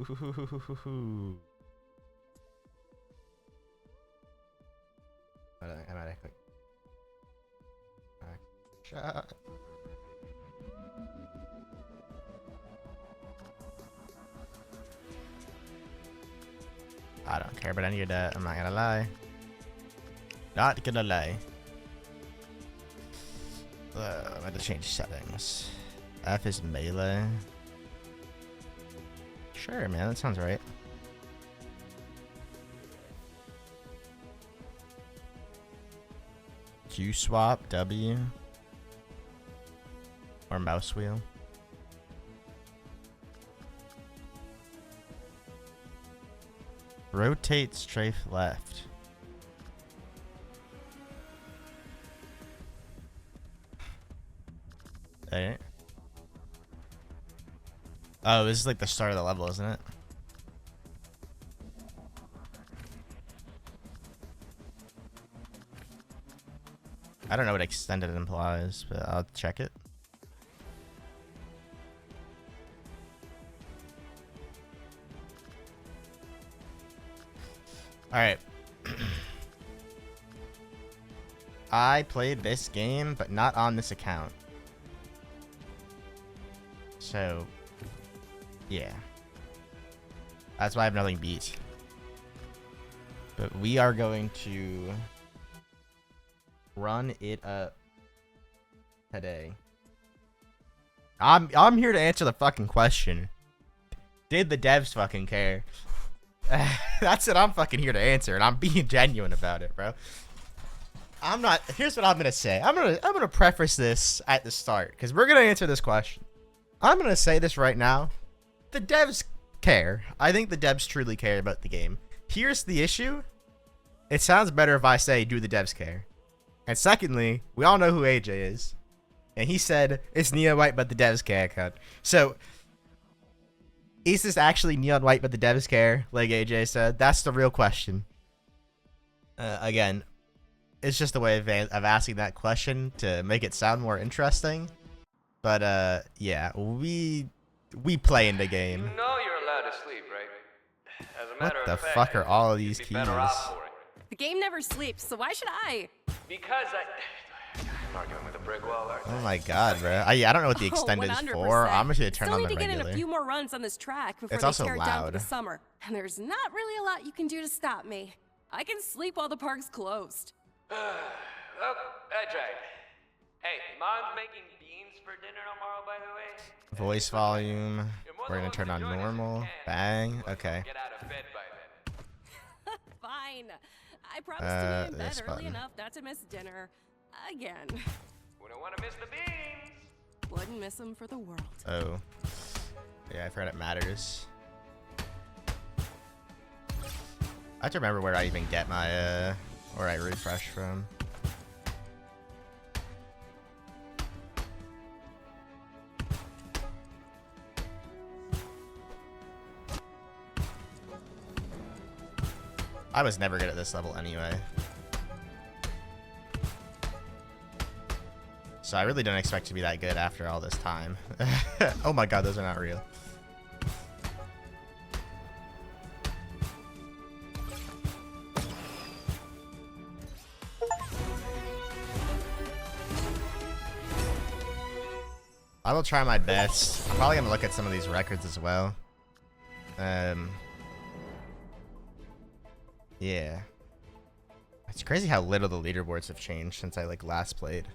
I'm at a quick shot. I don't care about any of that. I'm not gonna lie. Not gonna lie. I'm going to change settings. F is melee. Sure, man. That sounds right. Q swap, W. Or mouse wheel. Rotate strafe left. Alright. Oh, this is like the start of the level, isn't it? I don't know what extended implies, but I'll check it. Alright. I played this game, but not on this account. So, yeah. That's why I have nothing beat. But we are going to run it up today. I'm here to answer the fucking question. Did the devs fucking care? That's what I'm fucking here to answer, and I'm being genuine about it, bro. I'm not. Here's what I'm gonna say. I'm gonna preface this at the start, because we're gonna answer this question. I'm gonna say this right now. The devs care. I think the devs truly care about the game. Here's the issue. It sounds better if I say, do the devs care? And secondly, we all know who AJ is. And he said, it's Neon White, but the devs care, cut. So, is this actually Neon White, but the devs care? Like AJ said. That's the real question. Again, it's just a way of asking that question to make it sound more interesting. But yeah, we play in the game. You know you're allowed to sleep, right? As a matter What the of fact, fuck are all of these keys? The game never sleeps, so why should I? Because I'm arguing with a brick wall. Oh my god, bro. I don't know what the extended is for. I'm just gonna turn Still on need the to get in regular. a few more runs on this track before It's they also tear it down for loud. the summer. And there's not really a lot you can do to stop me. I can sleep while the park's closed. Oh, that's right. Hey, Mom's making beans for dinner tomorrow, by the way. Voice volume. We're gonna turn on normal. Bang. Okay. Get out of bed by then. Fine. I promise to be in this bed early button. enough not to miss dinner. Again. Wouldn't want to miss the beans. Wouldn't miss them for the world. Oh. Yeah, I've heard it matters. I have to remember where I even get my where I refresh from. I was never good at this level anyway. So I really don't expect to be that good after all this time. Oh my god, those are not real. I will try my best. I'm probably gonna look at some of these records as well. Yeah. It's crazy how little the leaderboards have changed since I last played.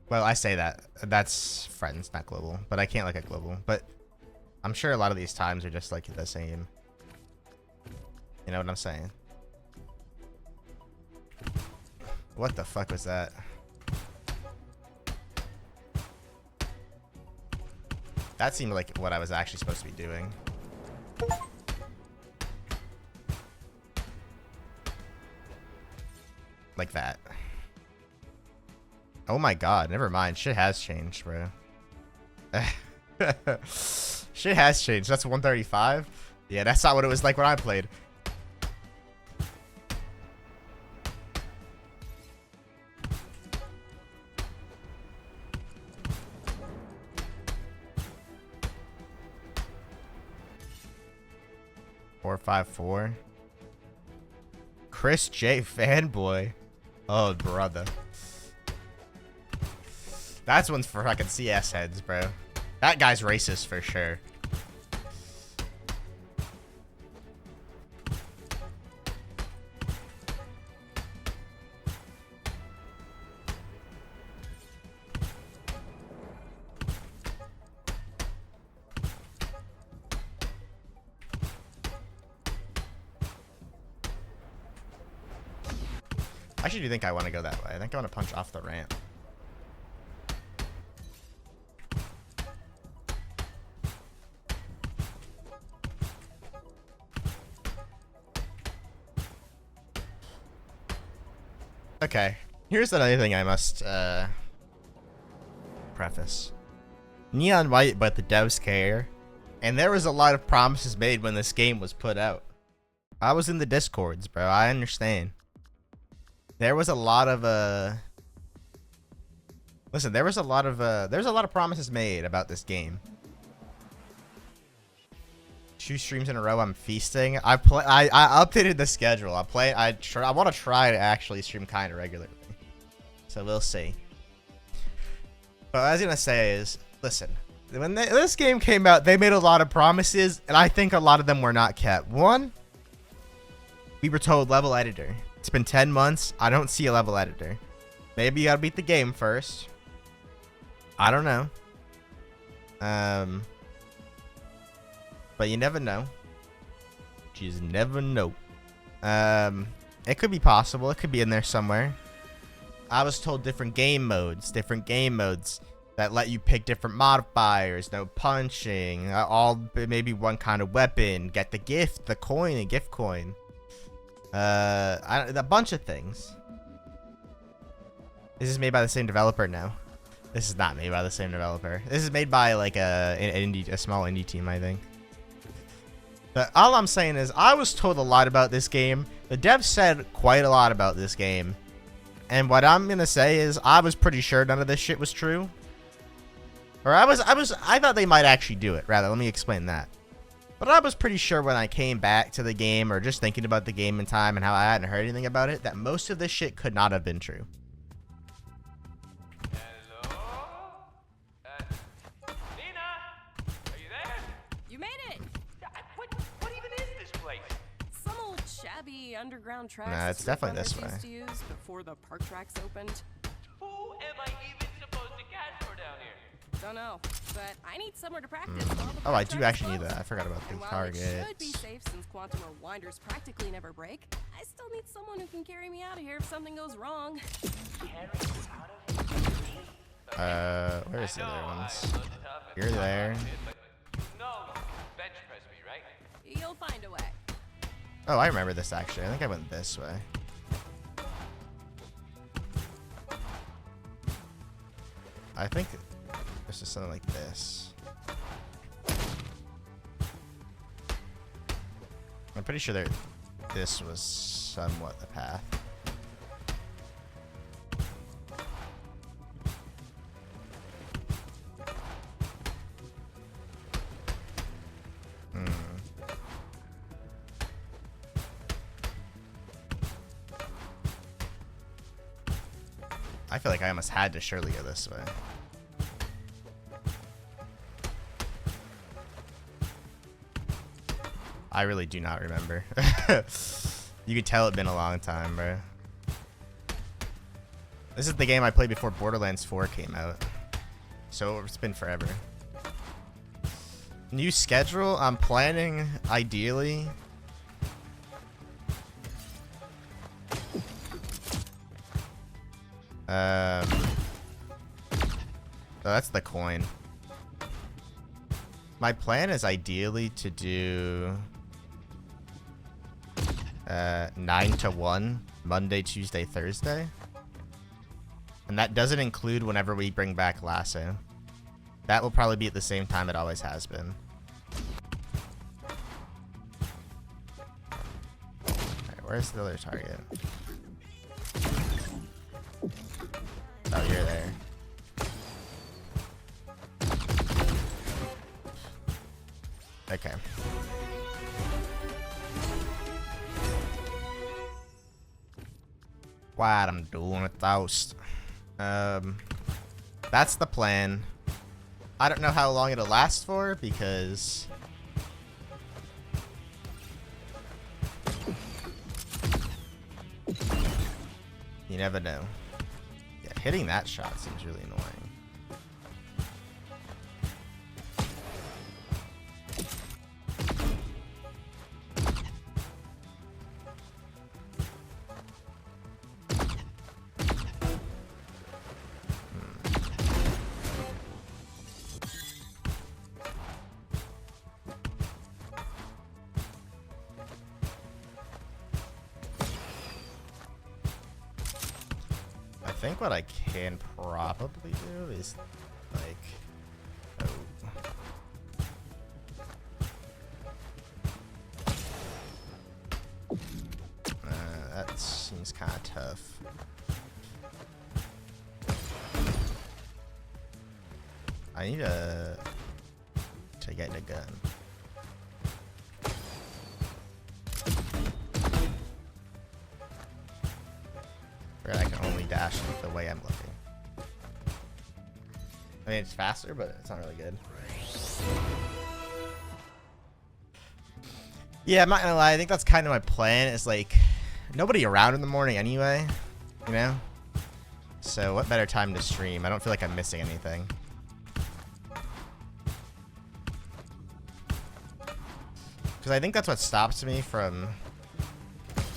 Well, I say that. That's friends, not global. But I can't look at global. But I'm sure a lot of these times are just the same. You know what I'm saying? What the fuck was that? That seemed like what I was actually supposed to be doing. Like that. Oh my god, never mind. Shit has changed, bro. Shit has changed. That's 135? Yeah, that's not what it was like when I played. 454. Chris J. Fanboy. Oh, brother. That's one's for fucking CS heads, bro. That guy's racist for sure. I actually do think I want to go that way. I think I want to punch off the ramp. Okay, here's another thing I must preface. Neon White, but the devs care. And there was a lot of promises made when this game was put out. I was in the Discords, bro. I understand. There was a lot of listen, there was a lot of promises made about this game. 2 streams in a row, I'm feasting. I updated the schedule. I want to try to actually stream kind of regularly. So we'll see. But what I was gonna say is, listen, when this game came out, they made a lot of promises, and I think a lot of them were not kept. One, we were told level editor. It's been 10 months. I don't see a level editor. Maybe you gotta beat the game first. I don't know. But you never know. You just never know. It could be possible. It could be in there somewhere. I was told different game modes that let you pick different modifiers. No punching. All maybe one kind of weapon. Get the gift, the coin, a gift coin. A bunch of things. This is made by the same developer now. This is not made by the same developer. This is made by like a small indie team, I think. But all I'm saying is, I was told a lot about this game. The devs said quite a lot about this game. And what I'm gonna say is, I was pretty sure none of this shit was true. Or I thought they might actually do it. Rather, let me explain that. But I was pretty sure when I came back to the game, or just thinking about the game in time and how I hadn't heard anything about it, that most of this shit could not have been true. Underground tracks. Nah, it's definitely this way. Used to use before the park tracks opened. Who am I even supposed to catch for down here? Don't know, but I need somewhere to practice. Oh, I do actually need that. I forgot about the targets. It should be safe since quantum or winders practically never break. I still need someone who can carry me out of here if something goes wrong. Where's the other ones? You're there. No, bench press me, right? You'll find a way. Oh, I remember this actually. I think I went this way. I think this is something like this. I'm pretty sure this was somewhat the path. I feel like I almost had to surely go this way. I really do not remember. You could tell it's been a long time, bro. This is the game I played before Borderlands 4 came out. So it's been forever. New schedule? I'm planning, ideally. So that's the coin. My plan is ideally to do 9 to 1 Monday, Tuesday, Thursday. And that doesn't include whenever we bring back Lasso. That will probably be at the same time it always has been. Alright, where's the other target? Oh, you're there. Okay. What I'm doing with toast. That's the plan. I don't know how long it'll last for because you never know. Yeah, hitting that shot seems really annoying. I think what I can probably do is like, that seems kind of tough. I need to get a gun. I can only dash the way I'm looking. I mean, it's faster, but it's not really good. Yeah, I'm not gonna lie. I think that's kind of my plan. Is like nobody around in the morning anyway, you know. So what better time to stream? I don't feel like I'm missing anything. Because I think that's what stops me from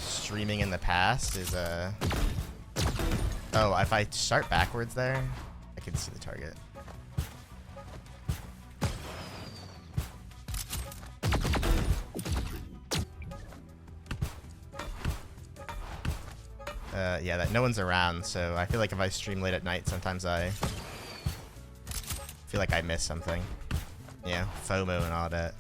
streaming in the past is oh, if I start backwards there, I can see the target. Yeah, that no one's around, so I feel like if I stream late at night, sometimes I feel like I miss something. Yeah, FOMO and all that.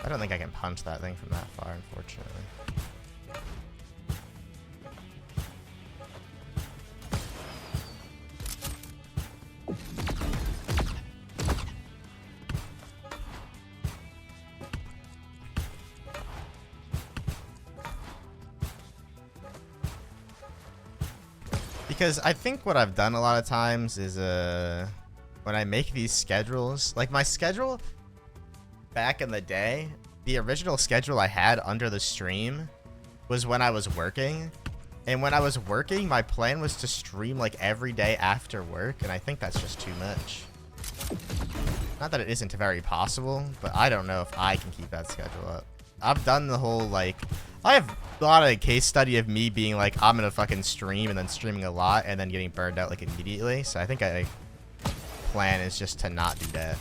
I don't think I can punch that thing from that far, unfortunately. Because I think what I've done a lot of times is when I make these schedules, like my schedule back in the day, the original schedule I had under the stream was when I was working. And when I was working, my plan was to stream like every day after work, and I think that's just too much. Not that it isn't very possible, but I don't know if I can keep that schedule up. I've done the whole, like, I have a lot of case study of me being like, I'm gonna fucking stream and then streaming a lot and then getting burned out like immediately. So I think I plan is just to not do that.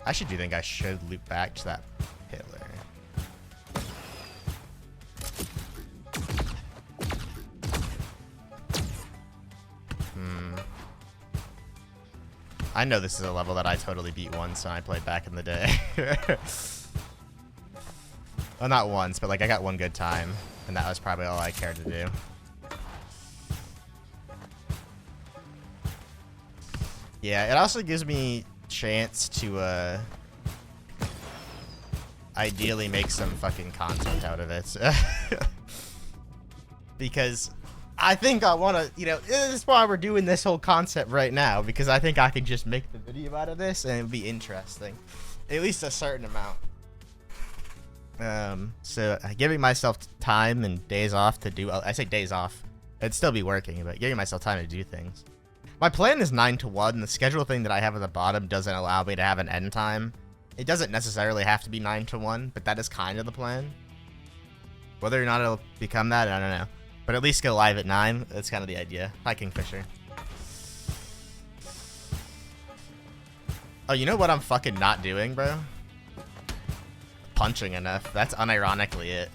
I actually do think I should loop back to that pillar. I know this is a level that I totally beat once when I played back in the day. Well, not once, but like I got one good time, and that was probably all I cared to do. Yeah, it also gives me chance to ideally make some fucking content out of it. Because I think I want to, you know, this is why we're doing this whole concept right now, because I think I can just make the video out of this and it'd be interesting. At least a certain amount. So giving myself time and days off to do, I say days off, it'd still be working, but giving myself time to do things. My plan is 9 to 1. The schedule thing that I have at the bottom doesn't allow me to have an end time. It doesn't necessarily have to be 9 to 1, but that is kind of the plan. Whether or not it'll become that, I don't know. But at least go live at 9. That's kind of the idea. Hi, Kingfisher. Oh, you know what I'm fucking not doing, bro? Punching enough. That's unironically it.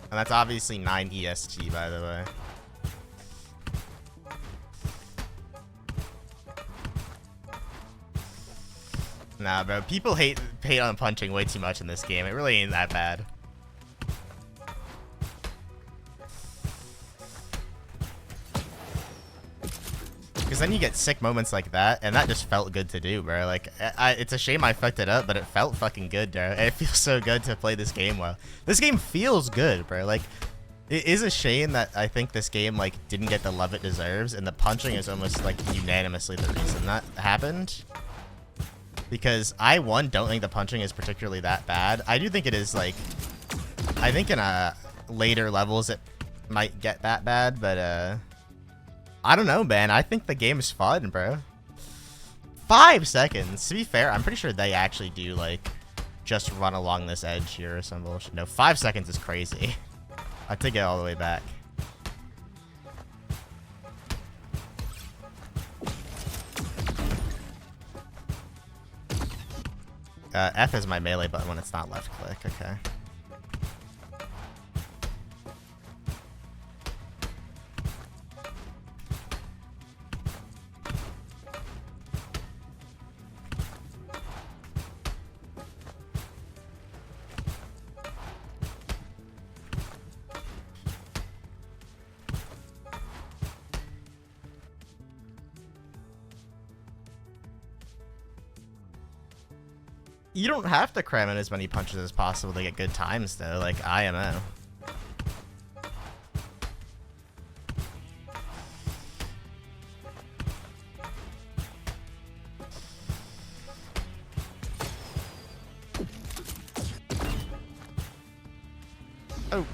And that's obviously 9 EST, by the way. Nah, bro. People hate on punching way too much in this game. It really ain't that bad. Because then you get sick moments like that, and that just felt good to do, bro. Like, it's a shame I fucked it up, but it felt fucking good, bro. It feels so good to play this game well. This game feels good, bro. Like, it is a shame that I think this game, like, didn't get the love it deserves, and the punching is almost, like, unanimously the reason that happened. Because I, one, don't think the punching is particularly that bad. I do think it is, like, I think in later levels it might get that bad, but, I don't know, man. I think the game is fun, bro. 5 seconds. To be fair, I'm pretty sure they actually do, like, just run along this edge here or some bullshit. No, 5 seconds is crazy. I take it all the way back. F is my melee button when it's not left click. Okay. You don't have to cram in as many punches as possible to get good times, though, like IMO. Oh.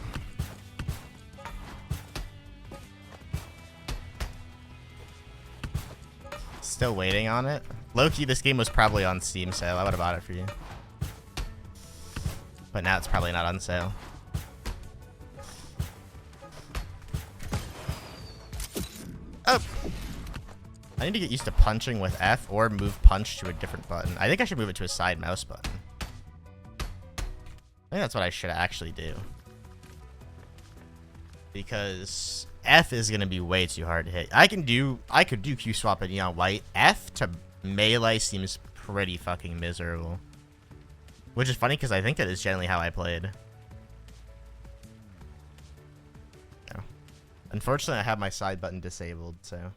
Still waiting on it? Low-key, this game was probably on Steam sale. I would have bought it for you. But now it's probably not on sale. Oh! I need to get used to punching with F or move punch to a different button. I think I should move it to a side mouse button. I think that's what I should actually do. Because F is going to be way too hard to hit. I could do Q swap in Neon White. F to melee seems pretty fucking miserable. Which is funny because I think that is generally how I played. No. Unfortunately, I have my side button disabled, so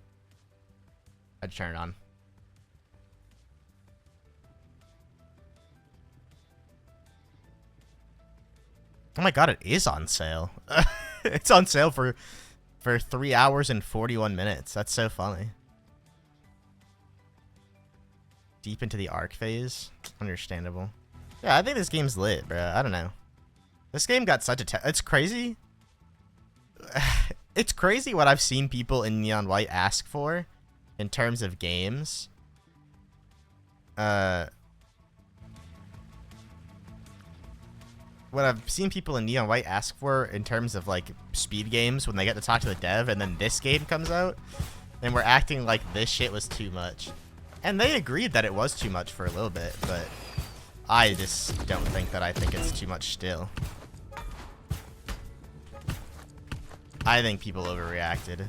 I'd turn it on. Oh my god, it is on sale. It's on sale for 3 hours and 41 minutes. That's so funny. Deep into the arc phase. Understandable. Yeah, I think this game's lit, bro. I don't know. This game got such a... It's crazy. It's crazy what I've seen people in Neon White ask for in terms of games. What I've seen people in Neon White ask for in terms of, like, speed games when they get to talk to the dev, and then this game comes out, and we're acting like this shit was too much. And they agreed that it was too much for a little bit, but I just don't think that I think it's too much still. I think people overreacted.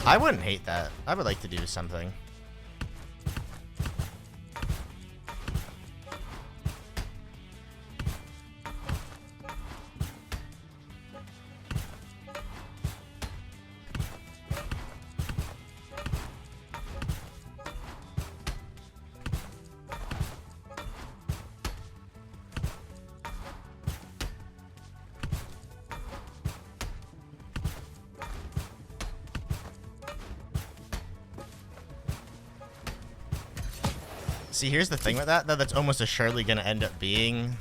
I wouldn't hate that. I would like to do something. See, here's the thing with that, though. That's almost assuredly going to end up being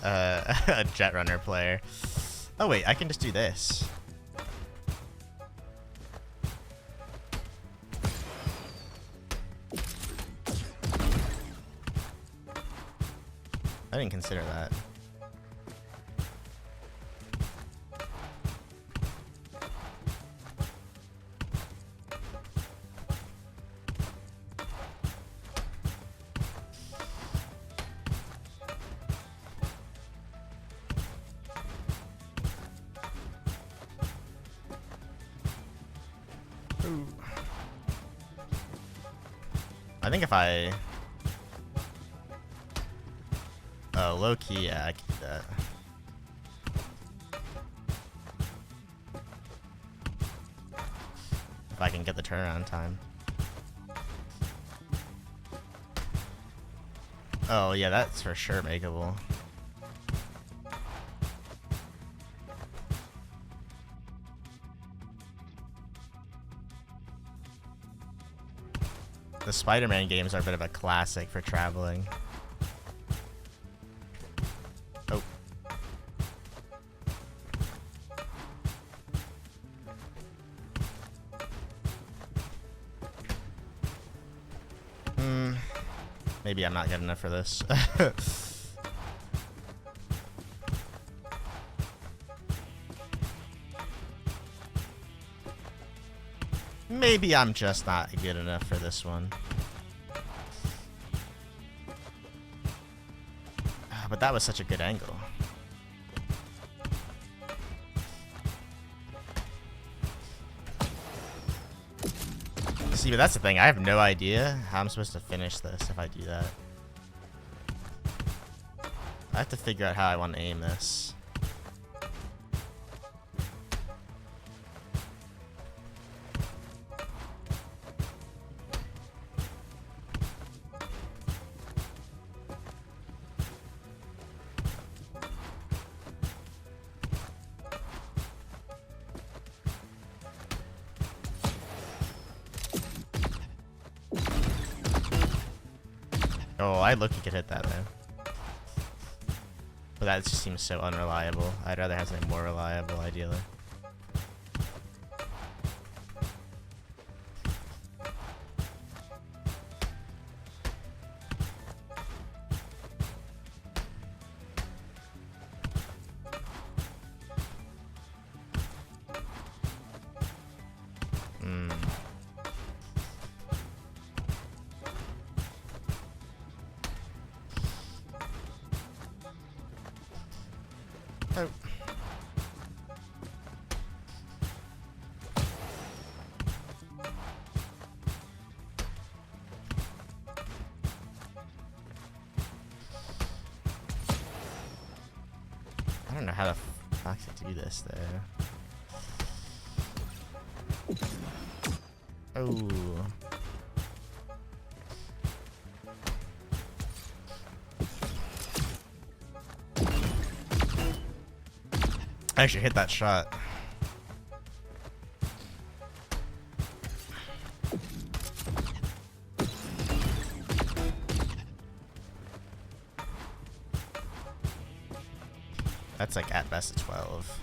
a Jetrunner player. Oh, wait. I can just do this. I didn't consider that. Ooh. I think if I... Oh, low key, yeah, I can do that. If I can get the turnaround time. Oh, yeah, that's for sure makeable. The Spider-Man games are a bit of a classic for traveling. Oh. Maybe I'm not good enough for this. Maybe I'm just not good enough for this one. But that was such a good angle. See, but that's the thing. I have no idea how I'm supposed to finish this if I do that. I have to figure out how I want to aim this. Oh, I look, you could hit that, man. But that just seems so unreliable. I'd rather have something more reliable, ideally. Oh. I don't know how the fuck to do this there. Oh. I actually hit that shot. That's like at best a 12.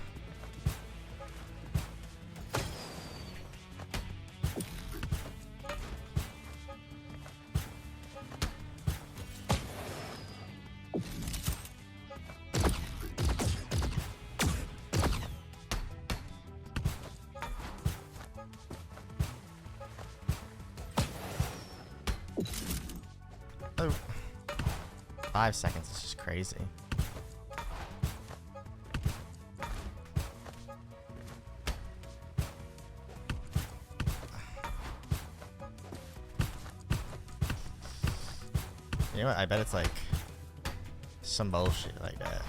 Oh. 5 seconds is just crazy. You know what? I bet it's like some bullshit like that.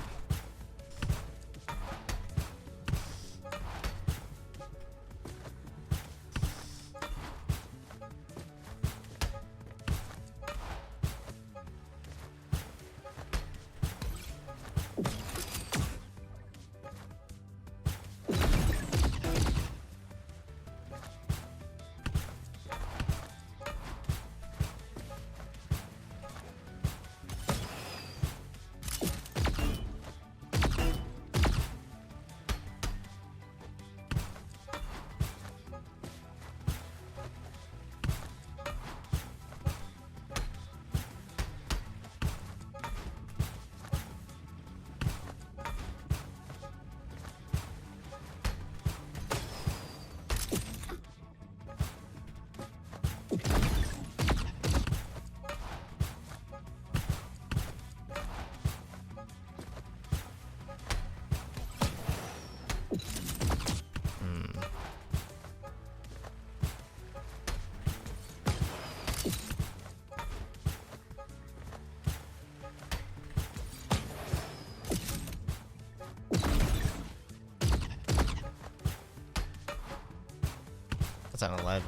That's an 11.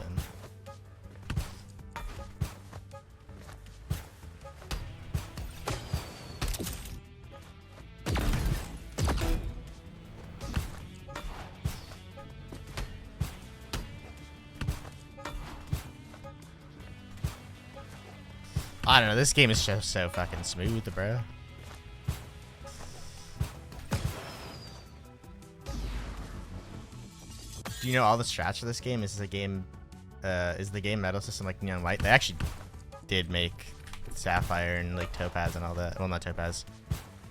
I don't know, this game is just so fucking smooth, bro. Do you know all the strats for this game? Is the game metal system like neon white? They actually did make sapphire and like topaz and all that. Well, not topaz.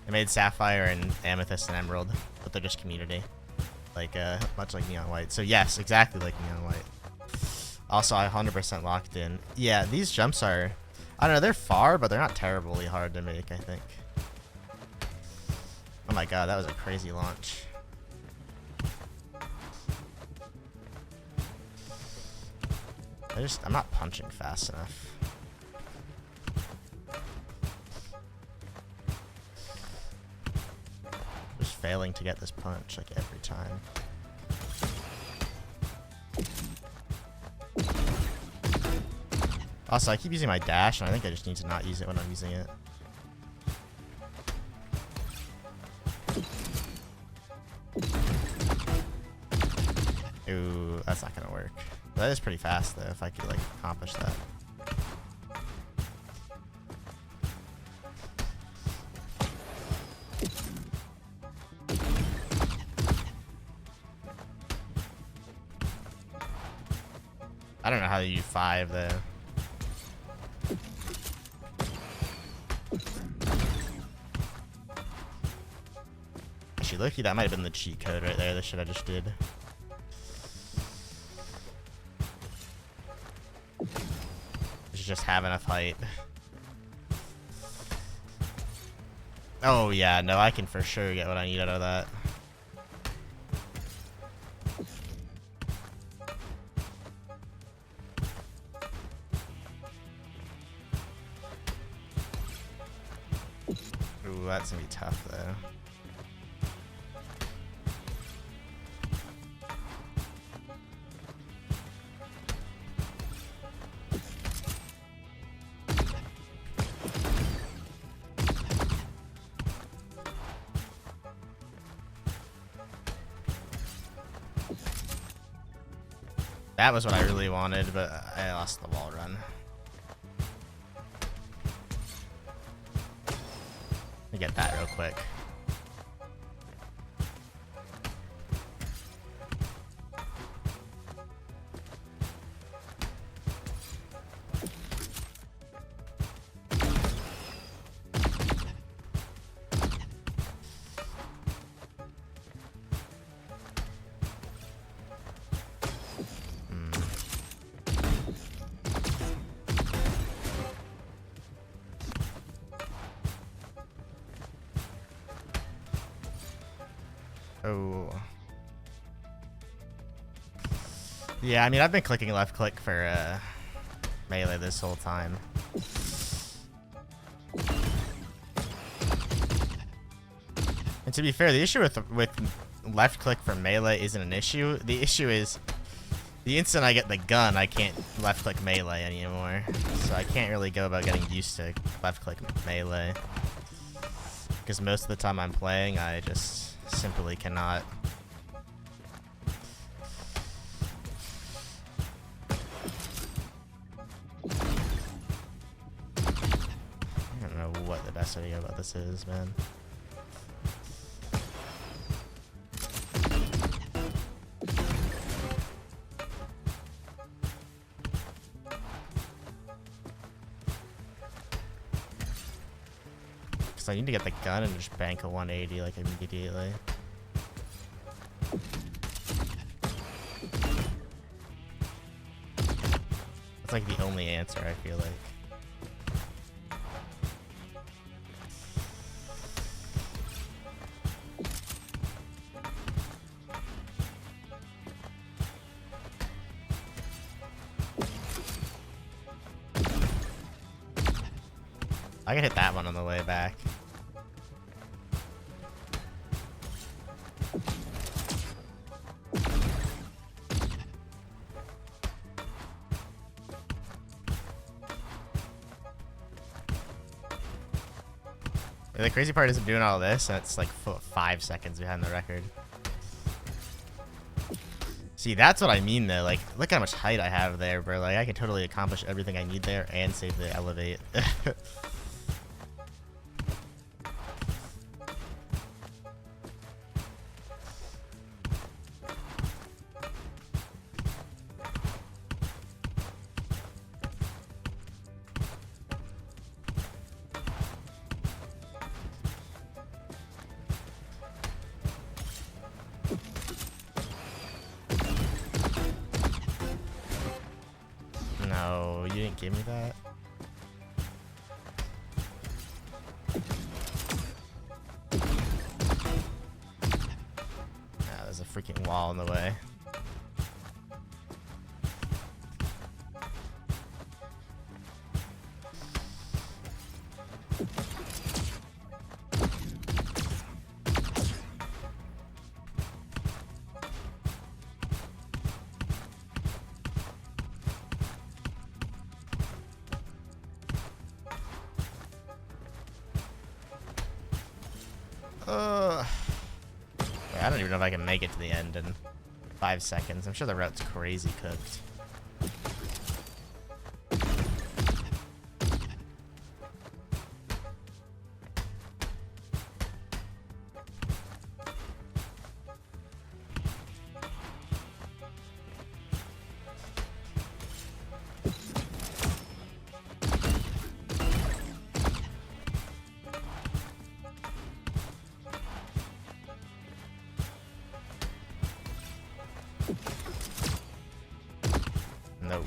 They made sapphire and amethyst and emerald, but they're just community, like much like neon white. So yes, exactly like neon white. Also, I 100% locked in. Yeah, these jumps are, I don't know, they're far, but they're not terribly hard to make, I think. Oh my god, that was a crazy launch. I'm not punching fast enough. Just failing to get this punch like every time. Also, I keep using my dash, and I think I just need to not use it when I'm using it. Ooh, that's not gonna work. That is pretty fast though, if I could like accomplish that. I don't know how to use 5 though. Actually, Loki, that might have been the cheat code right there, the shit I just did. Just have enough height. Oh yeah, no, I can for sure get what I need out of that. Ooh, that's gonna be tough though. That was what I really wanted, but I lost the wall run. Let me get that real quick. Oh. Yeah, I mean, I've been clicking left click for melee this whole time. And to be fair, the issue with left click for melee isn't an issue. The issue is the instant I get the gun, I can't left click melee anymore. So I can't really go about getting used to left click melee. Because most of the time I'm playing, I just simply cannot. I don't know what the best idea about this is, man. I need to get the gun and just bank a 180 like immediately. That's like the only answer, I feel like. I can hit that one on the way back. The crazy part is I'm doing all this, and it's like 5 seconds behind the record. See, that's what I mean, though. Like, look how much height I have there, bro. Like, I can totally accomplish everything I need there and save the elevate. No, you didn't give me that. Ah, there's a freaking wall in the way. Wait, I don't even know if I can make it to the end in 5 seconds. I'm sure the route's crazy cooked. No.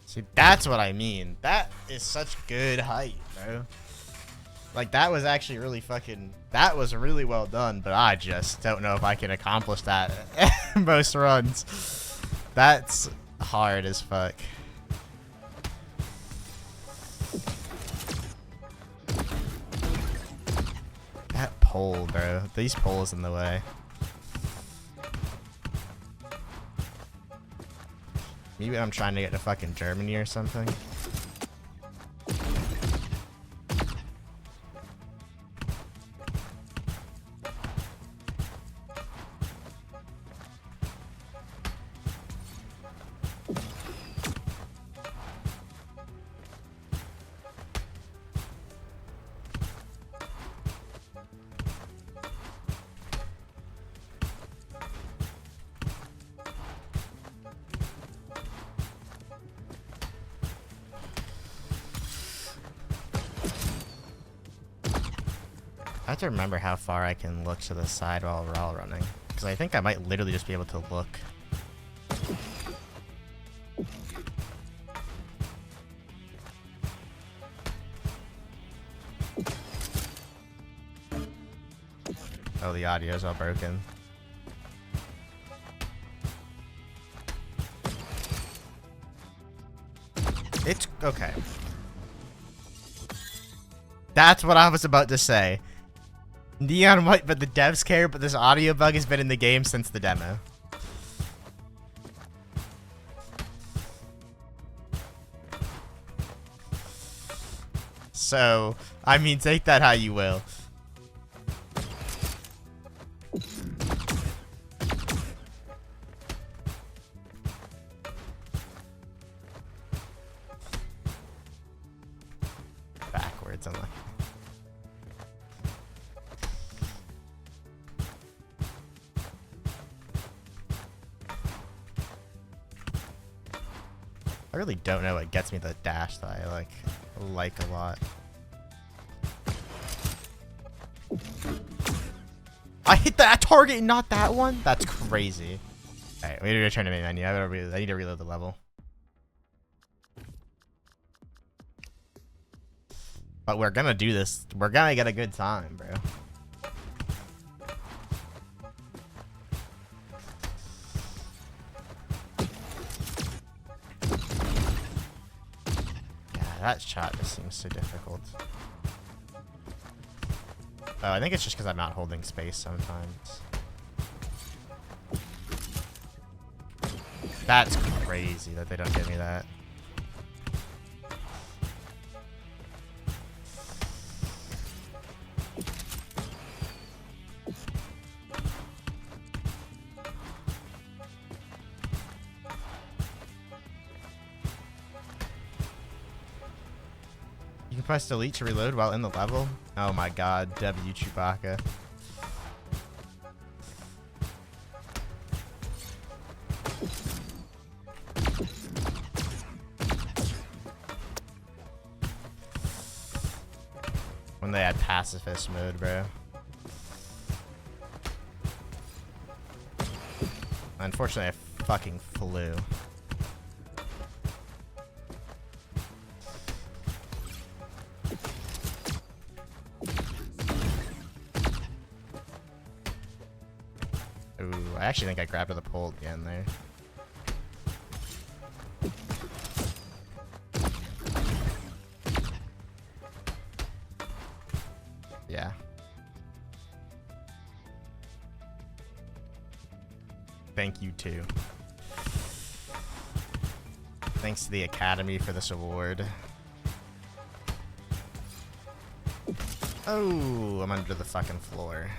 See, that's what I mean. That is such good height, bro. Like, that was actually really fucking... That was really well done, but I just don't know if I can accomplish that in most runs. That's hard as fuck. That pole, bro. These poles in the way. Maybe I'm trying to get to fucking Germany or something. I have to remember how far I can look to the side while we're all running. Because I think I might literally just be able to look. Oh, the audio's all broken. It's okay. That's what I was about to say. Neon white, but the devs care, but this audio bug has been in the game since the demo. So, I mean, take that how you will. Backwards, unlucky. I really don't know what gets me the dash that I like a lot. I hit that target and not that one? That's crazy. Alright, we need to return to main menu. I need to reload the level. But we're gonna do this. We're gonna get a good time, bro. Yeah, that shot just seems so difficult. Oh, I think it's just because I'm not holding space sometimes. That's crazy that they don't give me that. You can press delete to reload while in the level. Oh my god, W Chewbacca. When they had pacifist mode, bro. Unfortunately, I fucking flew. Ooh, I actually think I grabbed the pole again there. Yeah. Thank you too. Thanks to the Academy for this award. Oh, I'm under the fucking floor.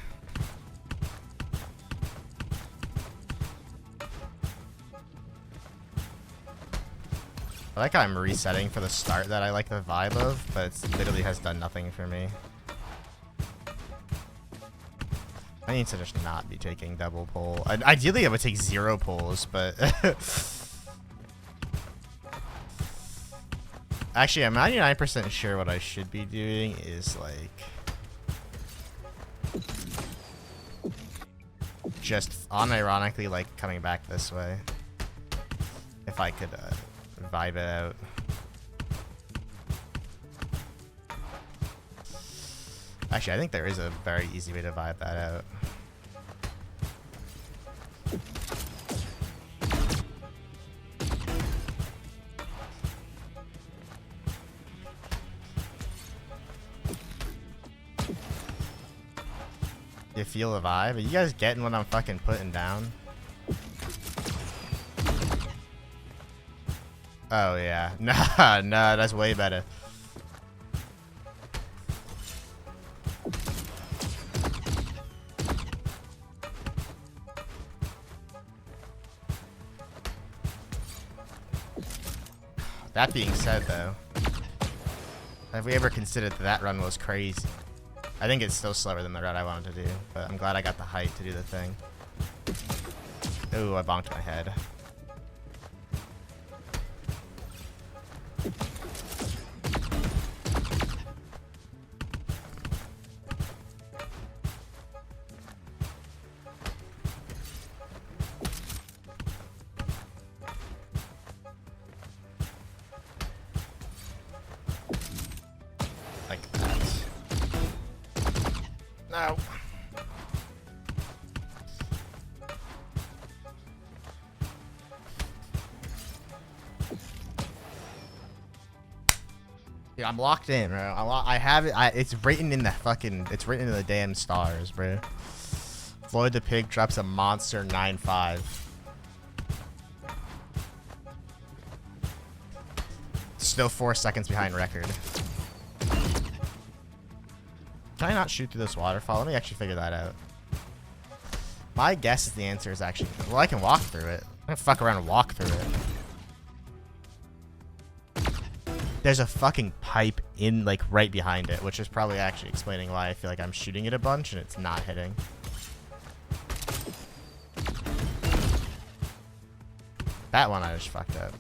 I like how I'm resetting for the start that I like the vibe of, but it literally has done nothing for me. I need to just not be taking double pull. Ideally, I would take 0 pulls, but... Actually, I'm 99% sure what I should be doing is, like... just unironically, like, coming back this way. If I could, vibe it out. Actually, I think there is a very easy way to vibe that out. You feel the vibe? Are you guys getting what I'm fucking putting down? Oh yeah. Nah, that's way better. That being said, though, have we ever considered that run was crazy? I think it's still slower than the run I wanted to do, but I'm glad I got the height to do the thing. Ooh, I bonked my head. Like that. No. Dude, I'm locked in, bro. I have it. It's written in the fucking. It's written in the damn stars, bro. Floyd the Pig drops a monster 9.5. Still 4 seconds behind record. Can I not shoot through this waterfall? Let me actually figure that out. My guess is the answer is actually... Well, I can walk through it. I'm gonna fuck around and walk through it. There's a fucking pipe in, like, right behind it, which is probably actually explaining why I feel like I'm shooting it a bunch and it's not hitting. That one I just fucked up.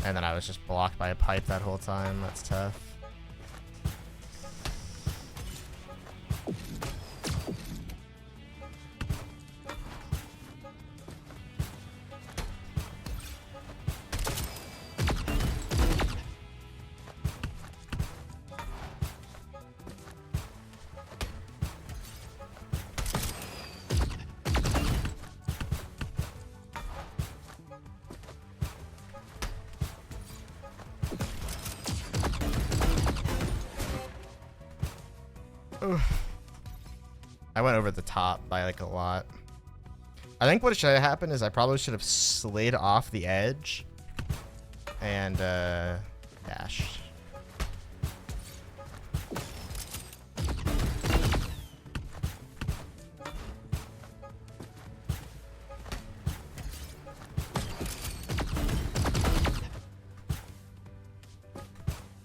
And then I was just blocked by a pipe that whole time. That's tough. I went over the top by like a lot. I think what should have happened is I probably should have slid off the edge and dashed.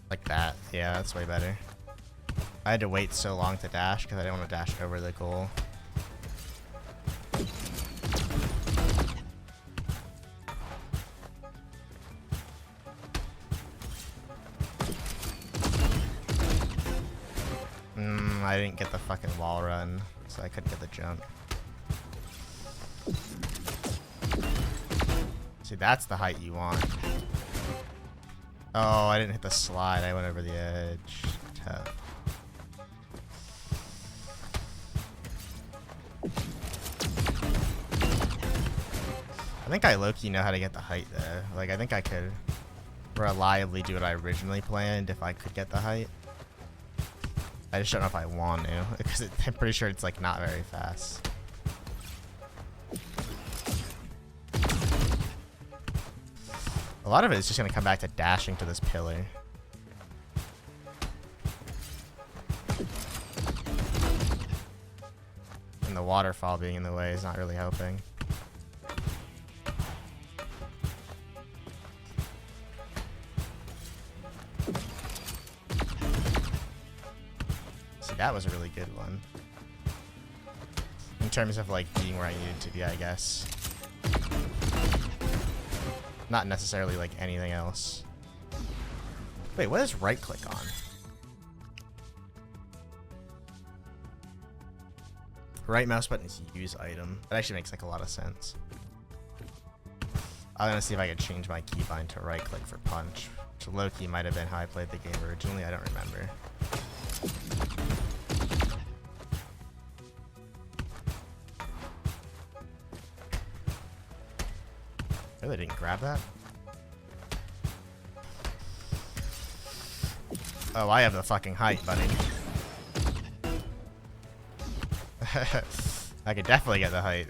Like that. Yeah, that's way better. I had to wait so long to dash because I didn't want to dash over the goal. I didn't get the fucking wall run, so I couldn't get the jump. See, that's the height you want. Oh, I didn't hit the slide. I went over the edge. Tough. I think I low-key know how to get the height though. Like, I think I could reliably do what I originally planned if I could get the height. I just don't know if I want to, because I'm pretty sure it's like not very fast. A lot of it is just gonna come back to dashing to this pillar. And the waterfall being in the way is not really helping. That was a really good one. In terms of like being where I needed to be, I guess. Not necessarily like anything else. Wait, what is right click on? Right mouse button is use item. That actually makes like a lot of sense. I'm gonna see if I could change my keybind to right click for punch. Which low-key might have been how I played the game originally, I don't remember. Really didn't grab that? Oh, I have the fucking height, buddy. I could definitely get the height.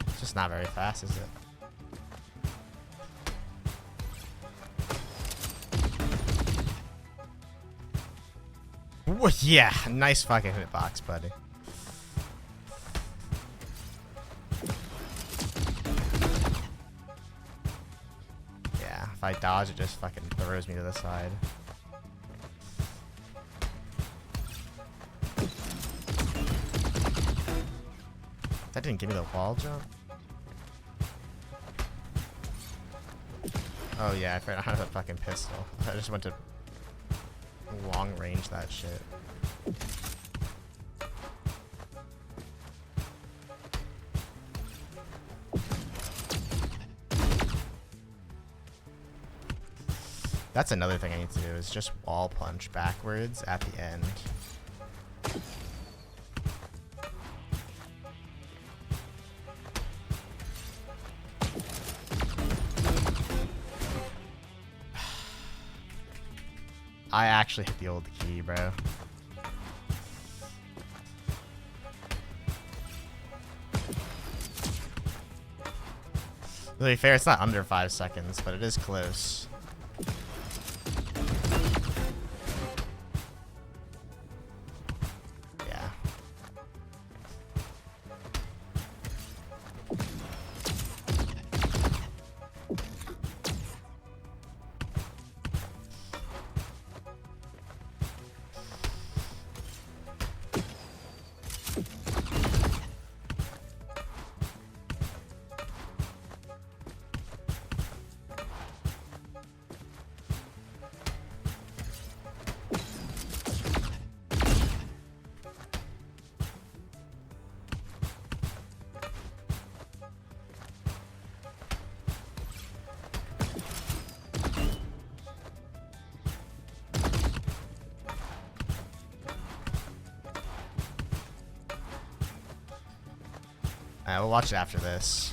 It's just not very fast, is it? Yeah, nice fucking hitbox, buddy. Yeah, if I dodge, it just fucking throws me to the side. That didn't give me the wall jump? Oh yeah, I forgot how to fucking pistol. I just went to long range that shit. That's another thing I need to do is just wall punch backwards at the end. I actually hit the old key, bro. To be fair, it's not under 5 seconds, but it is close. Yeah. Alright, we'll watch it after this.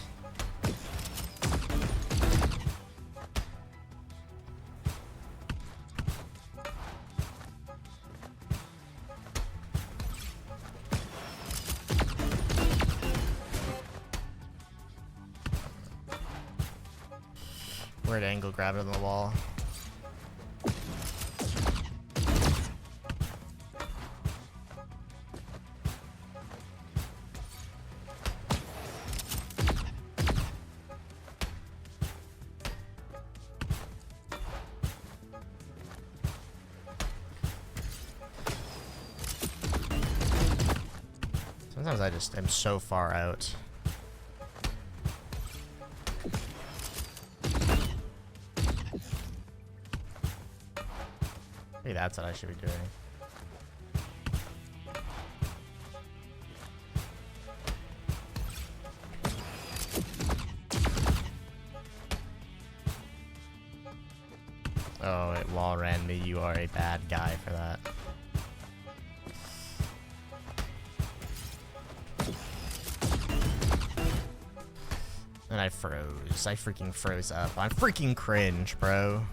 Weird angle, grab it on the wall. Sometimes I just am so far out. Maybe that's what I should be doing. Oh, it wall ran me. You are a bad guy for that. And I froze. I freaking froze up. I'm freaking cringe, bro.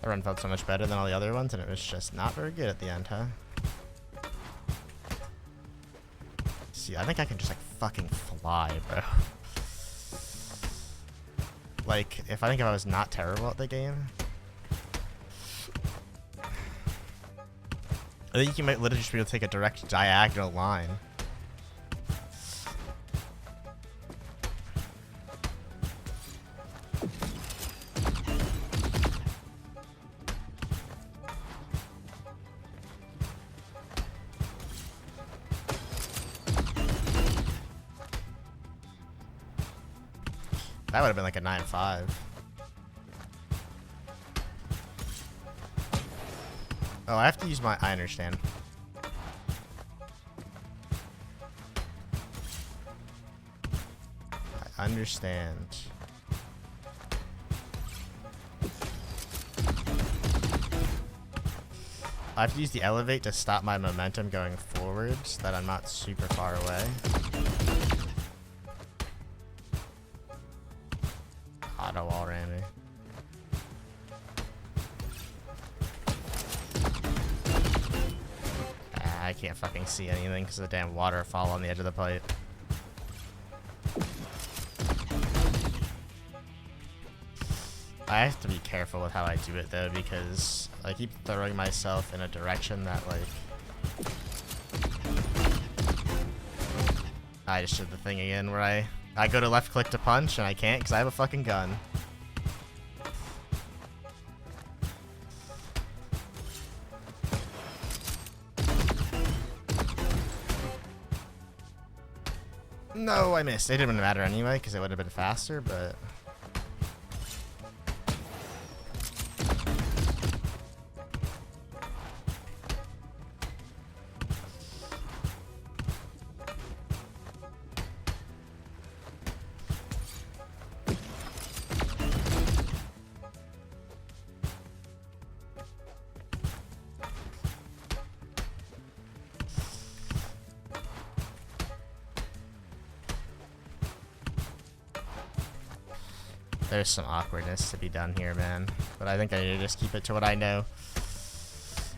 That run felt so much better than all the other ones, and it was just not very good at the end, huh? See, I think I can just, like, fucking fly, bro. Like, if I was not terrible at the game, I think you might literally just be able to take a direct diagonal line. That would have been like a 9-5. Oh, I have to use my... I understand. I understand. I have to use the elevate to stop my momentum going forward so that I'm not super far away. Auto wall ran me. I can't fucking see anything because of the damn waterfall on the edge of the pipe. I have to be careful with how I do it though, because I keep throwing myself in a direction that, like, I just did the thing again where I go to left click to punch and I can't because I have a fucking gun. No, I missed. It didn't matter anyway because it would have been faster, but... There's some awkwardness to be done here, man. But I think I need to just keep it to what I know.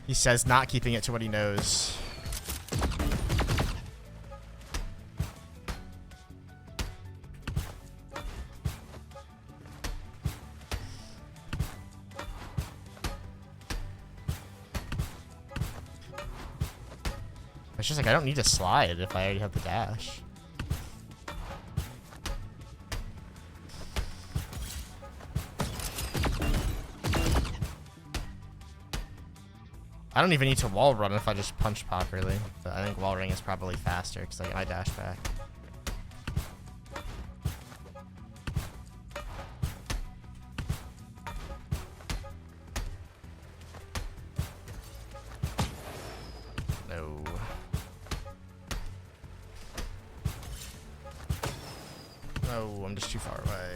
He says not keeping it to what he knows. It's just like, I don't need to slide if I already have the dash. I don't even need to wall run if I just punch properly. But I think wall running is probably faster because I get my dash back. No, I'm just too far away.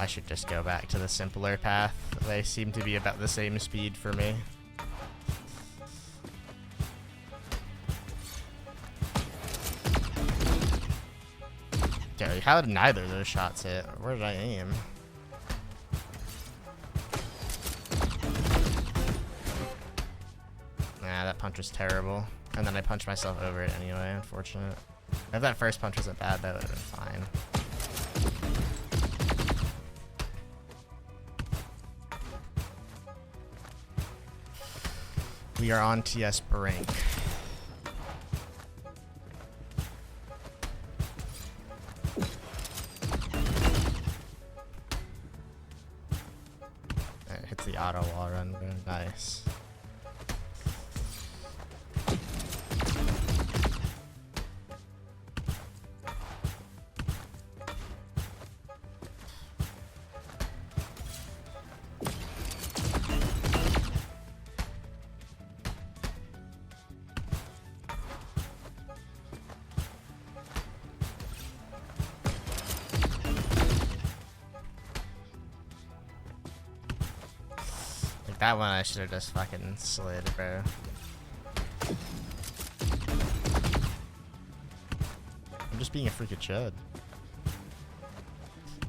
I should just go back to the simpler path. They seem to be about the same speed for me. How did neither of those shots hit? Where did I aim? Nah, that punch was terrible. And then I punched myself over it anyway, unfortunate. If that first punch wasn't bad, that would have been fine. We are on TS brink. It hits the auto wall run. Very nice. That one I should have just fucking slid, bro. I'm just being a freaking chud.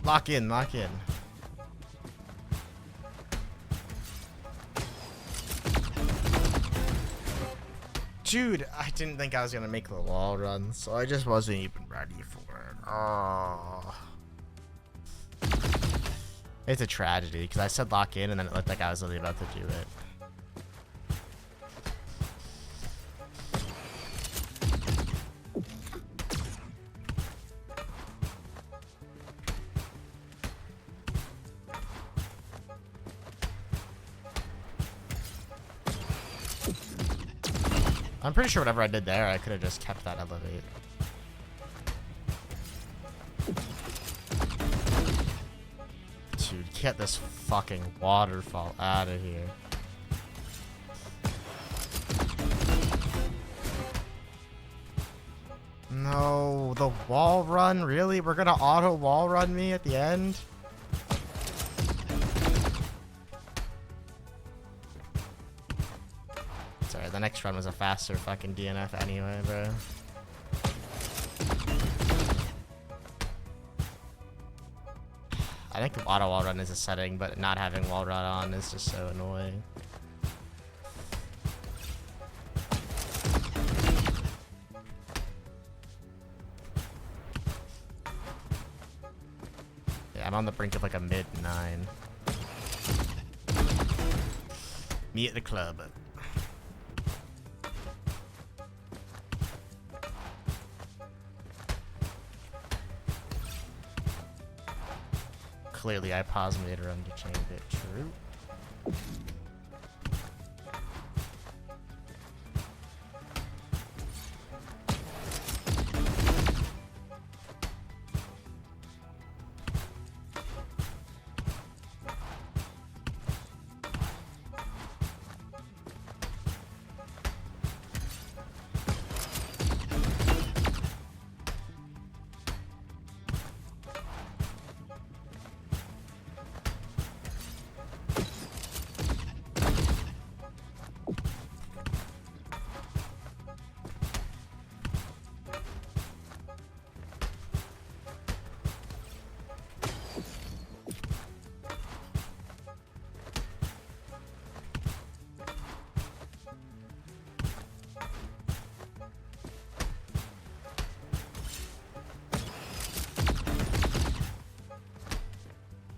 Lock in, lock in. Dude, I didn't think I was gonna make the wall run, so I just wasn't even ready for it. Oh. It's a tragedy, because I said lock in and then it looked like I was really about to do it. I'm pretty sure whatever I did there, I could have just kept that elevate. Dude, get this fucking waterfall out of here. No, the wall run? Really? We're gonna auto wall run me at the end? Sorry, the next run was a faster fucking DNF anyway, bro. I think auto wall run is a setting, but not having wall run on is just so annoying. Yeah, I'm on the brink of like a mid-9. Me at the club. Clearly, I paused mid-run to change it. True.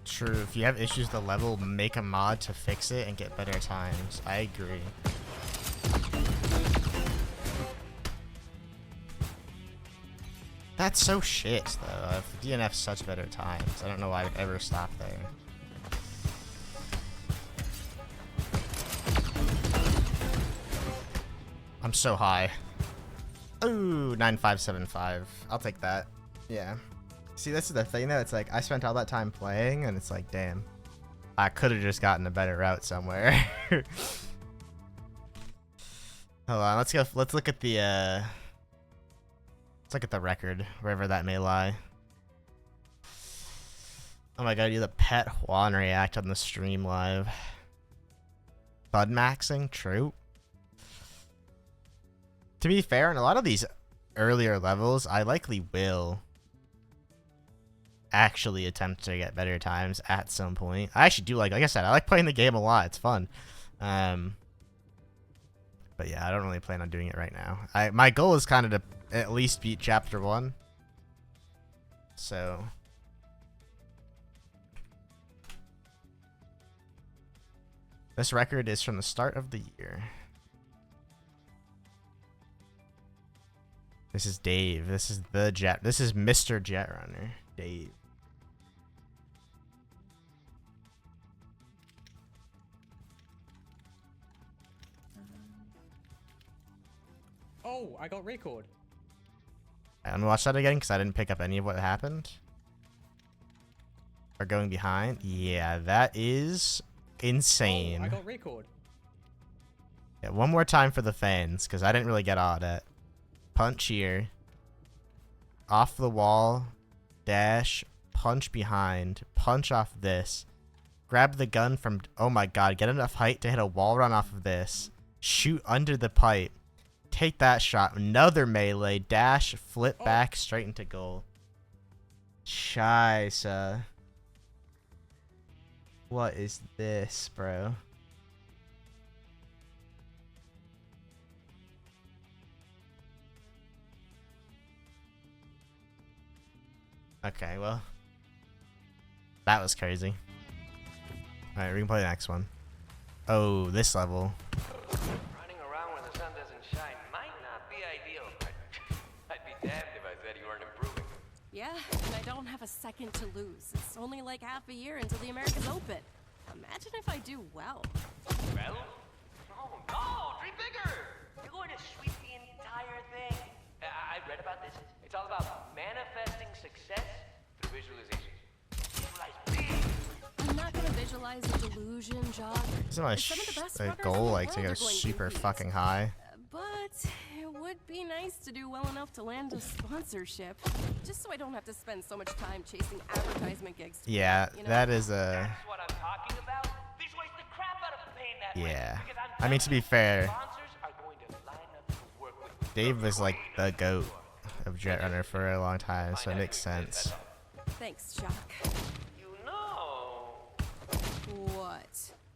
True, if you have issues with the level, make a mod to fix it and get better times. I agree. That's so shit, though. If DNF's such better times, I don't know why I would ever stop there. I'm so high. Ooh, 9575. I'll take that. Yeah. See, this is the thing though. It's like I spent all that time playing, and it's like, damn, I could have just gotten a better route somewhere. Hold on, let's go. Let's look at the. Let's look at the record, wherever that may lie. Oh my god, you the pet Juan react on the stream live. Bud maxing, true. To be fair, in a lot of these earlier levels, I likely will actually attempt to get better times at some point. I actually do like I said, I like playing the game a lot. It's fun. But yeah, I don't really plan on doing it right now. My goal is kind of to at least beat chapter 1. So this record is from the start of the year. This is Dave. This is This is Mr. Jetrunner. Dave. Oh, I got record. I'm gonna watch that again because I didn't pick up any of what happened. Or going behind. Yeah, that is insane. Oh, I got record. Yeah, one more time for the fans because I didn't really get all that. Punch here. Off the wall. Dash. Punch behind. Punch off this. Grab the gun from... Oh my god. Get enough height to hit a wall run off of this. Shoot under the pipe. Take that shot. Another melee. Dash. Flip back straight into goal. Scheisse. What is this, bro? Okay, well. That was crazy. Alright, we can play the next one. Oh, this level. Running around where the sun doesn't shine might not be ideal, but I'd be damned if I said you weren't improving. Yeah, and I don't have a second to lose. It's only like half a year until the Americas Open. Imagine if I do well. Well? Oh no, dream bigger! You're going to sweep the entire thing. I read about this. It's all about manifesting success through visualization. Visualize big. I'm not gonna visualize a delusion, Jock. Isn't my Some of the best runners in goal the like to world go are going super movies. fucking high? But it would be nice to do well enough to land a sponsorship, just so I don't have to spend so much time chasing advertisement gigs. Yeah, you know? that is a... That's what I'm talking about. Visualize the crap out of paying that way. Yeah. Because I'm I mean, to be telling you, fair, sponsors are going to line up to work with Dave was like the GOAT of Jetrunner for a long time, so it makes sense. Thanks, Jock. You know, What?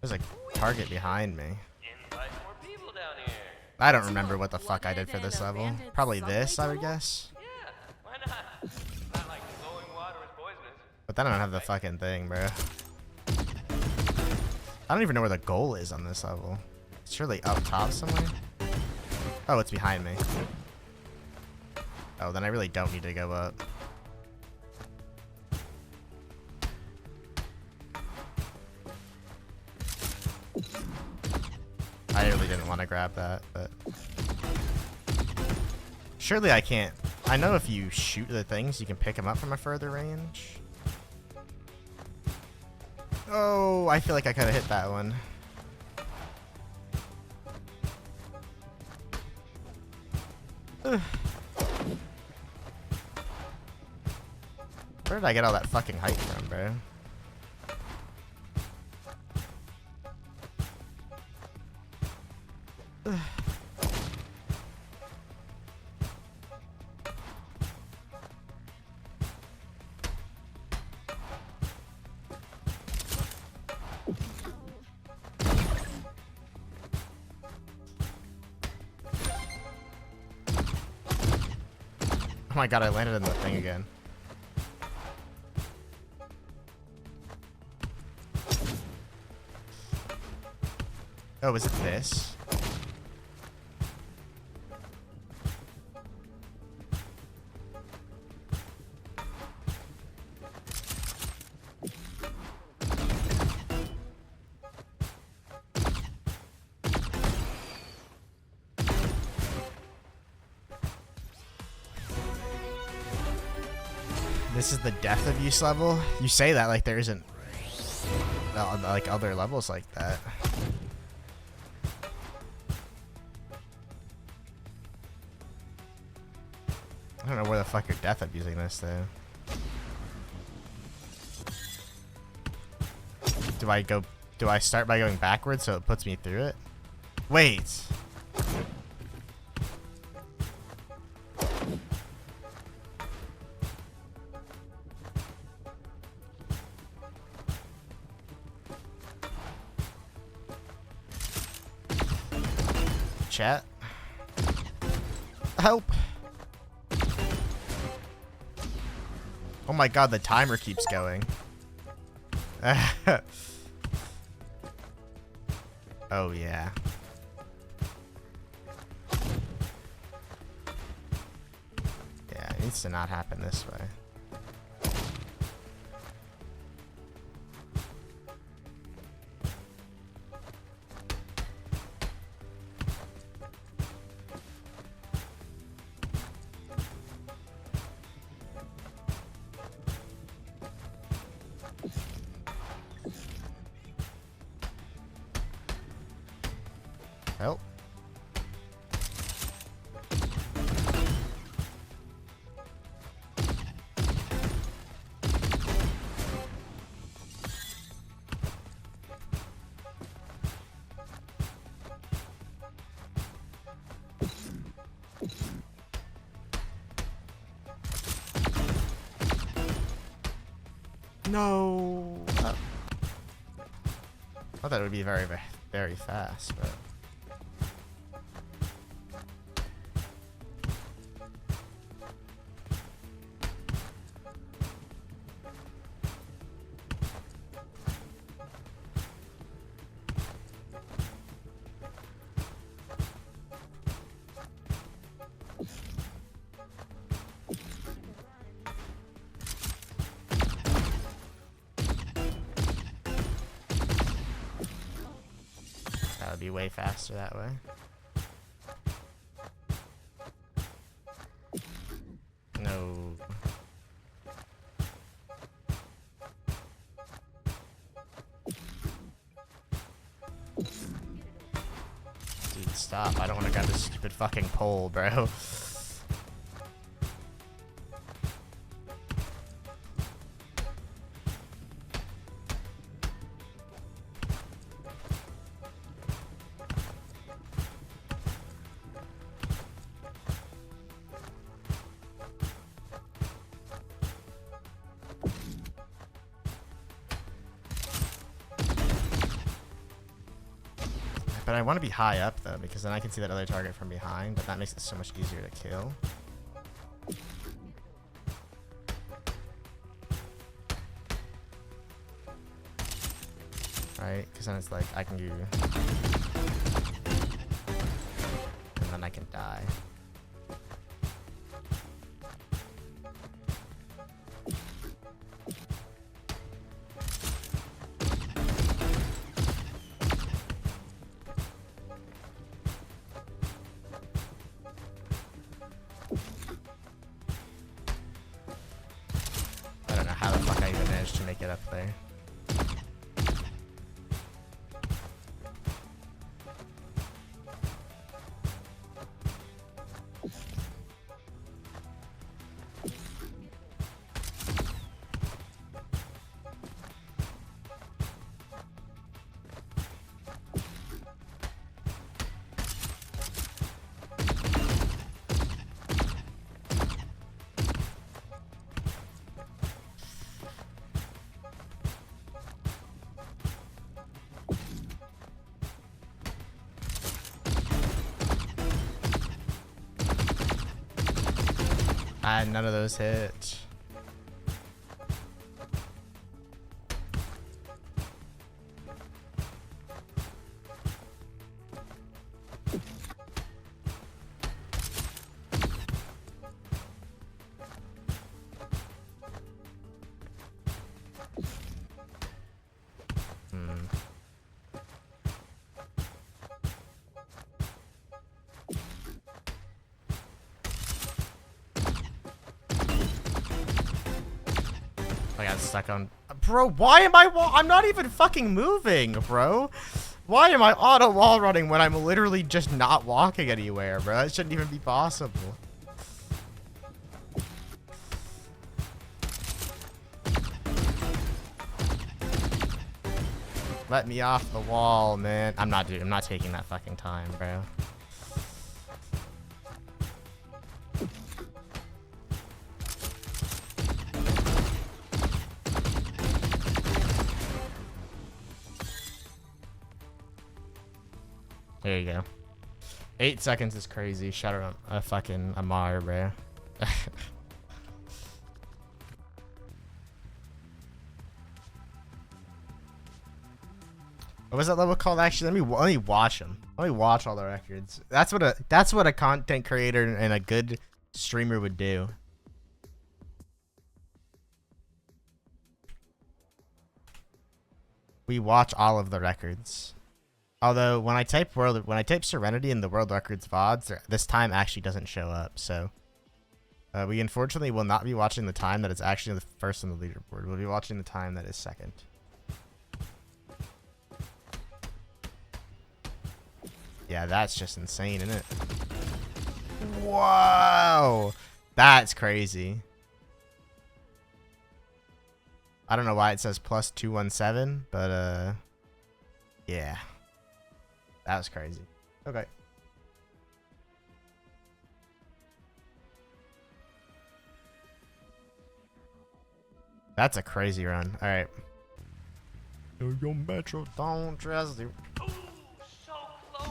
There's a target behind me. invite more people down here. I don't remember what the fuck I did for this level. Probably this, I would guess. Yeah, why not? It's not like flowing water is poisonous. But then I don't have the fucking thing, bro. I don't even know where the goal is on this level. It's surely up top somewhere. Oh, it's behind me. Oh, then I really don't need to go up. I really didn't want to grab that, but... Surely I can't... I know if you shoot the things, you can pick them up from a further range. Oh, I feel like I could have hit that one. Ugh. Where did I get all that fucking height from, bro? Ugh. Oh my god, I landed in the thing again. Oh, is it this? This is the death abuse level? You say that like there isn't like other levels like that. I don't know where the fuck you're death abusing this though. Do I start by going backwards so it puts me through it? Wait. Chat. Help. Oh my god, the timer keeps going. Oh yeah. Yeah, it needs to not happen this way. Help. No. I thought it would be very, very fast, but. That would be way faster that way. No. Dude, stop. I don't want to grab this stupid fucking pole, bro. But I want to be high up though, because then I can see that other target from behind, but that makes it so much easier to kill. Right? Because then it's like, I can do... And then I can die. I don't know how the fuck I even managed to make it up there. None of those hit. got stuck on. Bro, why am I'm not even fucking moving, bro. Why am I auto wall running when I'm literally just not walking anywhere, bro? That shouldn't even be possible. Let me off the wall, man. I'm not taking that fucking time, bro. There you go. 8 seconds is crazy. Shut up, a fucking Amar, bro. What was that level called? Actually, let me watch them. Let me watch all the records. That's what a content creator and a good streamer would do. We watch all of the records. Although when I type Serenity in the world records VODs, this time actually doesn't show up. So we unfortunately will not be watching the time that is actually the first on the leaderboard. We'll be watching the time that is second. Yeah, that's just insane, isn't it? Wow, that's crazy. I don't know why it says plus 217, but yeah. That was crazy. Okay. That's a crazy run. All right. Your metro don't trust you. Ooh, so close.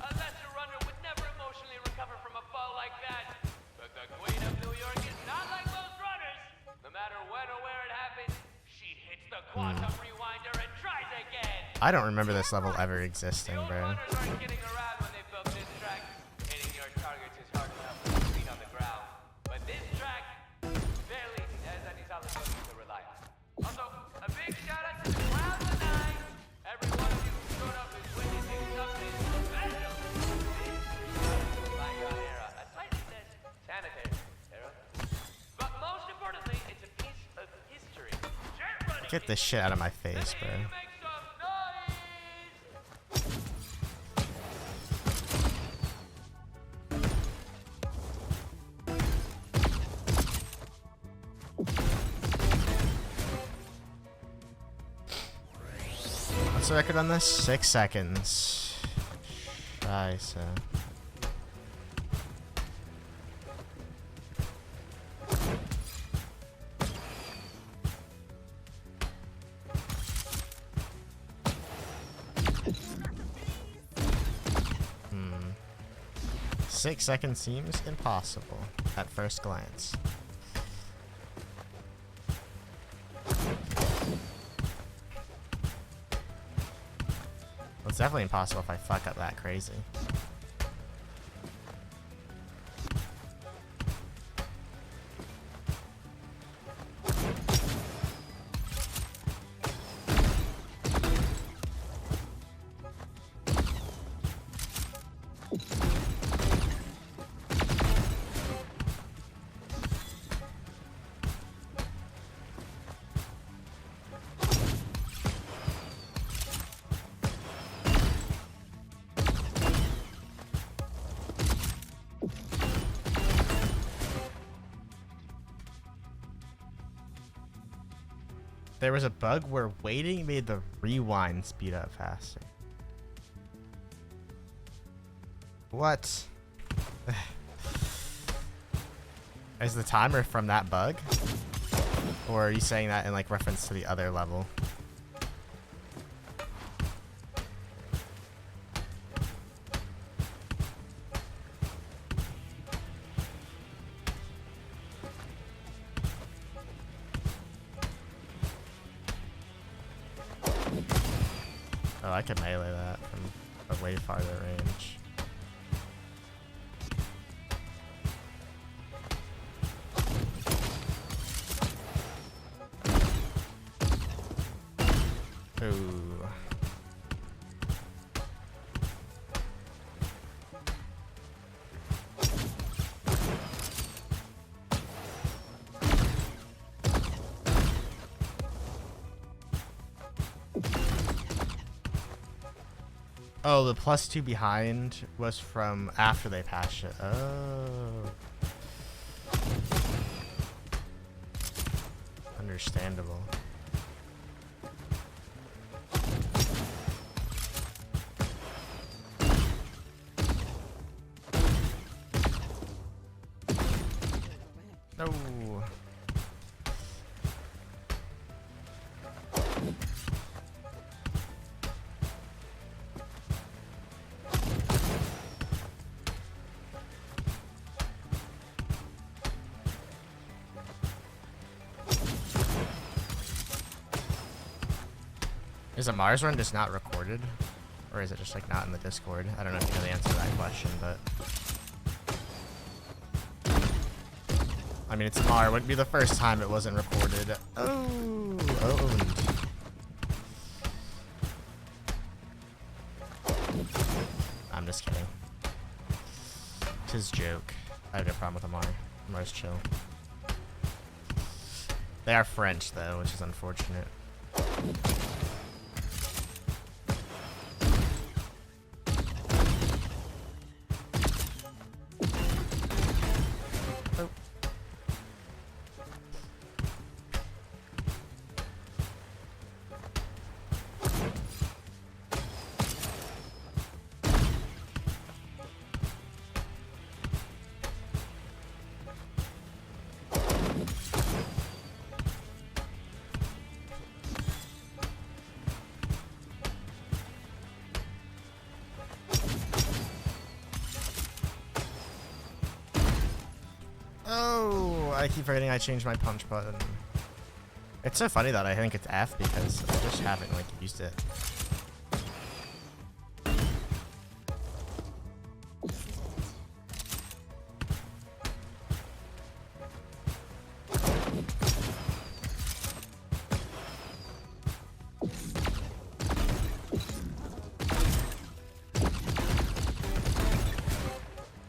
A lesser runner would never emotionally recover from a fall like that. But the Queen of New York is not like most runners. No matter when or where it happens, she hits the quantum rewinder and tries again. I don't remember this level ever existing, The old bro. runners aren't kidding around when they built this track. Hitting your targets is hard enough with your feet on the ground. But this track barely has any solid footing to rely on. Also, a big shout out to the crowd tonight. Every one of you who showed up is witnessing something special. This is a bygone era, a slightly less sanitary era. But most importantly, it's a piece of history. Get this shit out of my face, bro. What's the record on this? 6 seconds. Scheiße. Hmm. 6 seconds seems impossible at first glance. It's definitely impossible if I fuck up that crazy. There was a bug where waiting made the rewind speed up faster. What? Is the timer from that bug? Or are you saying that in like reference to the other level? Oh, I can melee that from a way farther range. Ooh. Oh, the +2 behind was from after they patched it. Oh. Understandable. No. Is a Mars run just not recorded? Or is it just like not in the Discord? I don't know if you know the answer to that question, but I mean, it's a Mars. It wouldn't be the first time it wasn't recorded. Oh, I'm just kidding. Tis joke. I have no problem with a Mars. Mars chill. They are French though, which is unfortunate. Oh, I keep forgetting I changed my punch button. It's so funny that I think it's F because I just haven't like used it.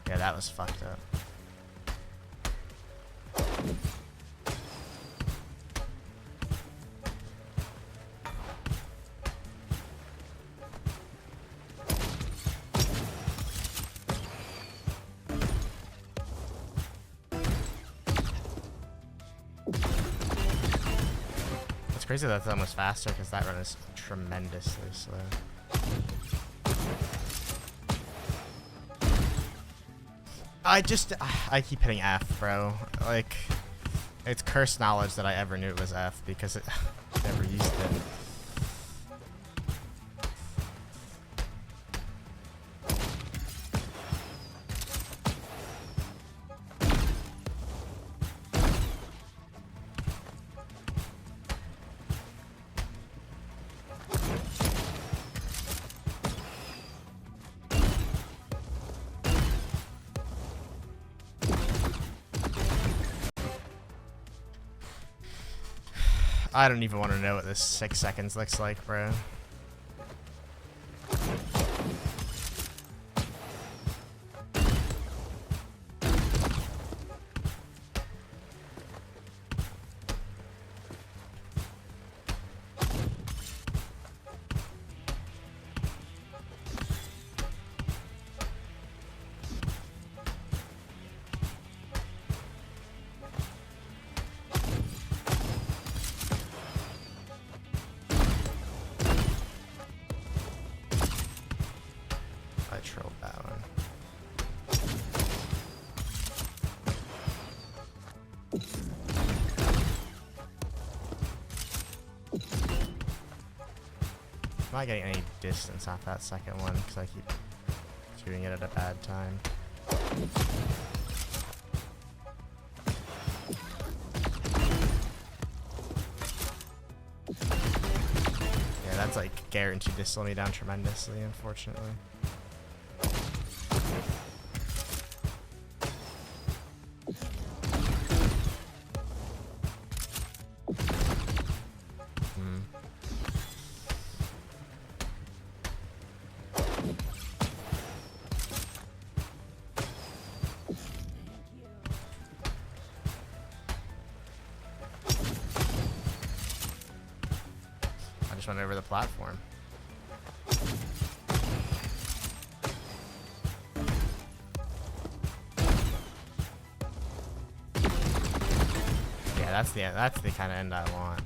Yeah, that was fucked up. It's crazy that's almost faster because that run is tremendously slow. I keep hitting F, bro. Like, it's cursed knowledge that I ever knew it was F because it never used it. I don't even want to know what this 6 seconds looks like, bro. Trolled that one. I'm not getting any distance off that second one because I keep shooting it at a bad time. Yeah, that's like guaranteed to slow me down tremendously, unfortunately. I just went over the platform. Yeah, that's the kind of end I want.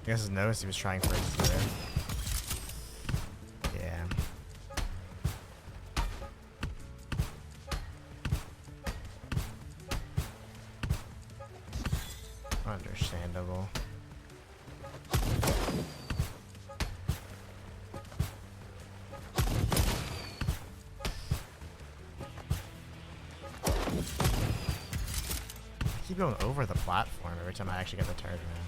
I guess his nose, he was trying for it there. Yeah. Understandable. I keep going over the platform every time I actually get the turret around.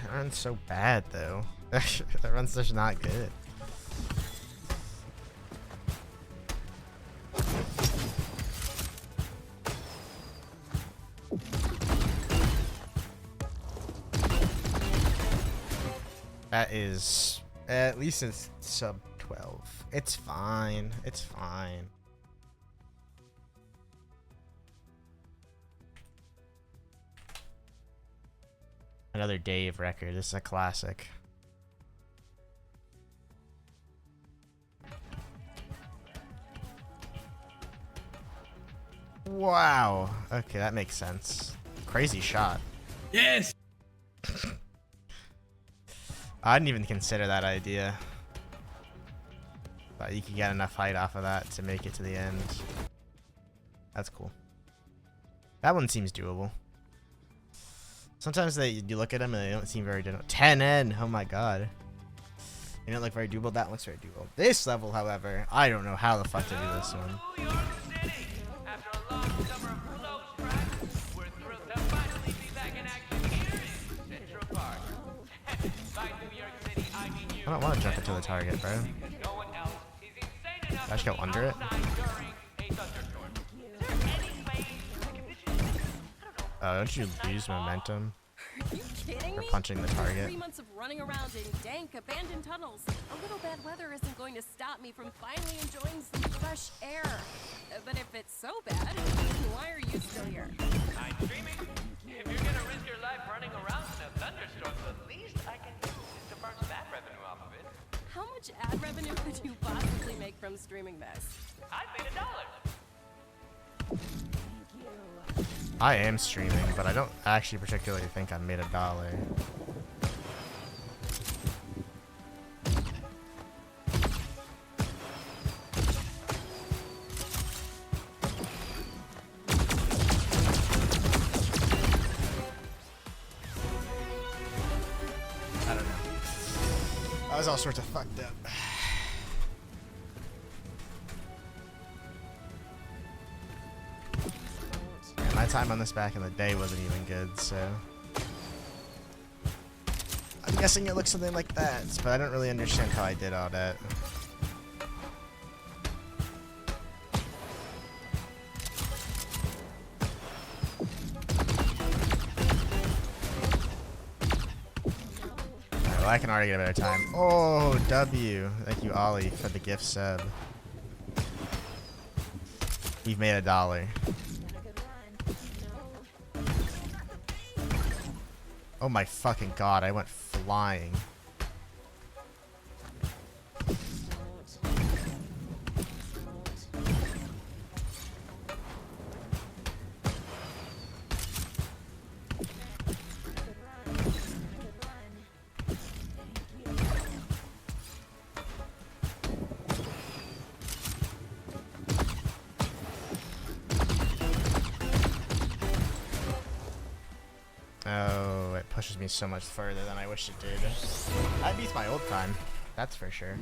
That run's so bad though. That run's such not good. That is, at least it's sub 12. It's fine. It's fine. Another Dave record. This is a classic. Wow. Okay, that makes sense. Crazy shot. Yes. I didn't even consider that idea. But you could get enough height off of that to make it to the end. That's cool. That one seems doable. Sometimes you look at them and they don't seem very doable. 10N! Oh my god. They don't look very doable. That looks very doable. This level, however, I don't know how the fuck to do this one. New York City. After a long summer of close practice, we're thrilled to finally be back in action here in Central Park. By New York City, I mean you. I don't want to jump into the target, bro. Because no one else is insane enough I just go to be under it? outside during a thunderstorm. Is there any way I can visualize this? I don't know. Oh, don't you lose momentum Are you kidding for me? punching the target? 3 months of running around in dank, abandoned tunnels. A little bad weather isn't going to stop me from finally enjoying some fresh air. But if it's so bad, why are you still here? I'm streaming. If you're gonna risk your life running around in a thunderstorm, the least I can do is to burn some ad revenue off of it. How much ad revenue could you possibly make from streaming this? I've made $1. I am streaming, but I don't actually particularly think I made $1. I don't know. I was all sorts of fucked up. Yeah, my time on this back in the day wasn't even good, so I'm guessing it looks something like that, but I don't really understand how I did all that. Well, I can already get a better time. Oh, W. Thank you, Ollie, for the gift sub. We've made $1. Oh my fucking god, I went flying. Oh, it pushes me so much further than I wish it did. That beats my old time, that's for sure.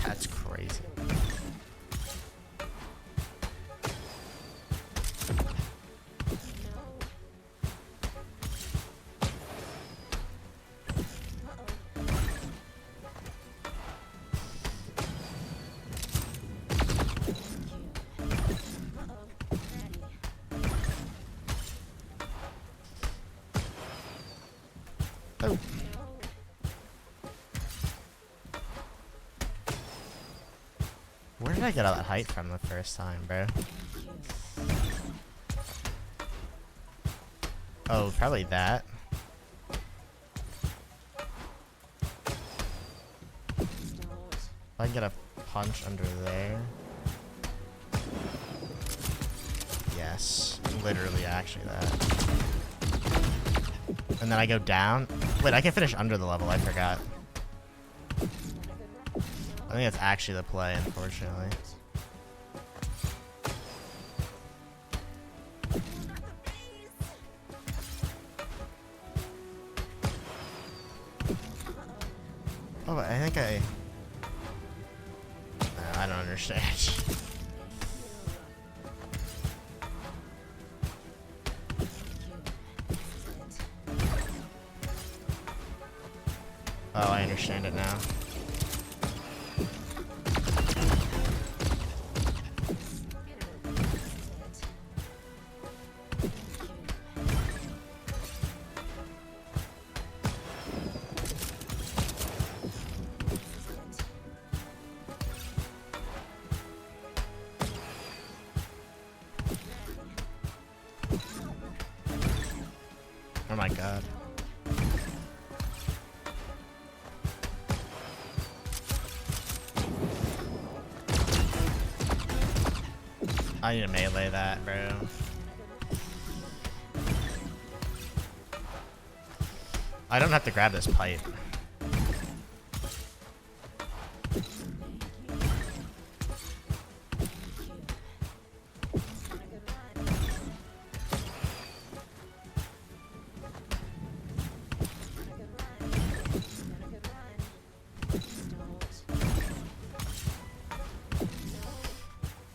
That's crazy. Where did I get all that height from the first time, bro? Oh, probably that. If I can get a punch under there. Yes. Literally, actually that. And then I go down. Wait, I can finish under the level, I forgot. I think that's actually the play, unfortunately. Oh, I think I... No, I don't understand. Oh, I understand it now. Oh my god. I need to melee that, bro. I don't have to grab this pipe.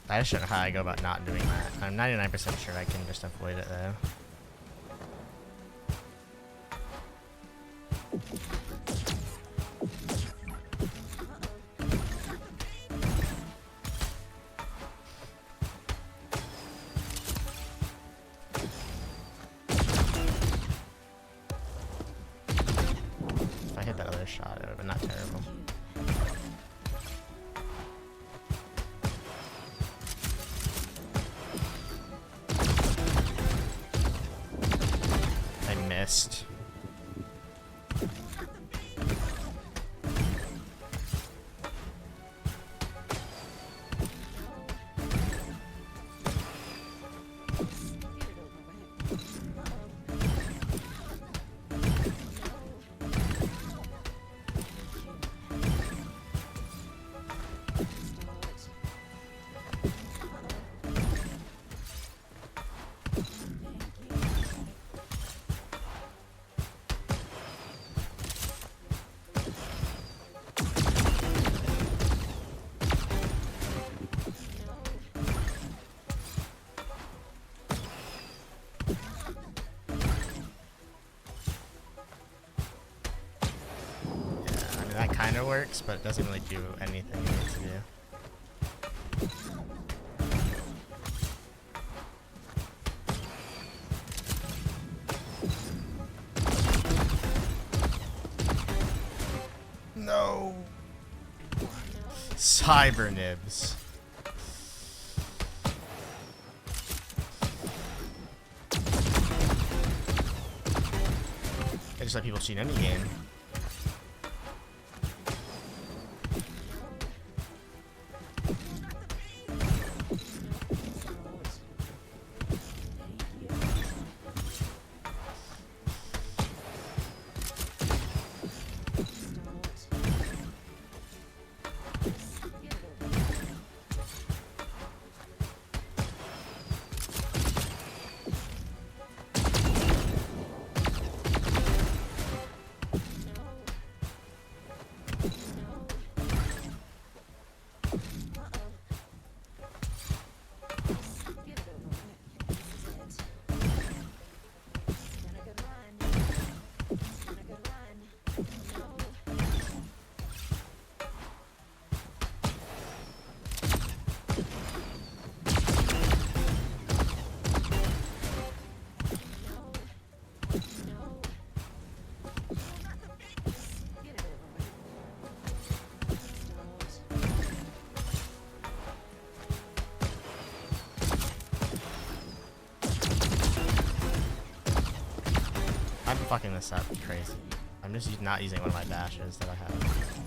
I just don't know how I go about not doing that. I'm 99% sure I can just avoid it though. If I hit that other shot, it would have been not terrible. Missed. That kind of works, but it doesn't really do anything it needs to do. No! Cyber nibs. I just let people cheat any game. fucking this up. Crazy. I'm just not using one of my dashes that I have.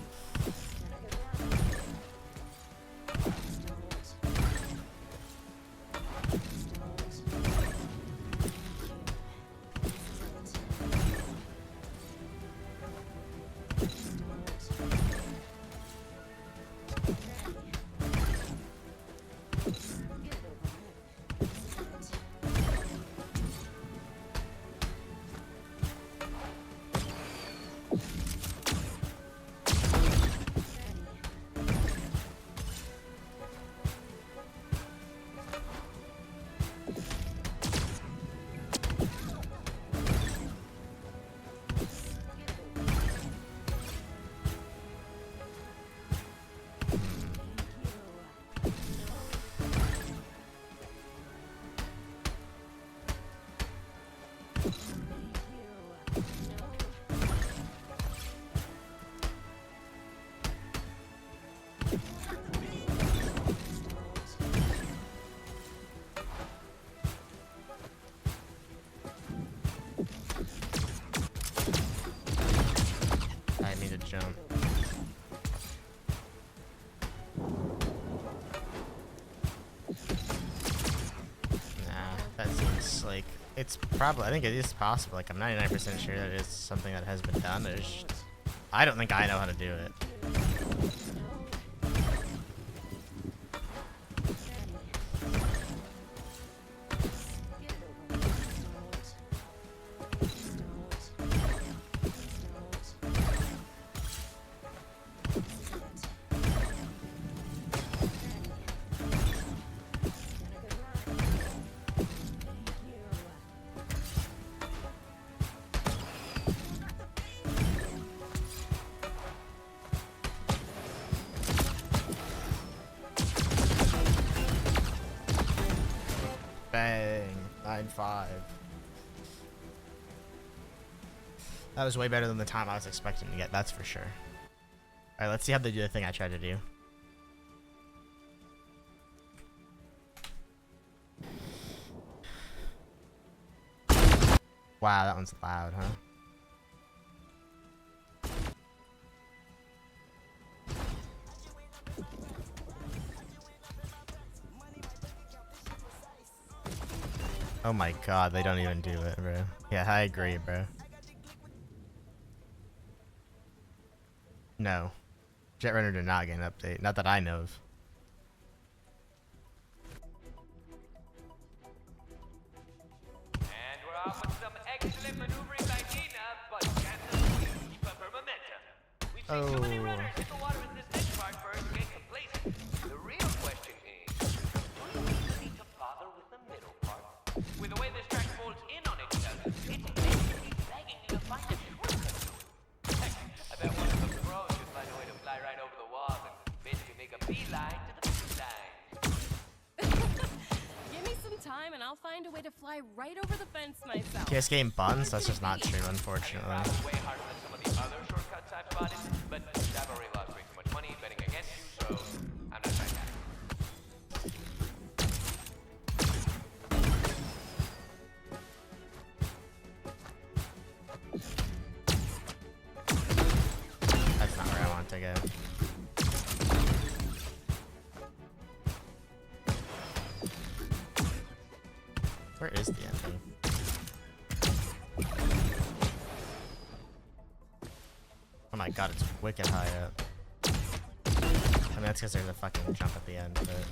Jump. Nah, that seems like it's probably. I think it is possible. Like I'm 99% sure that it is something that has been done. I don't think I know how to do it. Bang. 9-5. That was way better than the time I was expecting to get, that's for sure. Alright, let's see how they do the thing I tried to do. Wow, that one's loud, huh? Oh my god, they don't even do it, bro. Yeah, I agree, bro. No. Jetrunner did not get an update. Not that I know of. And we're off with some excellent maneuvering by Nina, but chances keep up her momentum. We've seen too many runners hit the water in this benchmark for her to get complacent. The real question is, do you really need to bother with the middle part? With the way this track folds in on itself, it's basically begging you to find a shortcut to it. Heck, I bet one of the pros could find a way to fly right over the walls and basically make a beeline to the finish line. Give me some time and I'll find a way to fly right over the fence myself. TS game buns? That's just not true, unfortunately. Way harder than some of the other shortcuts I've spotted, but I've already lost way too much money betting against you, so I'm not trying that. That's not where I want to go. Where is the ending? Oh my god, it's wicked high up. I mean, that's because there's a fucking jump at the end, but...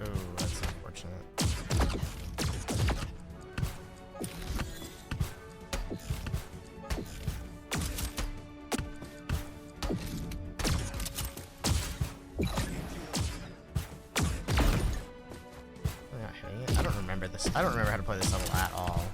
Oh, that's unfortunate. I'm not hitting it. I don't remember this. I don't remember how to play this level at all.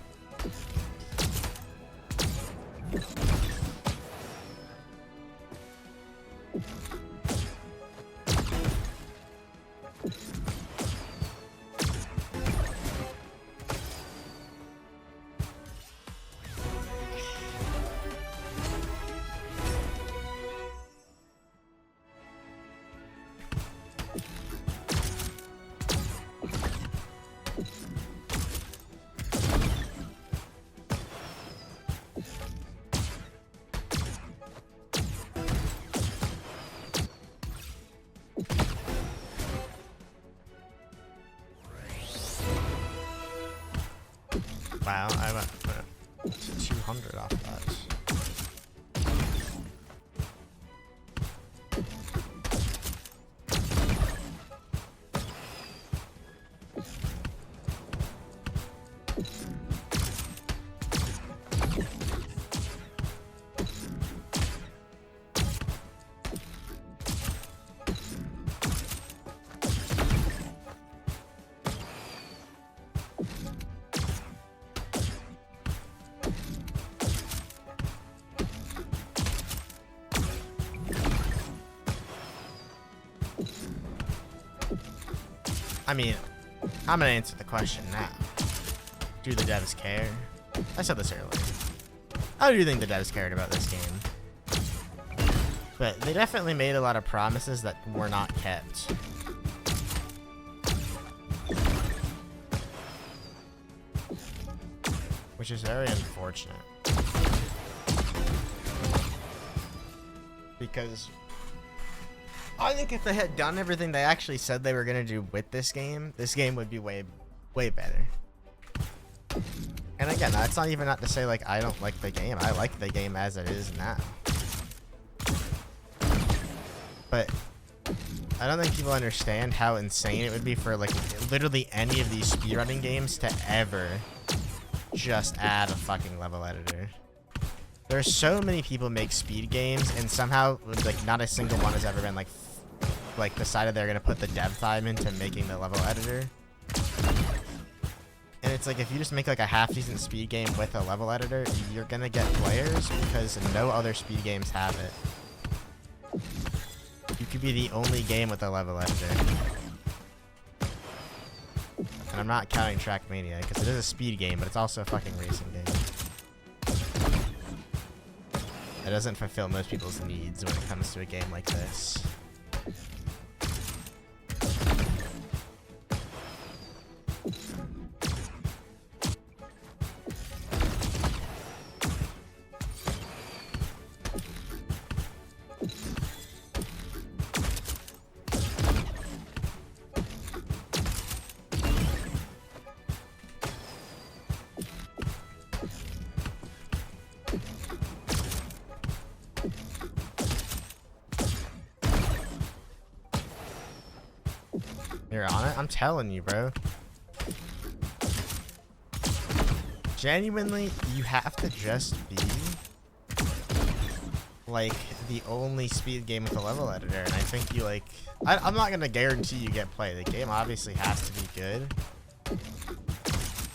Wow, I went to 200 off that. I mean, I'm gonna answer the question now. Do the devs care? I said this earlier. I do think the devs cared about this game. But they definitely made a lot of promises that were not kept. Which is very unfortunate. Because I think if they had done everything they actually said they were going to do with this game would be way better. And again, that's not even not to say like I don't like the game. I like the game as it is now. But I don't think people understand how insane it would be for like literally any of these speedrunning games to ever just add a fucking level editor. There's so many people make speed games and somehow like not a single one has ever been like decided they're gonna put the dev time into making the level editor. And it's like if you just make like a half decent speed game with a level editor, you're gonna get players because no other speed games have it. You could be the only game with a level editor. And I'm not counting Trackmania because it is a speed game, but it's also a fucking racing game. It doesn't fulfill most people's needs when it comes to a game like this. You're on it? I'm telling you, bro. Genuinely, you have to just be like the only speed game with a level editor, and I think you like I'm not gonna guarantee you get play. The game obviously has to be good,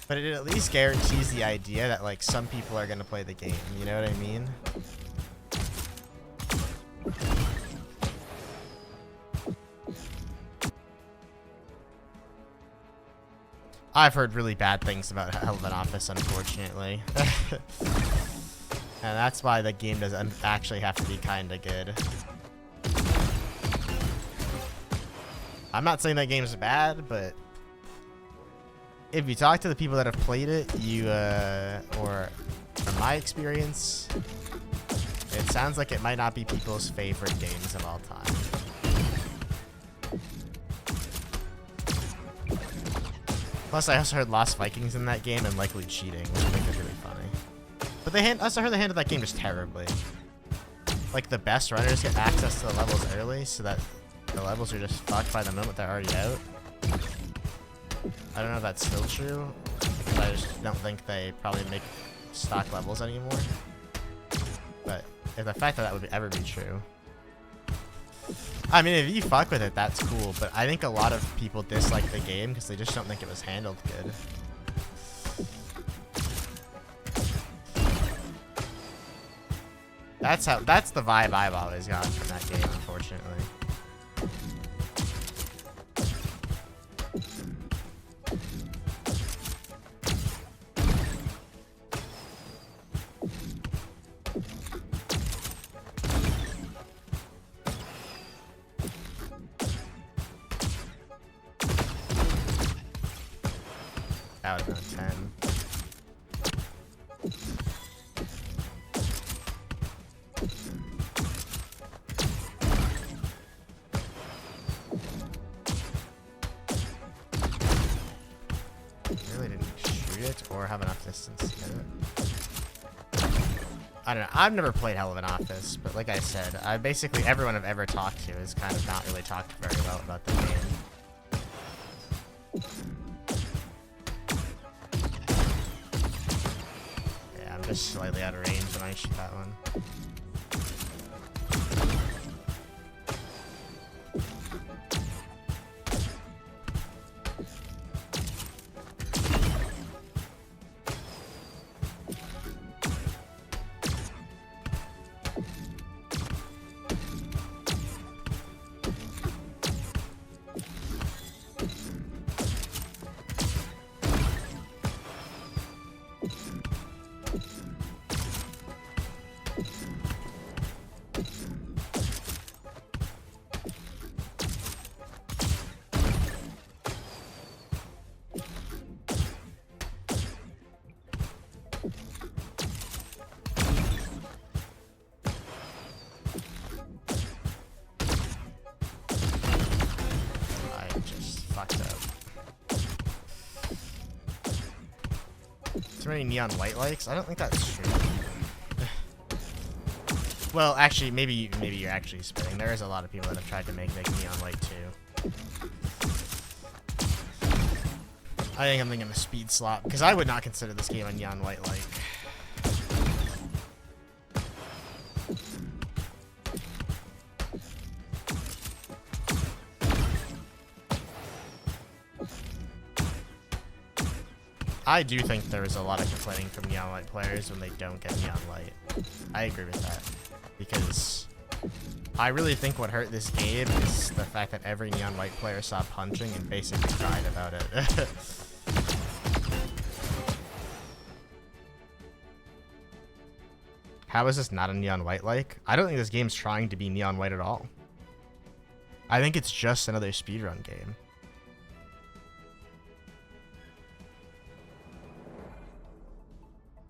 but it at least guarantees the idea that like some people are gonna play the game, you know what I mean? I've heard really bad things about Hell of an Office, unfortunately. And that's why the game doesn't actually have to be kinda good. I'm not saying that game's bad, but if you talk to the people that have played it, or from my experience, it sounds like it might not be people's favorite games of all time. Plus, I also heard Lost Vikings in that game and likely cheating, which I think is really funny. But I also heard they handled that game just terribly. Like, the best runners get access to the levels early, so that the levels are just fucked by the moment they're already out. I don't know if that's still true, because I just don't think they probably make stock levels anymore. But if the fact that that would ever be true, I mean, if you fuck with it, that's cool. But I think a lot of people dislike the game because they just don't think it was handled good. That's the vibe I've always gotten from that game, unfortunately. That would have been a 10. Really didn't shoot it or have enough distance to get it. I don't know. I've never played Hell of an Office, but like I said, basically everyone I've ever talked to has kind of not really talked very well about the game. Just slightly out of range when I shoot that one. Too many neon white likes? I don't think that's true. Well, actually, maybe you're actually spitting. There is a lot of people that have tried to make neon white too. I think I'm thinking of speed slot because I would not consider this game a neon white like. I do think there is a lot of complaining from neon white players when they don't get neon light. I agree with that because I really think what hurt this game is the fact that every neon white player saw punching and basically cried about it. How is this not a neon white like? I don't think this game's trying to be neon white at all. I think it's just another speedrun game.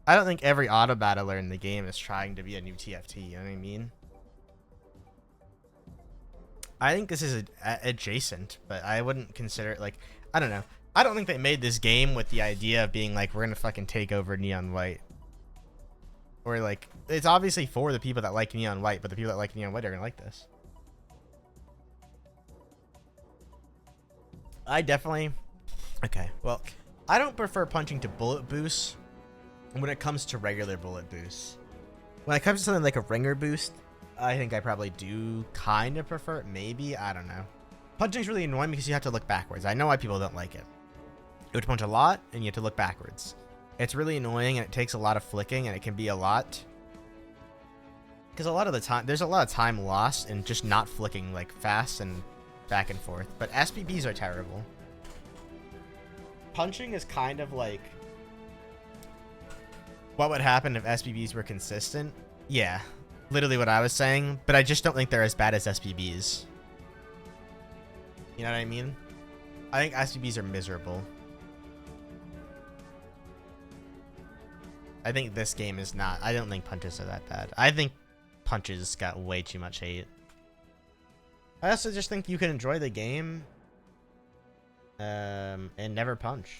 I don't think every auto battler in the game is trying to be a new TFT, you know what I mean? I think this is adjacent, but I wouldn't consider it like, I don't know. I don't think they made this game with the idea of being like, we're gonna fucking take over neon white. Or like, it's obviously for the people that like neon white, but the people that like neon white are gonna like this. I definitely, okay, well, I don't prefer punching to bullet boosts when it comes to regular bullet boosts. When it comes to something like a ringer boost, I think I probably do kind of prefer it, maybe, I don't know. Punching's really annoying because you have to look backwards. I know why people don't like it. You have to punch a lot and you have to look backwards. It's really annoying and it takes a lot of flicking and it can be a lot. Because a lot of the time, there's a lot of time lost in just not flicking like fast and back and forth. But SPBs are terrible. Punching is kind of like what would happen if SPBs were consistent. Yeah, literally what I was saying. But I just don't think they're as bad as SPBs. You know what I mean? I think SPBs are miserable. I think this game is not. I don't think punches are that bad. I think punches got way too much hate. I also just think you can enjoy the game and never punch.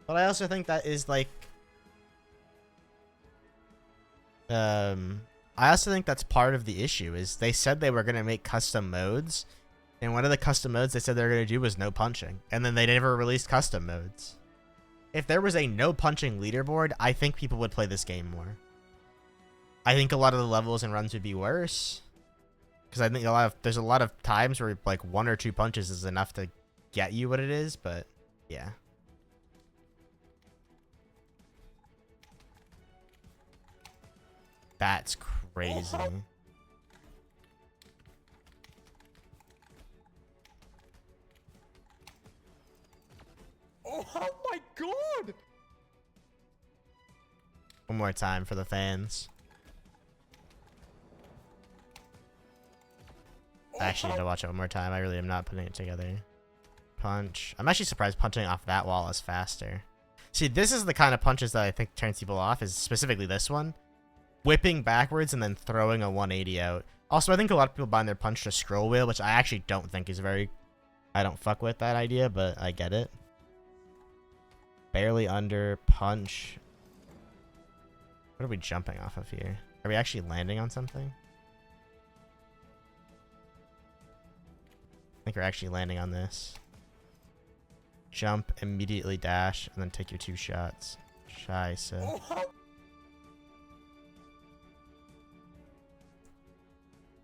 But I also think that is like I also think that's part of the issue is they said they were going to make custom modes And one of the custom modes they said they were going to do was no punching. And then they never released custom modes. If there was a no punching leaderboard, I think people would play this game more. I think a lot of the levels and runs would be worse. Because I think there's a lot of times where like 1 or 2 punches is enough to get you what it is, but yeah. That's crazy. Oh my god! One more time for the fans. I actually need to watch it one more time. I really am not putting it together. Punch. I'm actually surprised punching off that wall is faster. See, this is the kind of punches that I think turns people off, is specifically this one. Whipping backwards and then throwing a 180 out. Also, I think a lot of people bind their punch to scroll wheel, which I actually don't think is very... I don't fuck with that idea, but I get it. Barely under, punch. What are we jumping off of here? Are we actually landing on something? I think we're actually landing on this. Jump, immediately dash, and then take your 2 shots. Scheiße.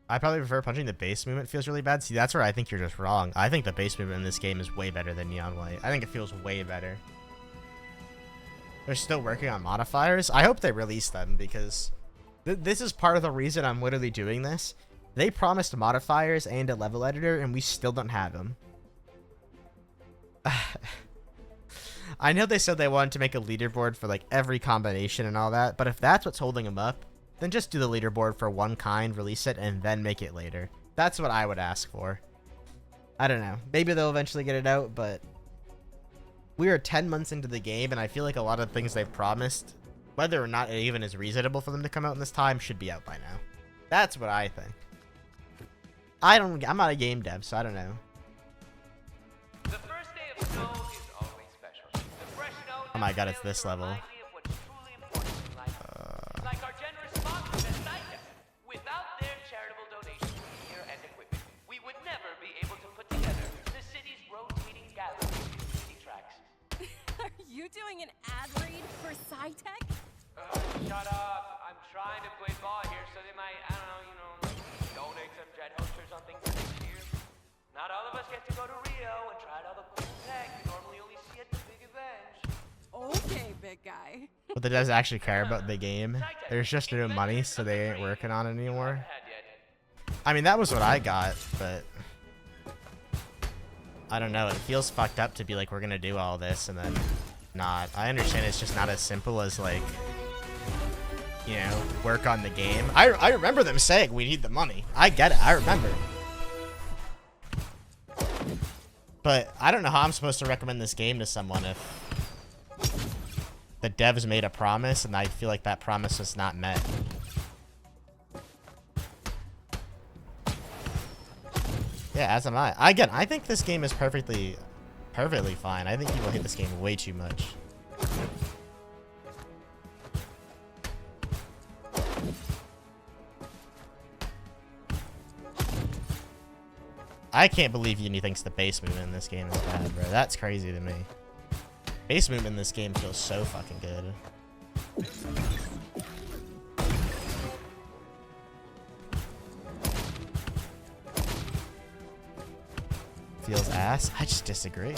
I probably prefer punching. The base movement feels really bad. See, that's where I think you're just wrong. I think the base movement in this game is way better than Neon White. I think it feels way better. They're still working on modifiers. I hope they release them, because this is part of the reason I'm literally doing this. They promised modifiers and a level editor, and we still don't have them. I know they said they wanted to make a leaderboard for like every combination and all that, but if that's what's holding them up, then just do the leaderboard for one kind, release it, and then make it later. That's what I would ask for. I don't know. Maybe they'll eventually get it out, but we are 10 months into the game, and I feel like a lot of things they've promised, whether or not it even is reasonable for them to come out in this time, should be out by now. That's what I think. I'm not a game dev, so I don't know. The first day of snow is always special. The fresh snow Oh my god, it's this level. reminds me of what's truly important in life. Like our generous sponsors at Serenity. Without their charitable donations of gear and equipment, we would never be able to put together the city's rotating gallery of city tracks. Are you doing an ad read for SciTech? Shut up. I'm trying to play ball here so they might, I don't know, you know, donate some jet hooks or something for next year. Not all of us get to go to Rio and try out all the cool tech you normally only see at the big events. Okay, big guy. But they does actually care about the game. There's just no money, so they ain't working on it anymore. I mean, that was what I got, but I don't know. It feels fucked up to be like, we're gonna do all this and then not. I understand it's just not as simple as like, you know, work on the game. I remember them saying we need the money. I get it. I remember. But I don't know how I'm supposed to recommend this game to someone if the devs made a promise and I feel like that promise was not met. Yeah, as am I. Again, I think this game is perfectly fine. I think people hate this game way too much. I can't believe Uni thinks the base movement in this game is bad, bro. That's crazy to me. Base movement in this game feels so fucking good. Feels ass? I just disagree.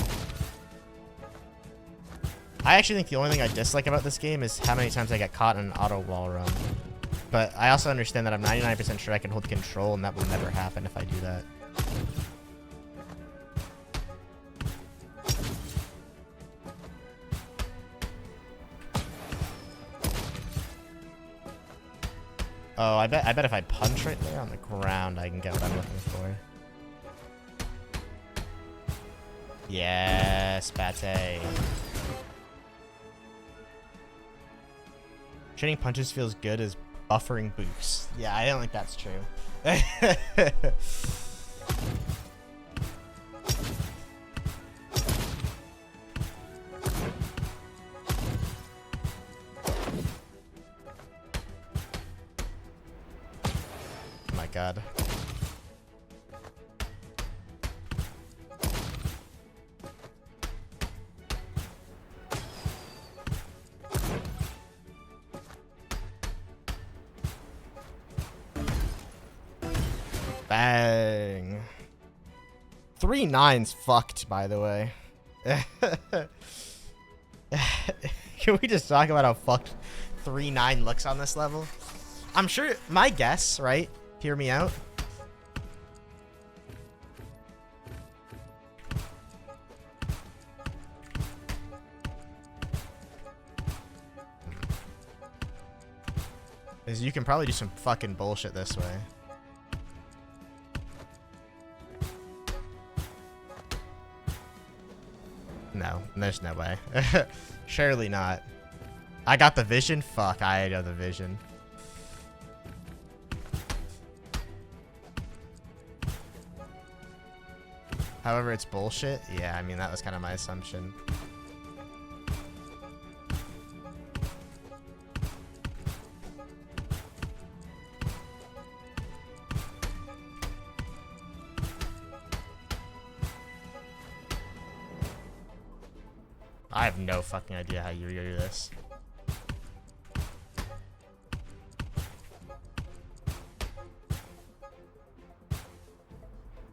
I actually think the only thing I dislike about this game is how many times I get caught in an auto wall run. But I also understand that I'm 99% sure I can hold control and that will never happen if I do that. Oh, I bet if I punch right there on the ground, I can get what I'm looking for. Yes, Bate. Trading punches feels good as buffering boosts. Yeah, I don't think that's true. Oh my god. Bang. 3-9's fucked, by the way. Can we just talk about how fucked 3-9 looks on this level? I'm sure, my guess, right? Hear me out. Is you can probably do some fucking bullshit this way. No, there's no way. Surely not. I got the vision? Fuck, I know the vision. However, it's bullshit. Yeah, I mean, that was kind of my assumption. I have no fucking idea how you do this.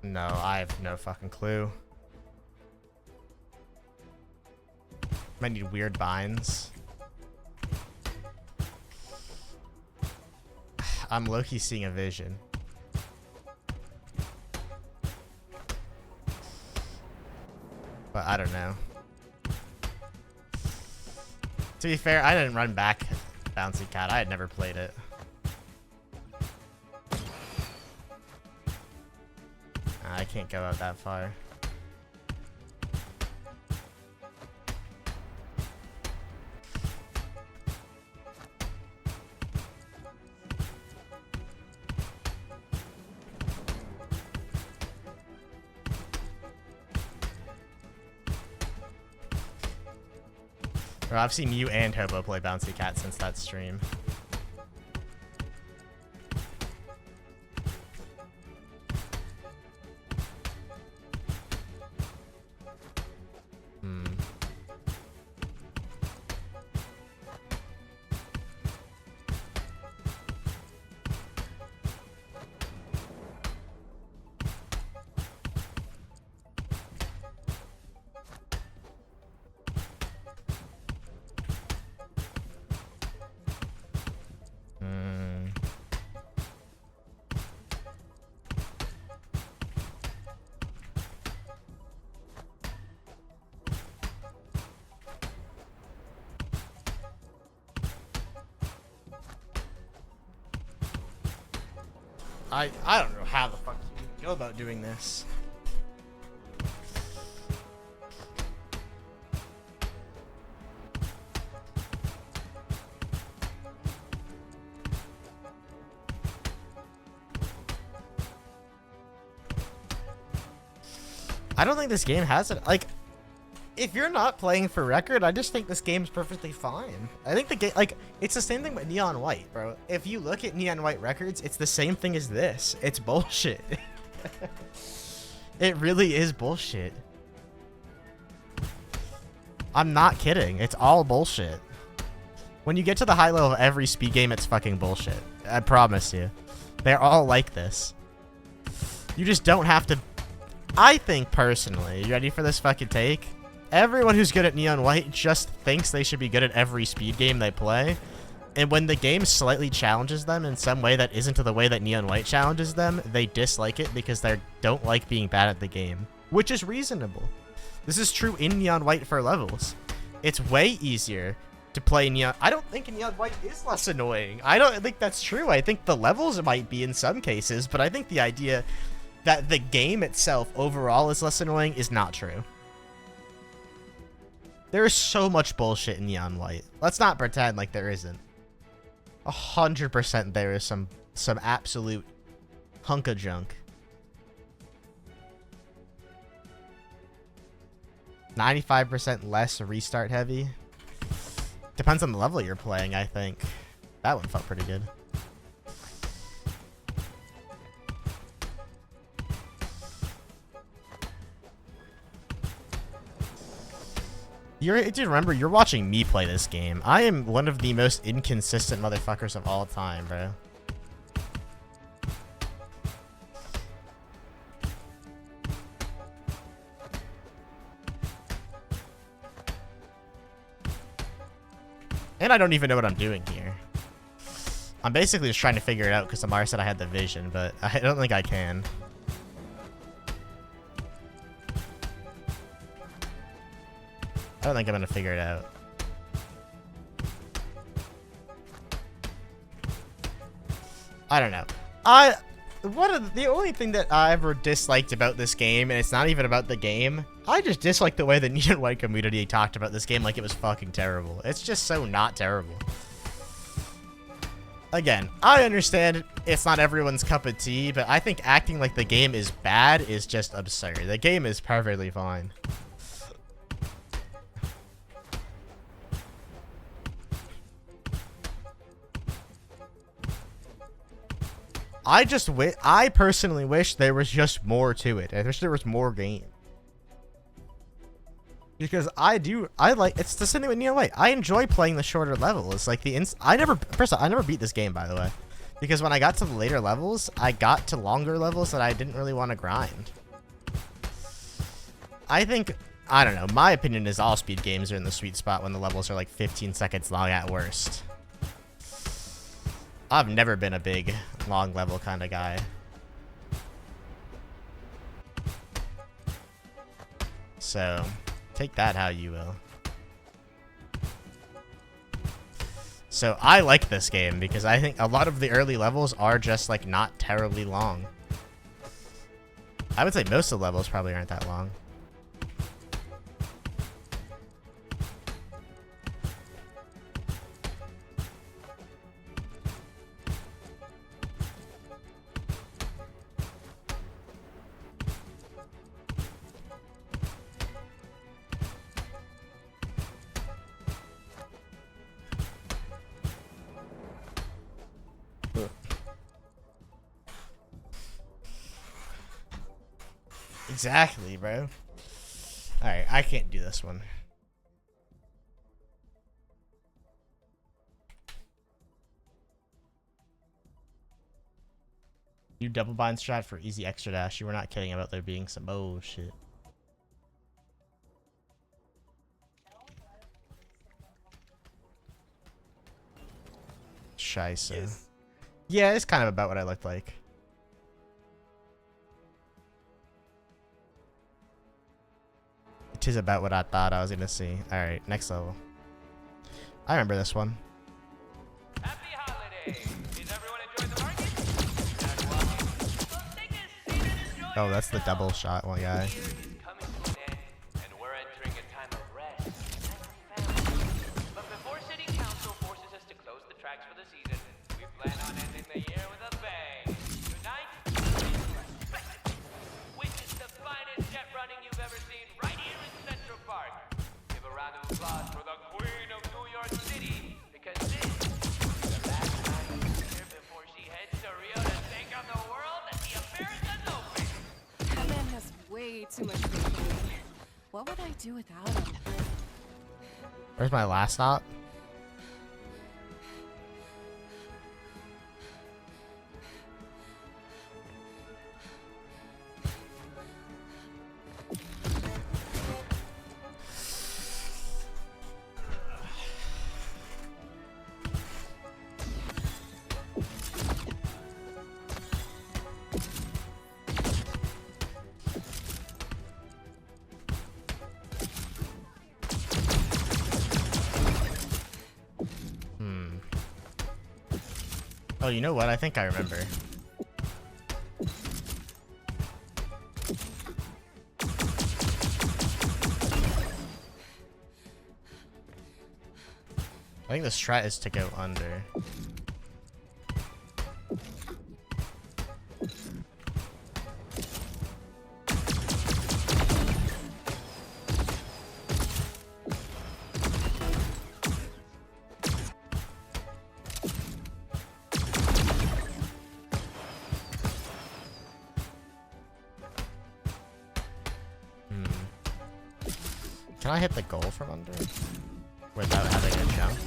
No, I have no fucking clue. Might need weird binds. I'm low-key seeing a vision. But I don't know. To be fair, I didn't run back Bouncy Cat. I had never played it. I can't go out that far. Bro, I've seen you and Hobo play Bouncy Cat since that stream. I don't know how the fuck you go about doing this. I don't think this game has it. Like, if you're not playing for record, I just think this game's perfectly fine. I think the game, like, it's the same thing with Neon White, bro. If you look at Neon White records, it's the same thing as this. It's bullshit. It really is bullshit. I'm not kidding. It's all bullshit. When you get to the high level of every speed game, it's fucking bullshit. I promise you. They're all like this. You just don't have to... I think, personally, you ready for this fucking take? Everyone who's good at Neon White just thinks they should be good at every speed game they play. And when the game slightly challenges them in some way that isn't to the way that Neon White challenges them, they dislike it because they don't like being bad at the game. Which is reasonable. This is true in Neon White for levels. It's way easier to play Neon... I don't think Neon White is less annoying. I don't think that's true. I think the levels might be in some cases, but I think the idea that the game itself overall is less annoying is not true. There is so much bullshit in Neon White. Let's not pretend like there isn't. 100% there is some absolute hunk of junk. 95% less restart heavy. Depends on the level you're playing, I think. That one felt pretty good. Dude, remember, you're watching me play this game. I am one of the most inconsistent motherfuckers of all time, bro. And I don't even know what I'm doing here. I'm basically just trying to figure it out because Amara said I had the vision, but I don't think I can. I don't think I'm gonna figure it out. I don't know. The only thing that I ever disliked about this game, and it's not even about the game, I just dislike the way the Neon White community talked about this game like it was fucking terrible. It's just so not terrible. Again, I understand it's not everyone's cup of tea, but I think acting like the game is bad is just absurd. The game is perfectly fine. I personally wish there was just more to it. I wish there was more game. Because I like, it's the same thing with Neon White. I enjoy playing the shorter levels. Like I never beat this game, by the way. Because when I got to the later levels, I got to longer levels that I didn't really want to grind. I don't know, my opinion is all speed games are in the sweet spot when the levels are like 15 seconds long at worst. I've never been a big long level kind of guy. So, take that how you will. So, I like this game because I think a lot of the early levels are just like not terribly long. I would say most of the levels probably aren't that long. Exactly, bro. Alright, I can't do this one. You double bind strat for easy extra dash. You were not kidding about there being some bullshit. Scheisse. Yes. Yeah, it's kind of about what I looked like. It is about what I thought I was gonna see. Alright, next level. I remember this one. Happy holidays! Is everyone enjoying the market? Oh, that's the double shot one guy. Year is coming to an end, and we're entering a time of rest and family. But before City Council forces us to close the tracks for the season, we plan on ending the year with a bang. Tonight, which is the finest jet running you've ever seen right here in Central Park. Give a round of applause for the Queen of New York City, because this is the last time here before she heads to Rio to take on the world at the American Open. That man has way too much faith in me. What would I do without him? Where's my last stop? Oh, you know what? I think I remember. I think the strat is to go under. Can I hit the goal from under without having a jump?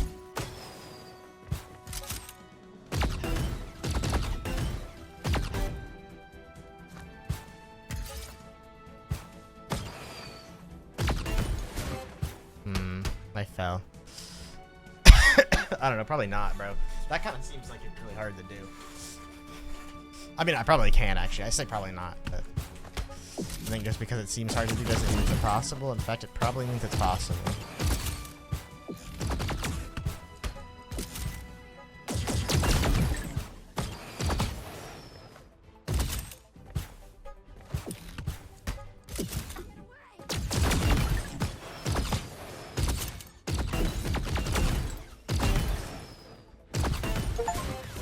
I fell. I don't know, probably not, bro. That kind of seems like it's really hard to do. I mean, I probably can, actually. I say probably not, but I think just because it seems hard to do doesn't mean it's impossible. In fact, it probably means it's possible.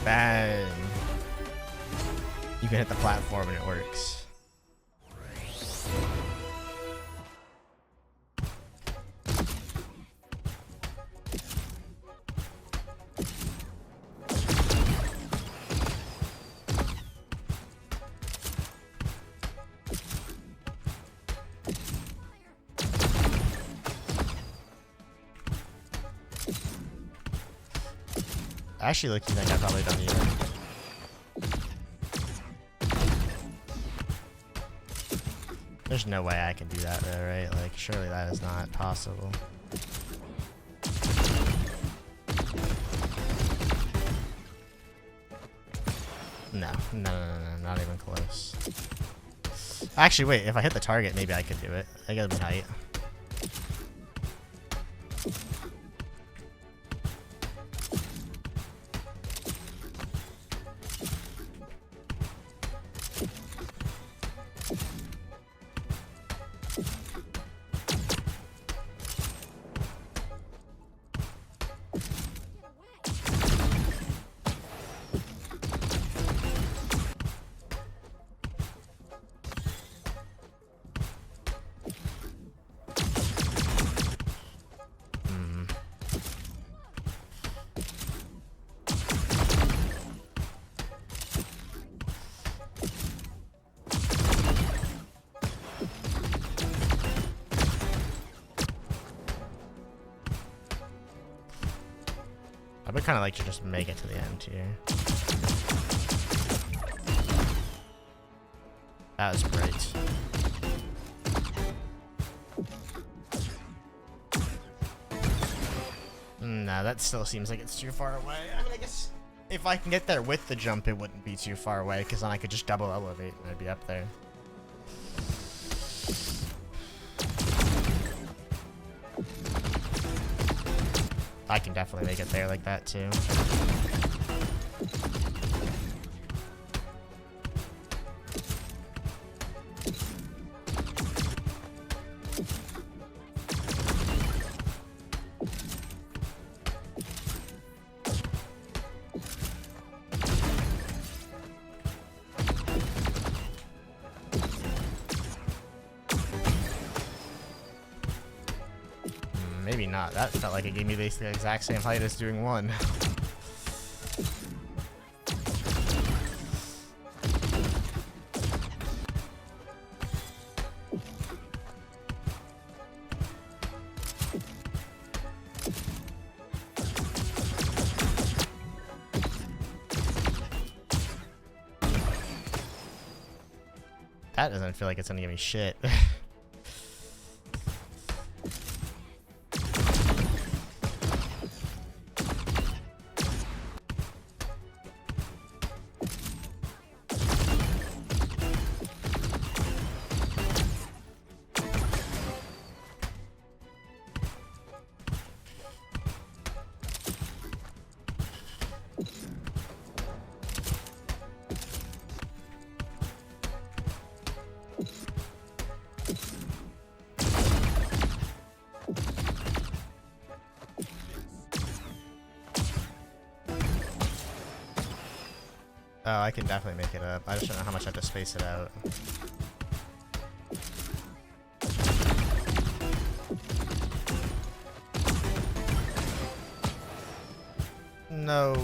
Bang. You can hit the platform and it works. I actually look, you think I probably don't either. There's no way I can do that though, right? Like, surely that is not possible. No, not even close. Actually, wait, if I hit the target, maybe I could do it. I gotta be height. I would kind of like to just make it to the end here. That was great. No, that still seems like it's too far away. I mean, I guess if I can get there with the jump, it wouldn't be too far away, because then I could just double elevate and I'd be up there. I can definitely make it there like that too. Maybe not. That felt like it gave me basically the exact same height as doing one. That doesn't feel like it's gonna give me shit. Oh, I can definitely make it up. I just don't know how much I have to space it out. No.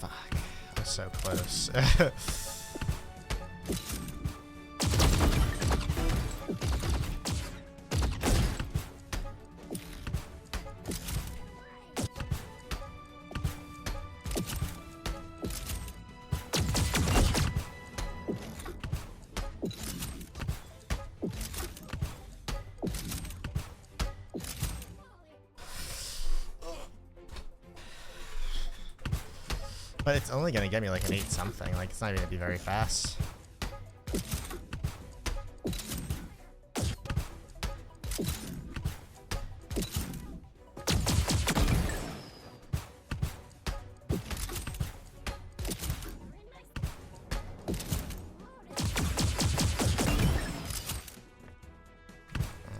Fuck. I was so close. But it's only gonna get me like an 8 something. Like it's not even gonna be very fast.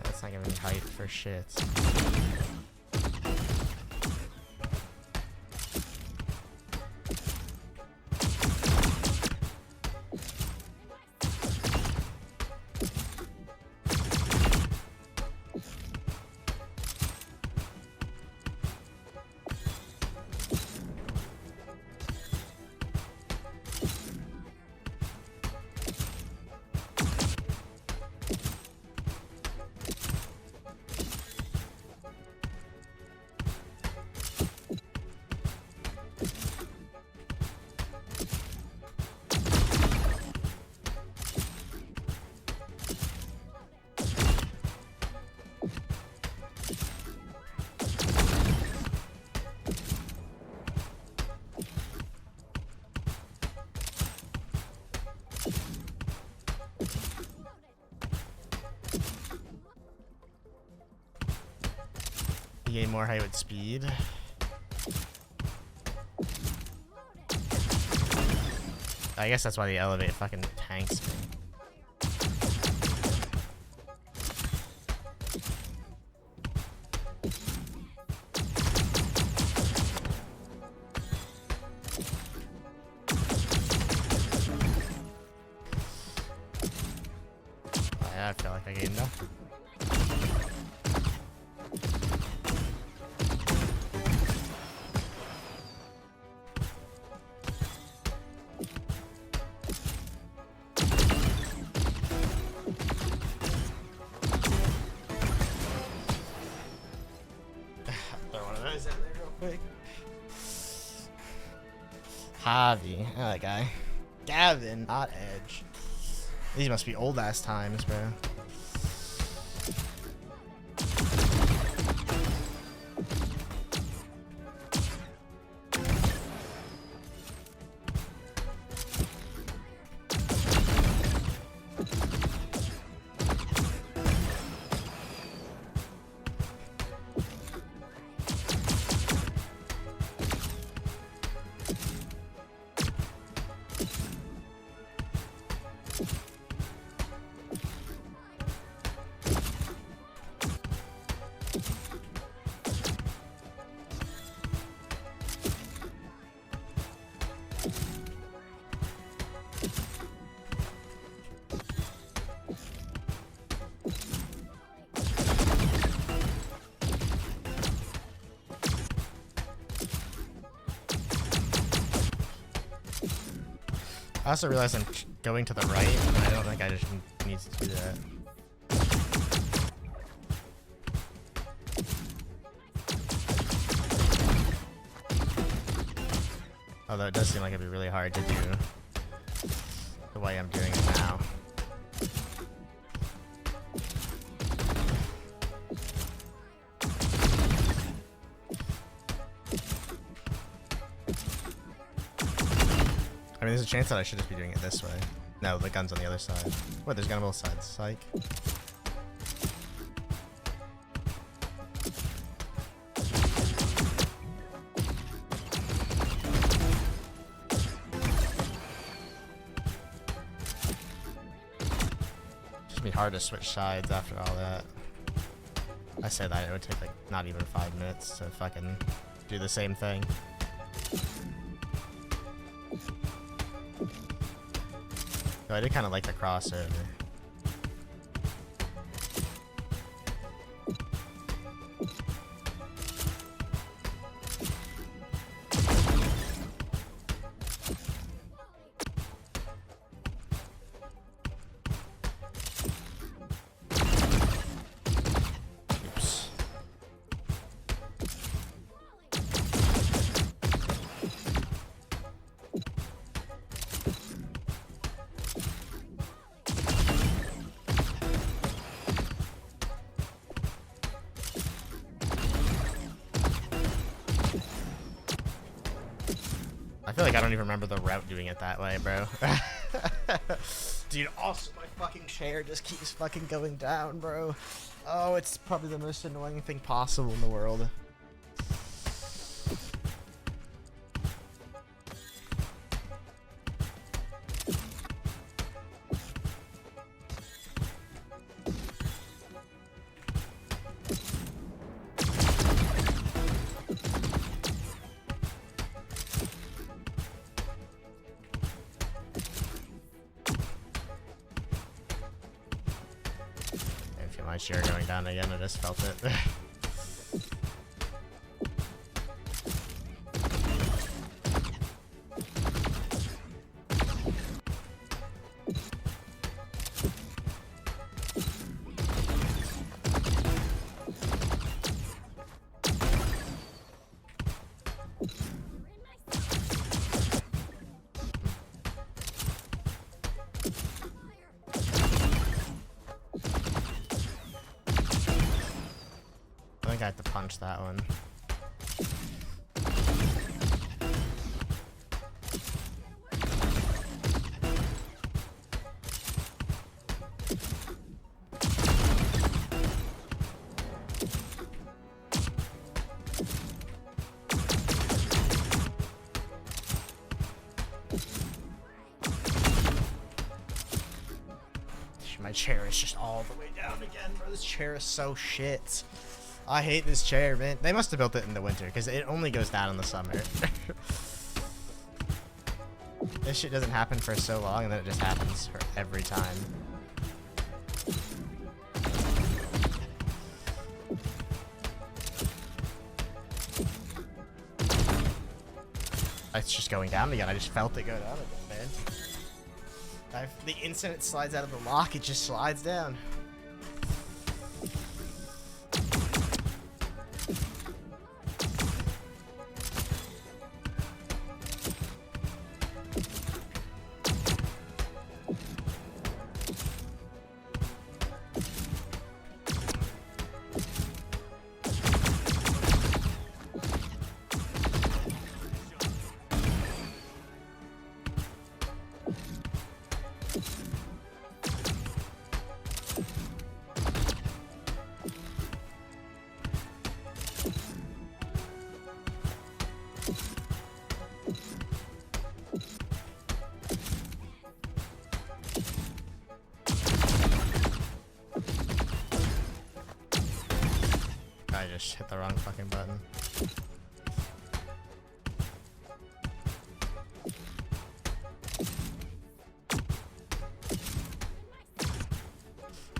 That's not giving me height for shit. You gain more height with speed. I guess that's why the elevate fucking tanks me. I feel like I gained enough. Javi, that guy. Gavin, not Edge. These must be old ass times, bro. I also realized I'm going to the right, and I don't think I just need to do that. Although it does seem like it'd be really hard to do the way I'm doing it now. I mean, there's a chance that I should just be doing it this way. No, the gun's on the other side. Wait, there's a gun on both sides. Psych. It'd be hard to switch sides after all that. I say that it would take like not even 5 minutes to fucking do the same thing. Though I did kind of like the crossover. Oops. feel like I don't even remember the route doing it that way, bro. Dude, also my fucking chair just keeps fucking going down, bro. Oh, it's probably the most annoying thing possible in the world. My chair going down again, I just felt it. I think I have to punch that one. My chair is just all the way down again, bro. This chair is so shit. I hate this chair, man. They must have built it in the winter, because it only goes down in the summer. This shit doesn't happen for so long, and then it just happens for every time. It's just going down again. I just felt it go down again, man. The instant it slides out of the lock, it just slides down. I just hit the wrong fucking button.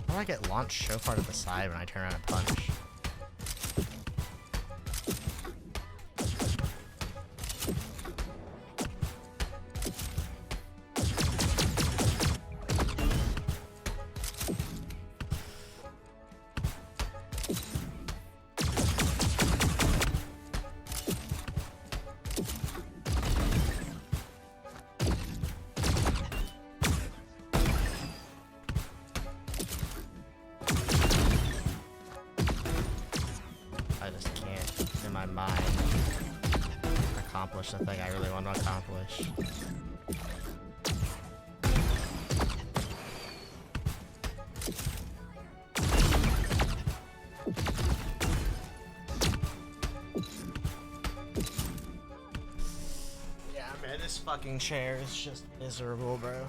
How do I get launched so far to the side when I turn around and punch? My mind accomplish the thing I really want to accomplish. Yeah, man, this fucking chair is just miserable, bro.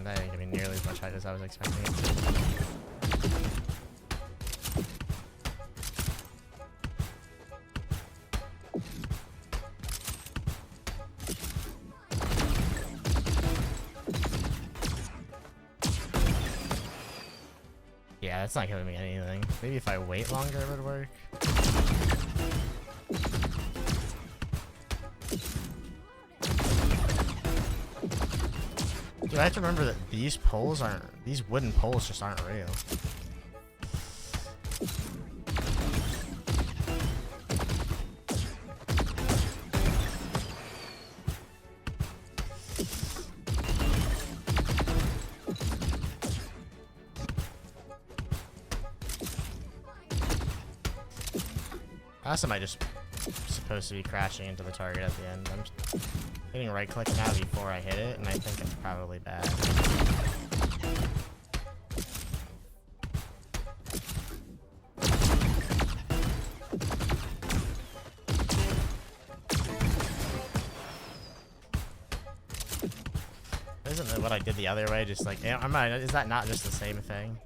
That ain't gonna be nearly as much height as I was expecting it to. Yeah, that's not giving me anything. Maybe if I wait longer it would work. Dude, I have to remember that these wooden poles just aren't real. Last time I just supposed to be crashing into the target at the end. I'm hitting right click now before I hit it, and I think it's probably bad. Isn't it what I did the other way? Just like, is that not just the same thing?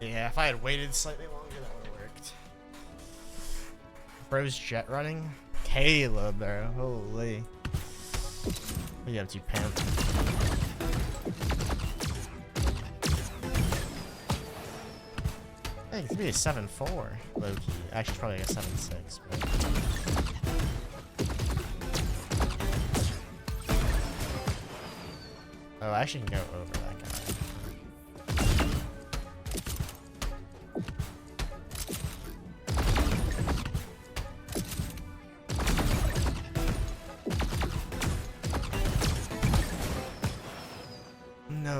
Yeah, if I had waited slightly longer, that would have worked. Bro's jet running? Caleb, bro. Holy. What are you up to, pimp? I think it could be a 7-4, low-key. Actually, it's probably like a 7-6, but... Oh, I actually can go over that guy. No,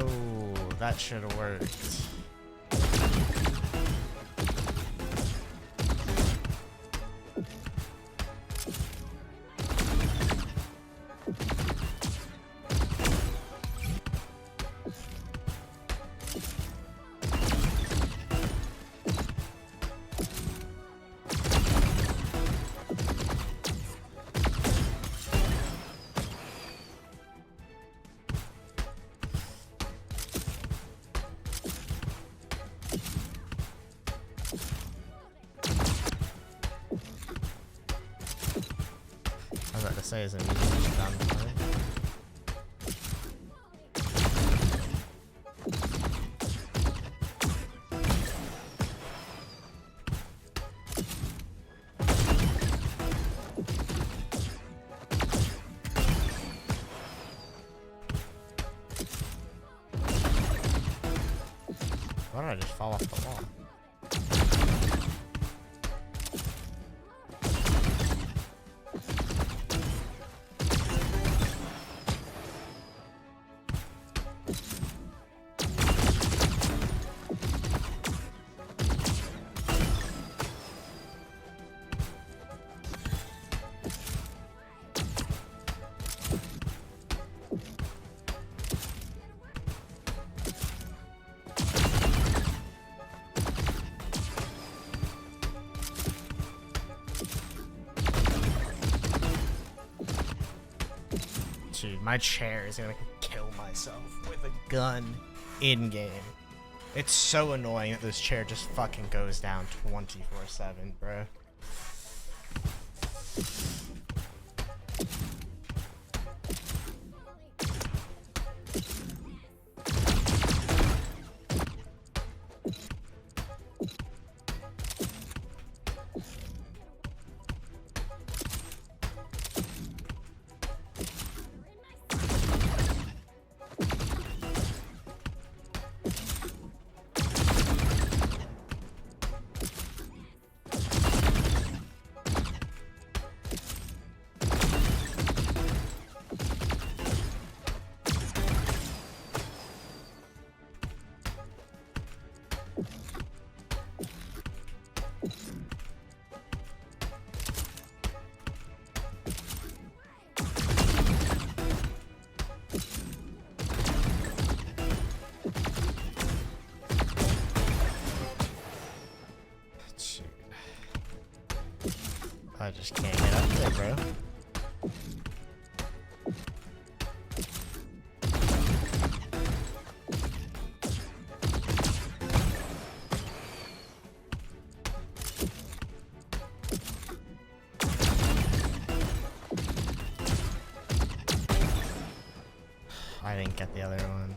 that should have worked. I was about to say, is it done for it? Why did I just fall off the wall? Dude, my chair is gonna kill myself with a gun in game. It's so annoying that this chair just fucking goes down 24/7, bro. I just can't get up there, bro. get the other one.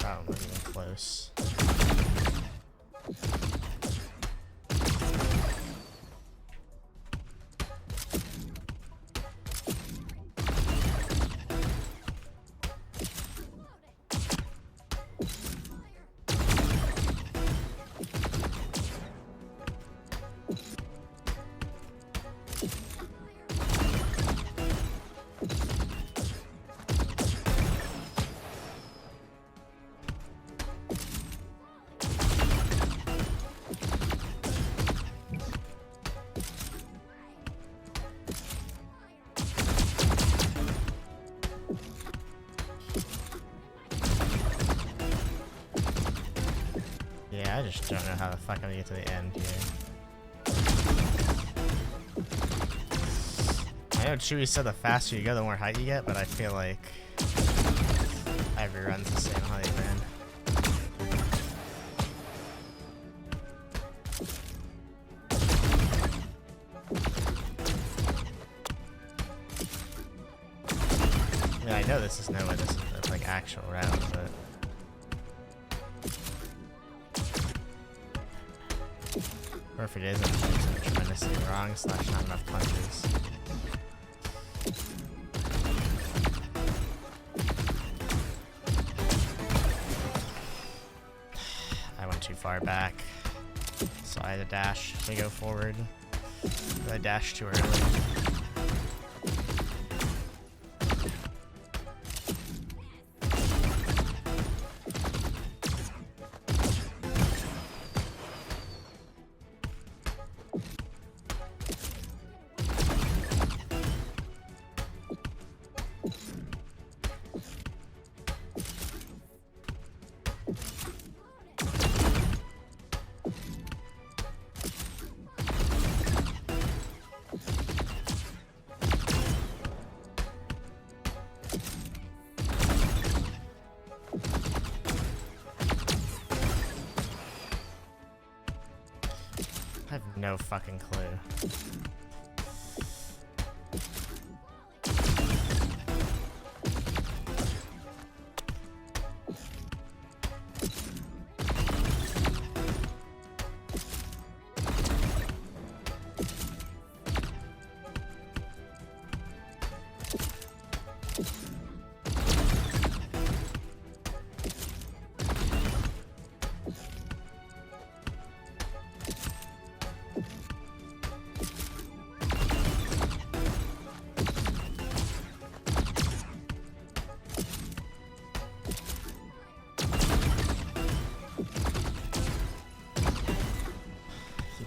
Oh, not even close. Yeah, I just don't know how the fuck I'm gonna get to the end here. I know Chewie said the faster you go, the more height you get, but I feel like every run's the same height, man. I mean, I know this is like actual route, but. Or if it is, I'm doing something tremendously wrong, / not enough punches. I went too far back, so I had to dash to go forward. But I dashed too early. I have no fucking clue.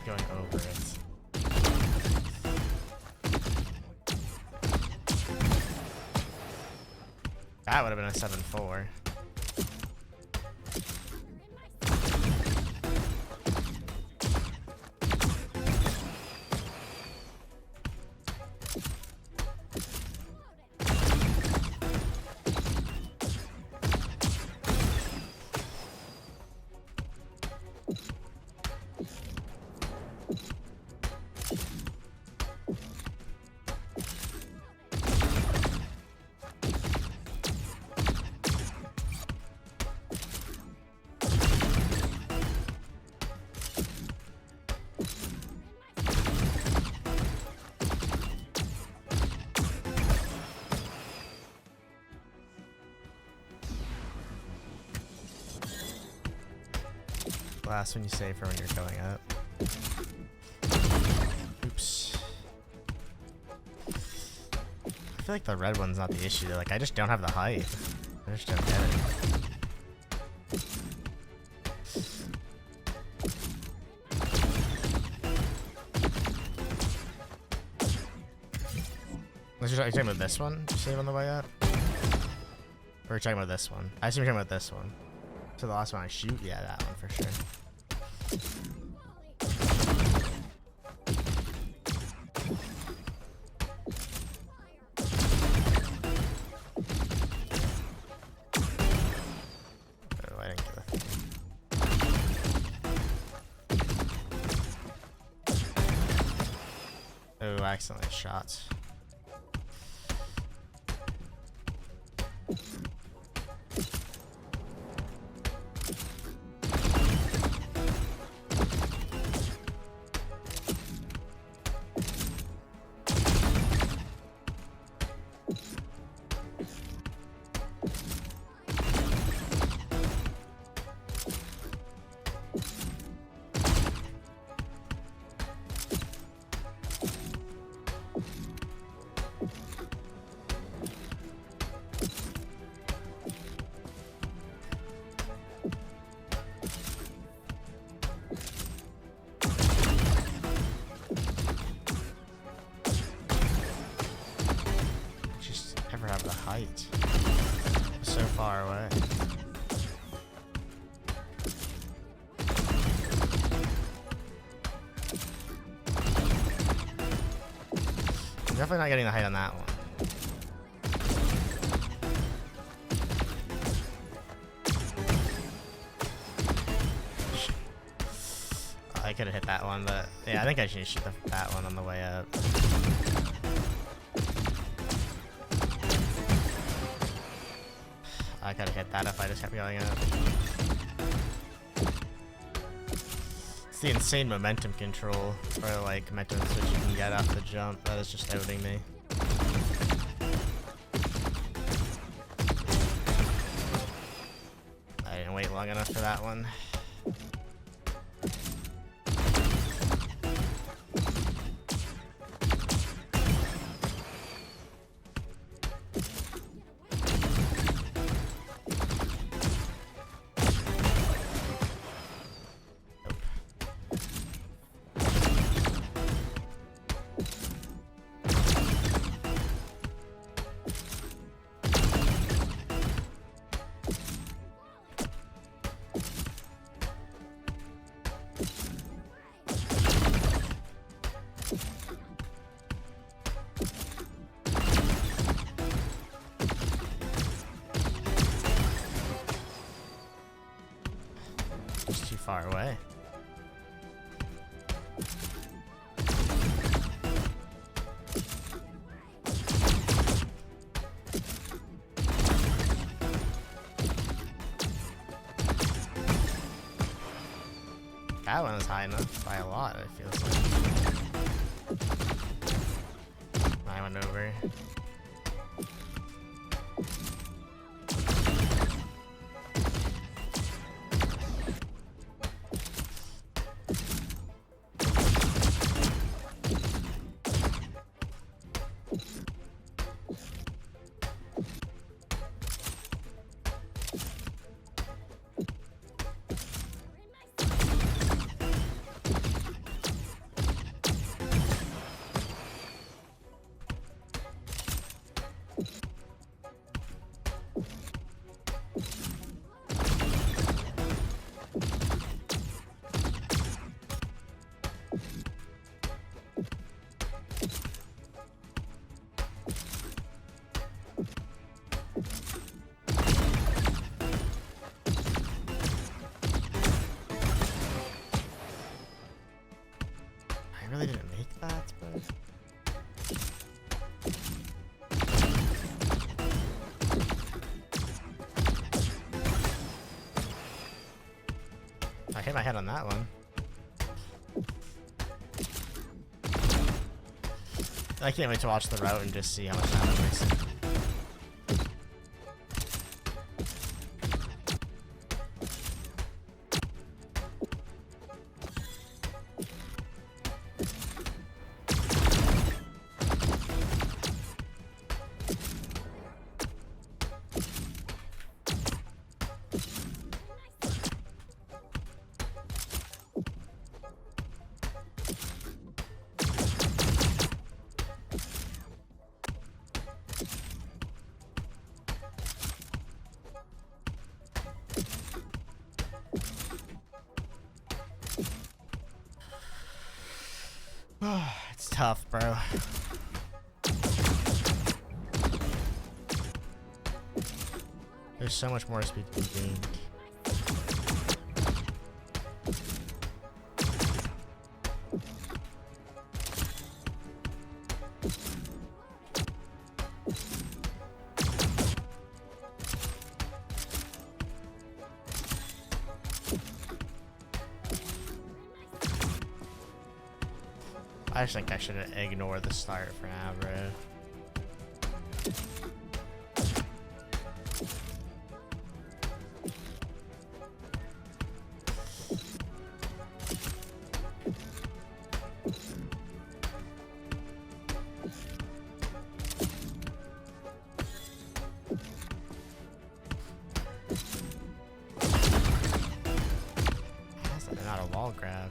Going over it. That would have been a 7-4. Last one you say for when you're going up. Oops. I feel like the red one's not the issue. Like, I just don't have the height. I just don't get it. Are you talking about this one? You save on the way up? Or are you talking about this one? I assume you're talking about this one. So the last one I shoot? Yeah, that one for sure. Oh, I didn't get the thing. who accidentally shot. Have the height so far away. I'm definitely not getting the height on that one. Oh, I could have hit that one, but yeah, I think I should shoot that one on the way up. I could have hit that if I just kept going up. It's the insane momentum control, or like momentum switch you can get off the jump that is just outing me. I didn't wait long enough for that one. It's too far away. That one is high enough by a lot, it feels like. I went over. I really didn't make that, but... I hit my head on that one. I can't wait to watch the route and just see how much time it makes. It's tough, bro. There's so much more speed to be gained. I just think I should ignore the start for now, bro. How's that not a wall grab?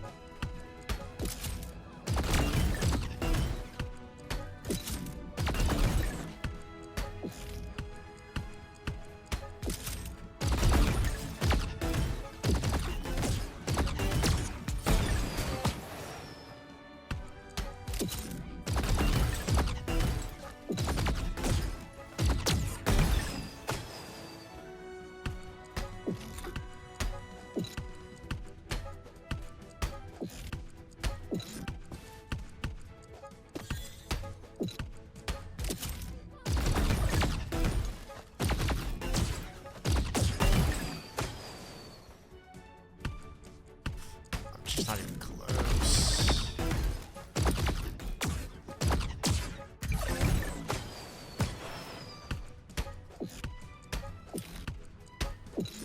Just not even close.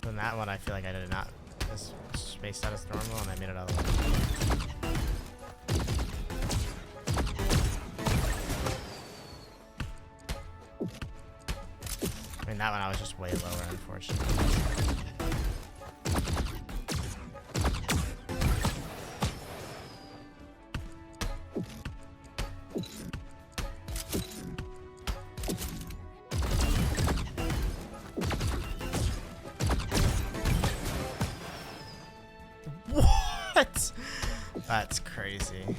In that one, I feel like I did not just spaced out as normal, and I made it out of the way. I mean, that one I was just way lower, unfortunately. What? That's crazy.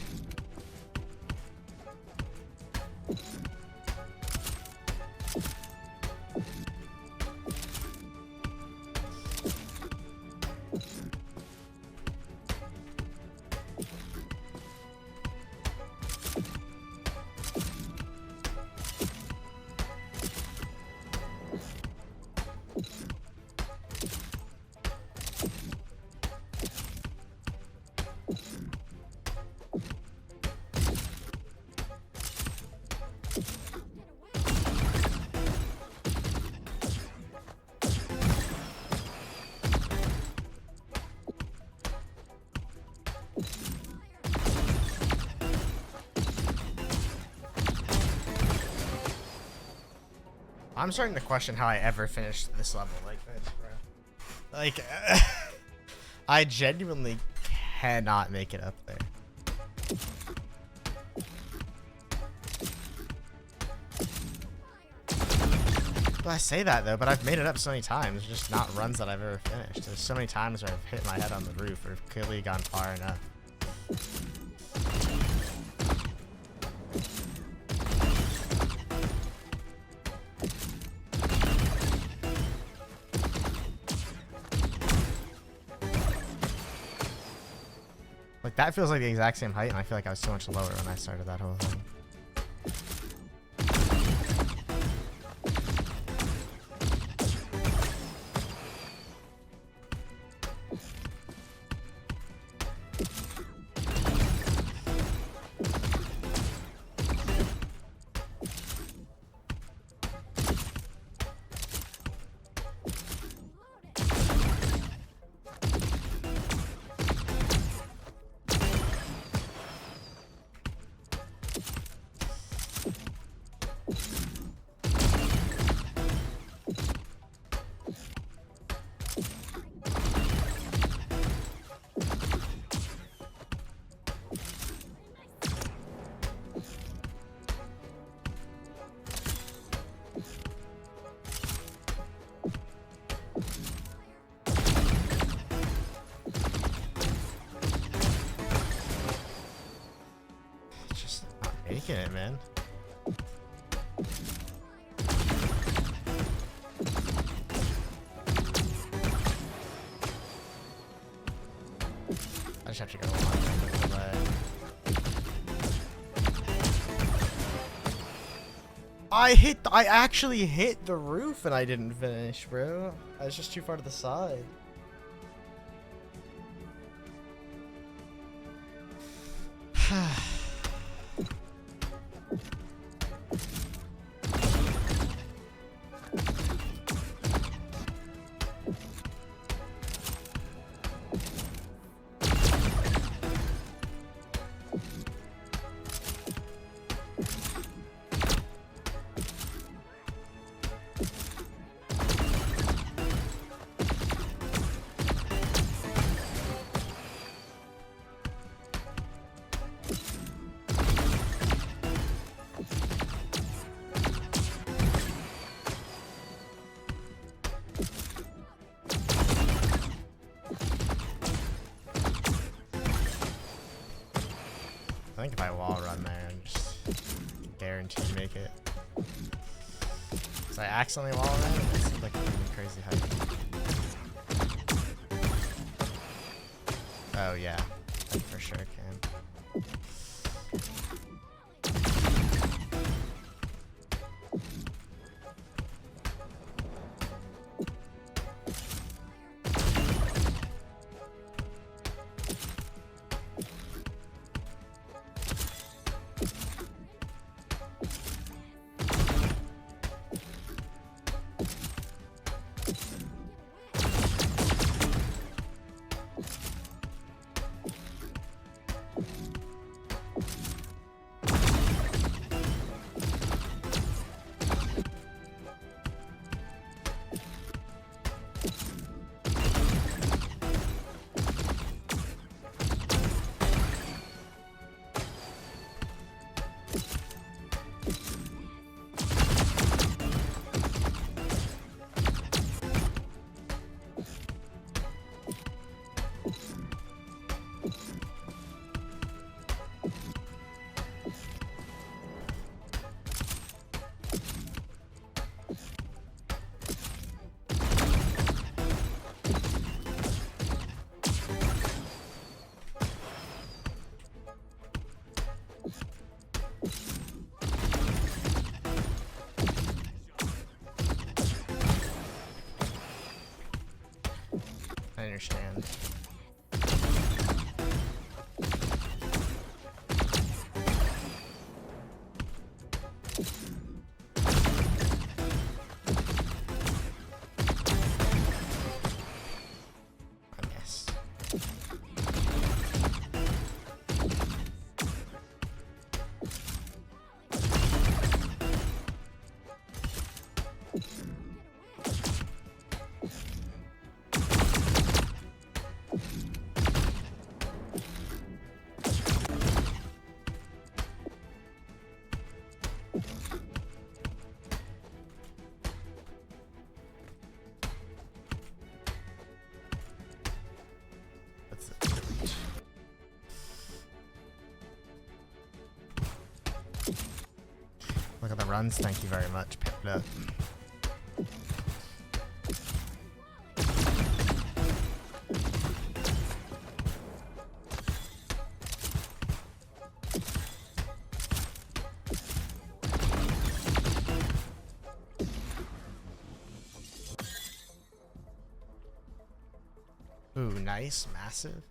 I'm starting to question how I ever finished this level like this, bro. Like, I genuinely cannot make it up there. Well, I say that though, but I've made it up so many times, just not runs that I've ever finished. There's so many times where I've hit my head on the roof or clearly gone far enough. Like, that feels like the exact same height, and I feel like I was so much lower when I started that whole thing. Making it, man. I just have to go on the I actually hit the roof and I didn't finish, bro. I was just too far to the side. I think if I wall run there, I'm just guaranteed to make it. Cause I accidentally wall run, it's like crazy height. Oh yeah, I for sure can. I understand. I missed. Look at the runs, thank you very much. Picked up. Ooh, nice, massive.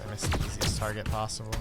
I missed the easiest target possible.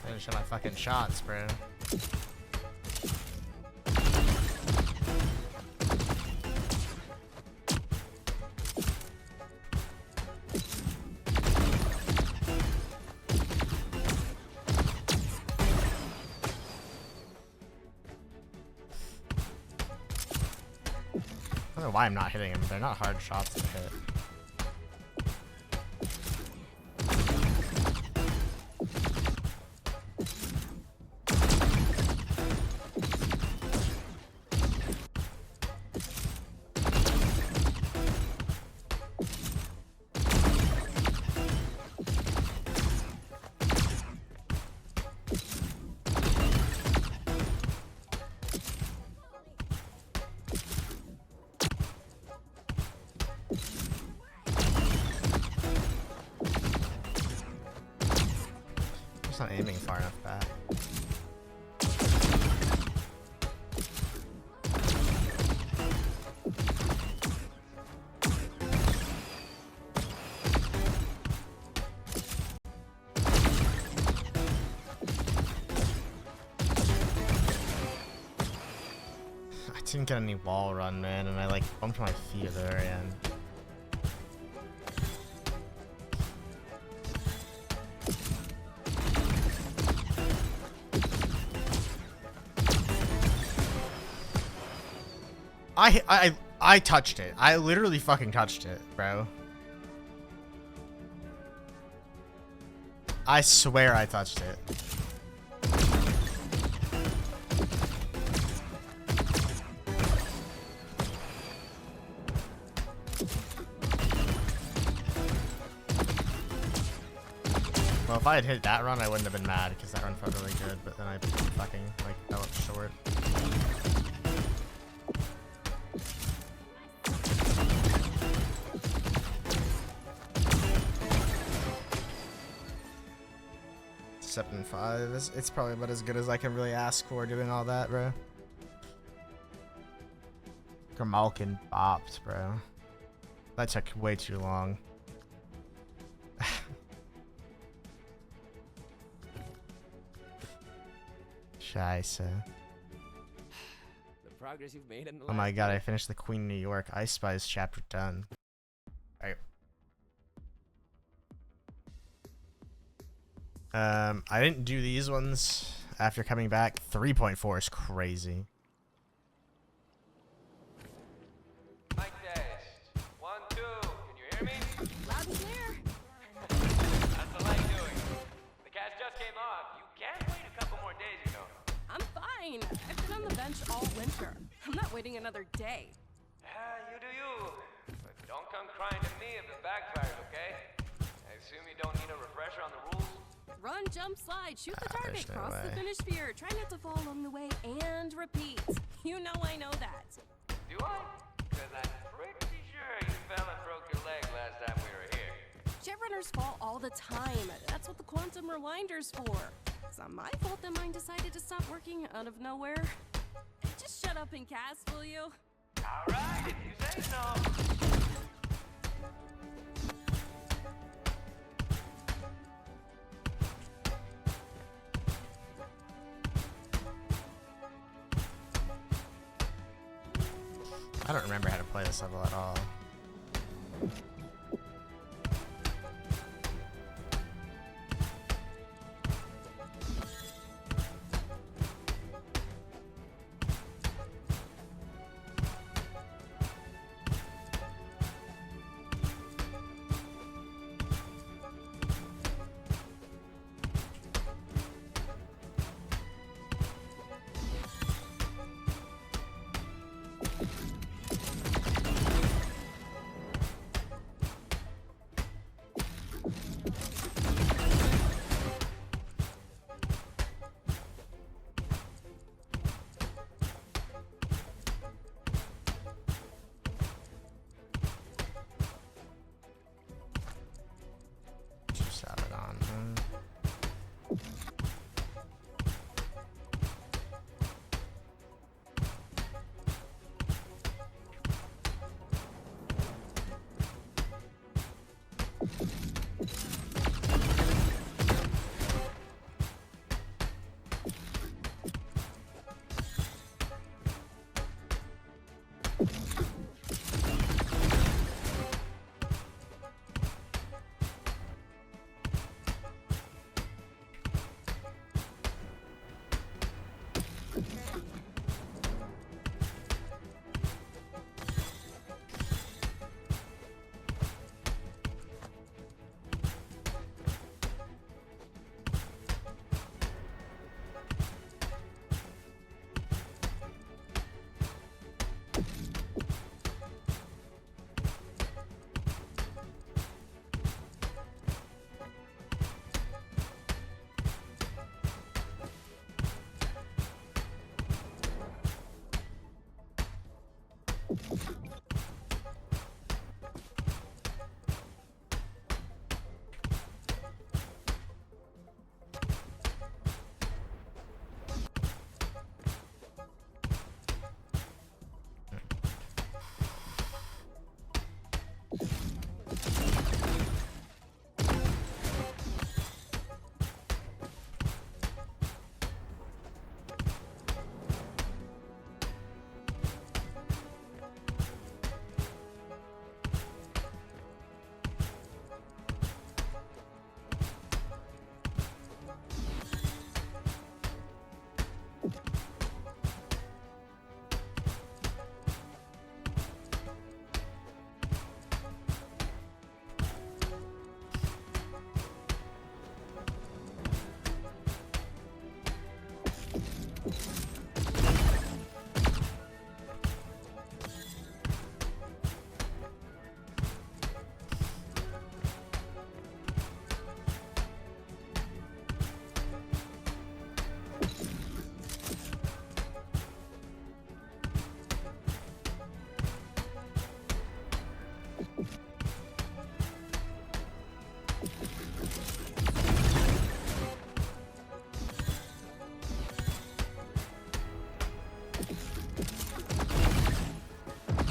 Finish my fucking shots, bro. I don't know why I'm not hitting him. They're not hard shots to hit. Just not aiming far enough back. I didn't get any wall run, man, and I like bumped my feet at the very end. I touched it. I literally fucking touched it, bro. I swear I touched it. Well, if I had hit that run, I wouldn't have been mad because that run felt really good, but then I fucking like fell up short. Seven and 5. It's probably about as good as I can really ask for doing all that, bro. Grimalkin bopped, bro. That took way too long. Scheiße. The progress you've made in the Oh my god, I finished the Queen New York Ice Spice chapter done. Alright. I didn't do these ones after coming back. 3.4 is crazy. Mic test. 1, 2. Can you hear me? Loud and clear. How's the light doing? The cast just came off. You can't wait a couple more days, you know. I'm fine. I've been on the bench all winter. I'm not waiting another day. You do you. But don't come crying to me if it backfires, okay? I assume you don't need a refresher on the rules? Run, jump, slide, shoot the target, there's no cross the way. finish sphere, try not to fall along the way, and repeat. You know I know that. Do I? Because I'm pretty sure you fell and broke your leg last time we were here. Jetrunners fall all the time. That's what the quantum rewinder's for. It's not my fault that mine decided to stop working out of nowhere. Just shut up and cast, will you? Alright, if you say so. I don't remember how to play this level at all.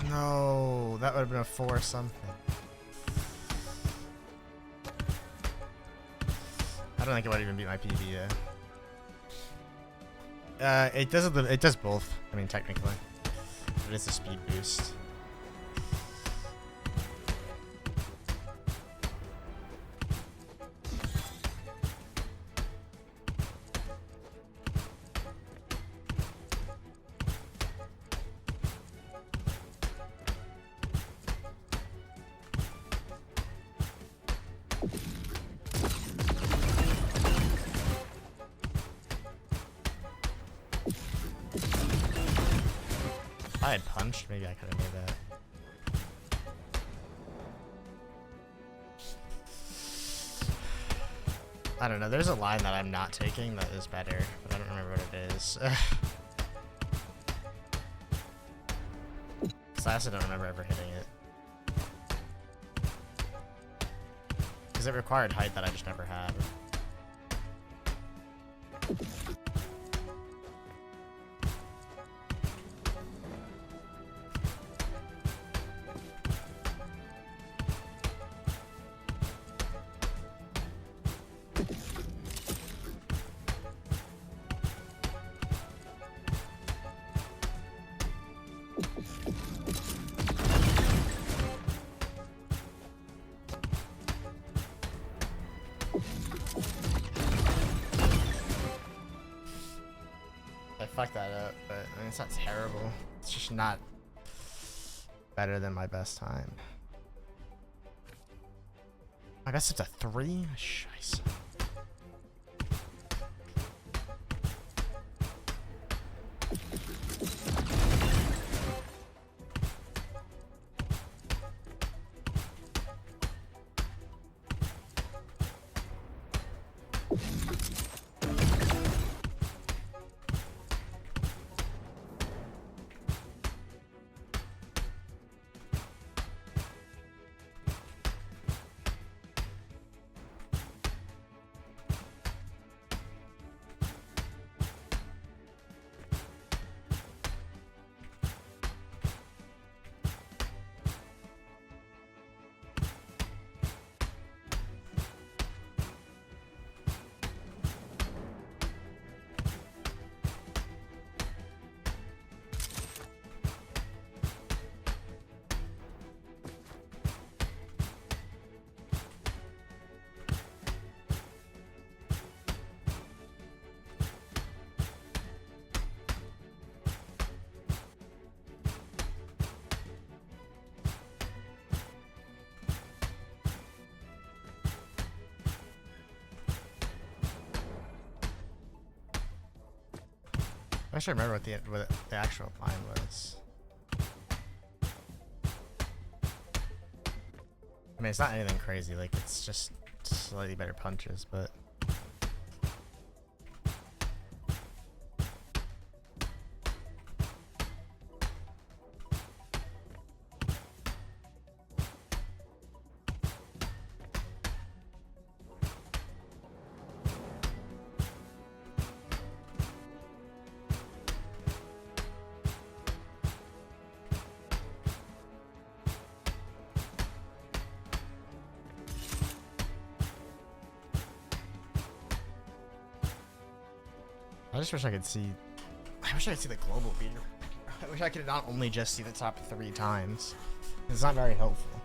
No, that would have been a 4 something. I don't think it would even beat my PB yet. It does both. I mean, technically, but it's a speed boost. If I had punched, maybe I could have made that. I don't know. There's a line that I'm not taking that is better, but I don't remember what it is. Because I also don't remember ever hitting it. Because it required height that I just never had. I fucked that up, but I mean, it's not terrible. It's just not better than my best time. I guess it's a 3? Scheiße. I should remember what the actual line was. I mean, it's not anything crazy. Like, it's just slightly better punches, but. just wish I could see. I wish I could see the global beater. I wish I could not only just see the top 3 times. It's not very helpful.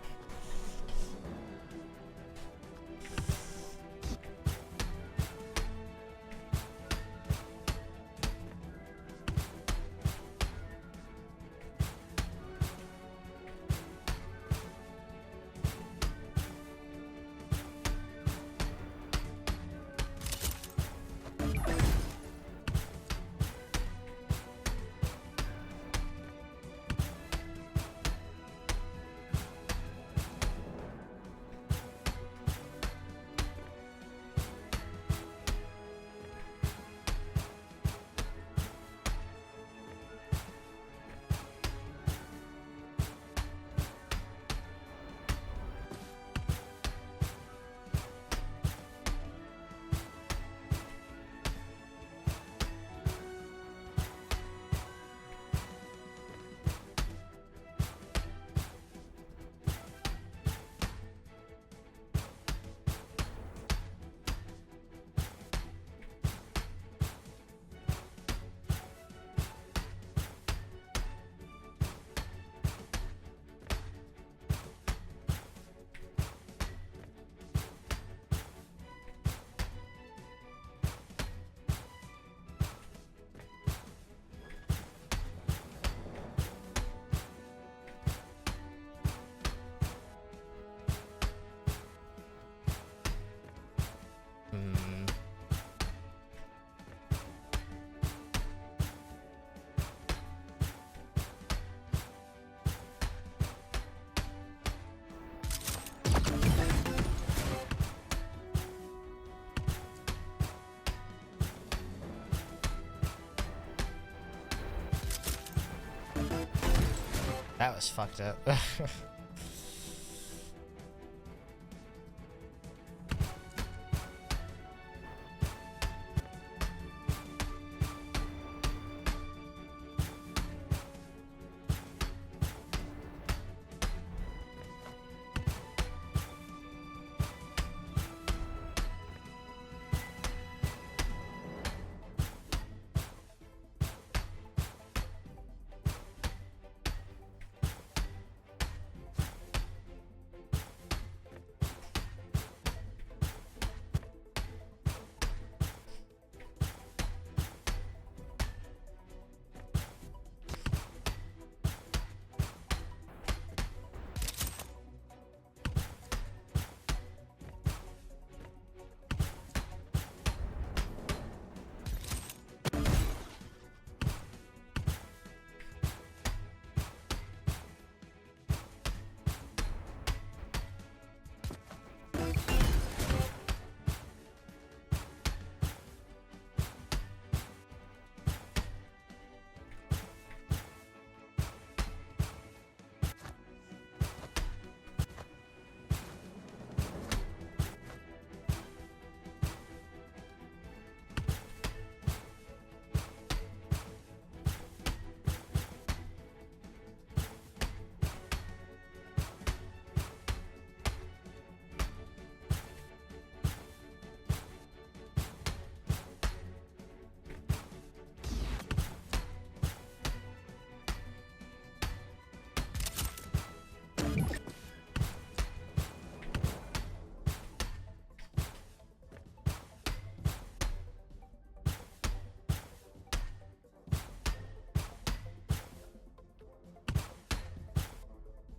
That was fucked up.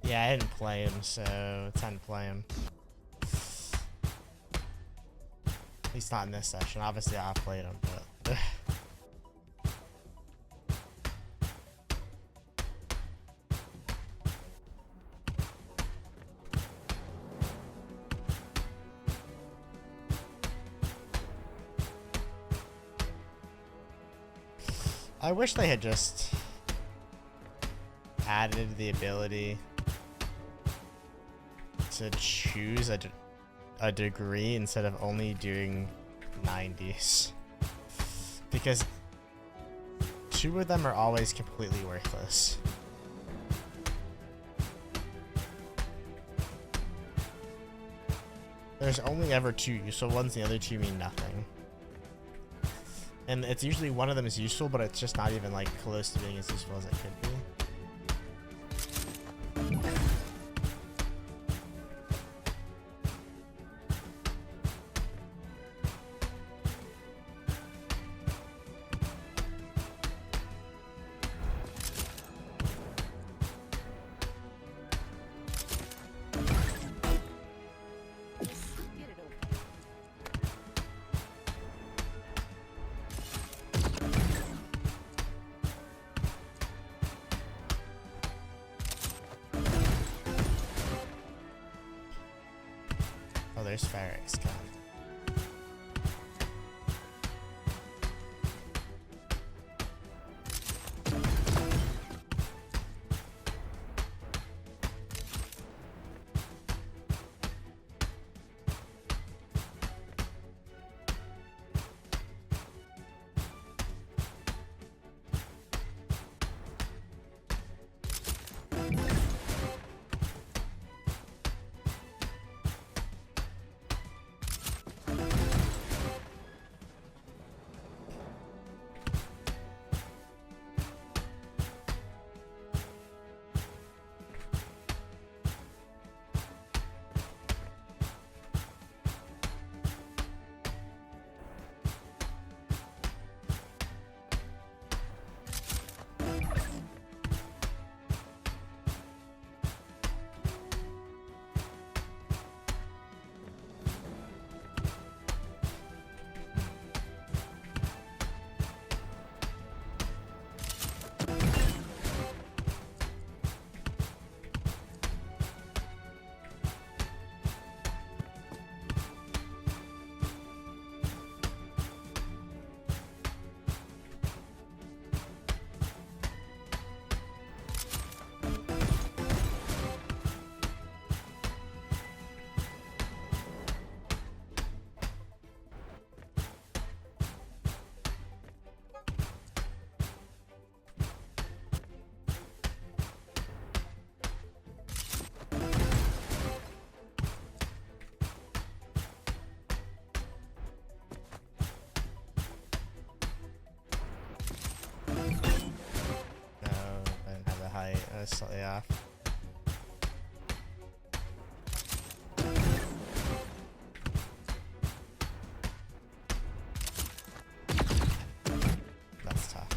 Yeah, I didn't play him, so it's time to play him. At least not in this session. Obviously, I played him, but. I wish they had just added the ability to choose a degree instead of only doing 90s, because 2 of them are always completely worthless. There's only ever 2 useful ones, the other 2 mean nothing. And it's usually one of them is useful, but it's just not even like close to being as useful as it could be. Oh, there's Ferrex. God. Slightly off. That's tough.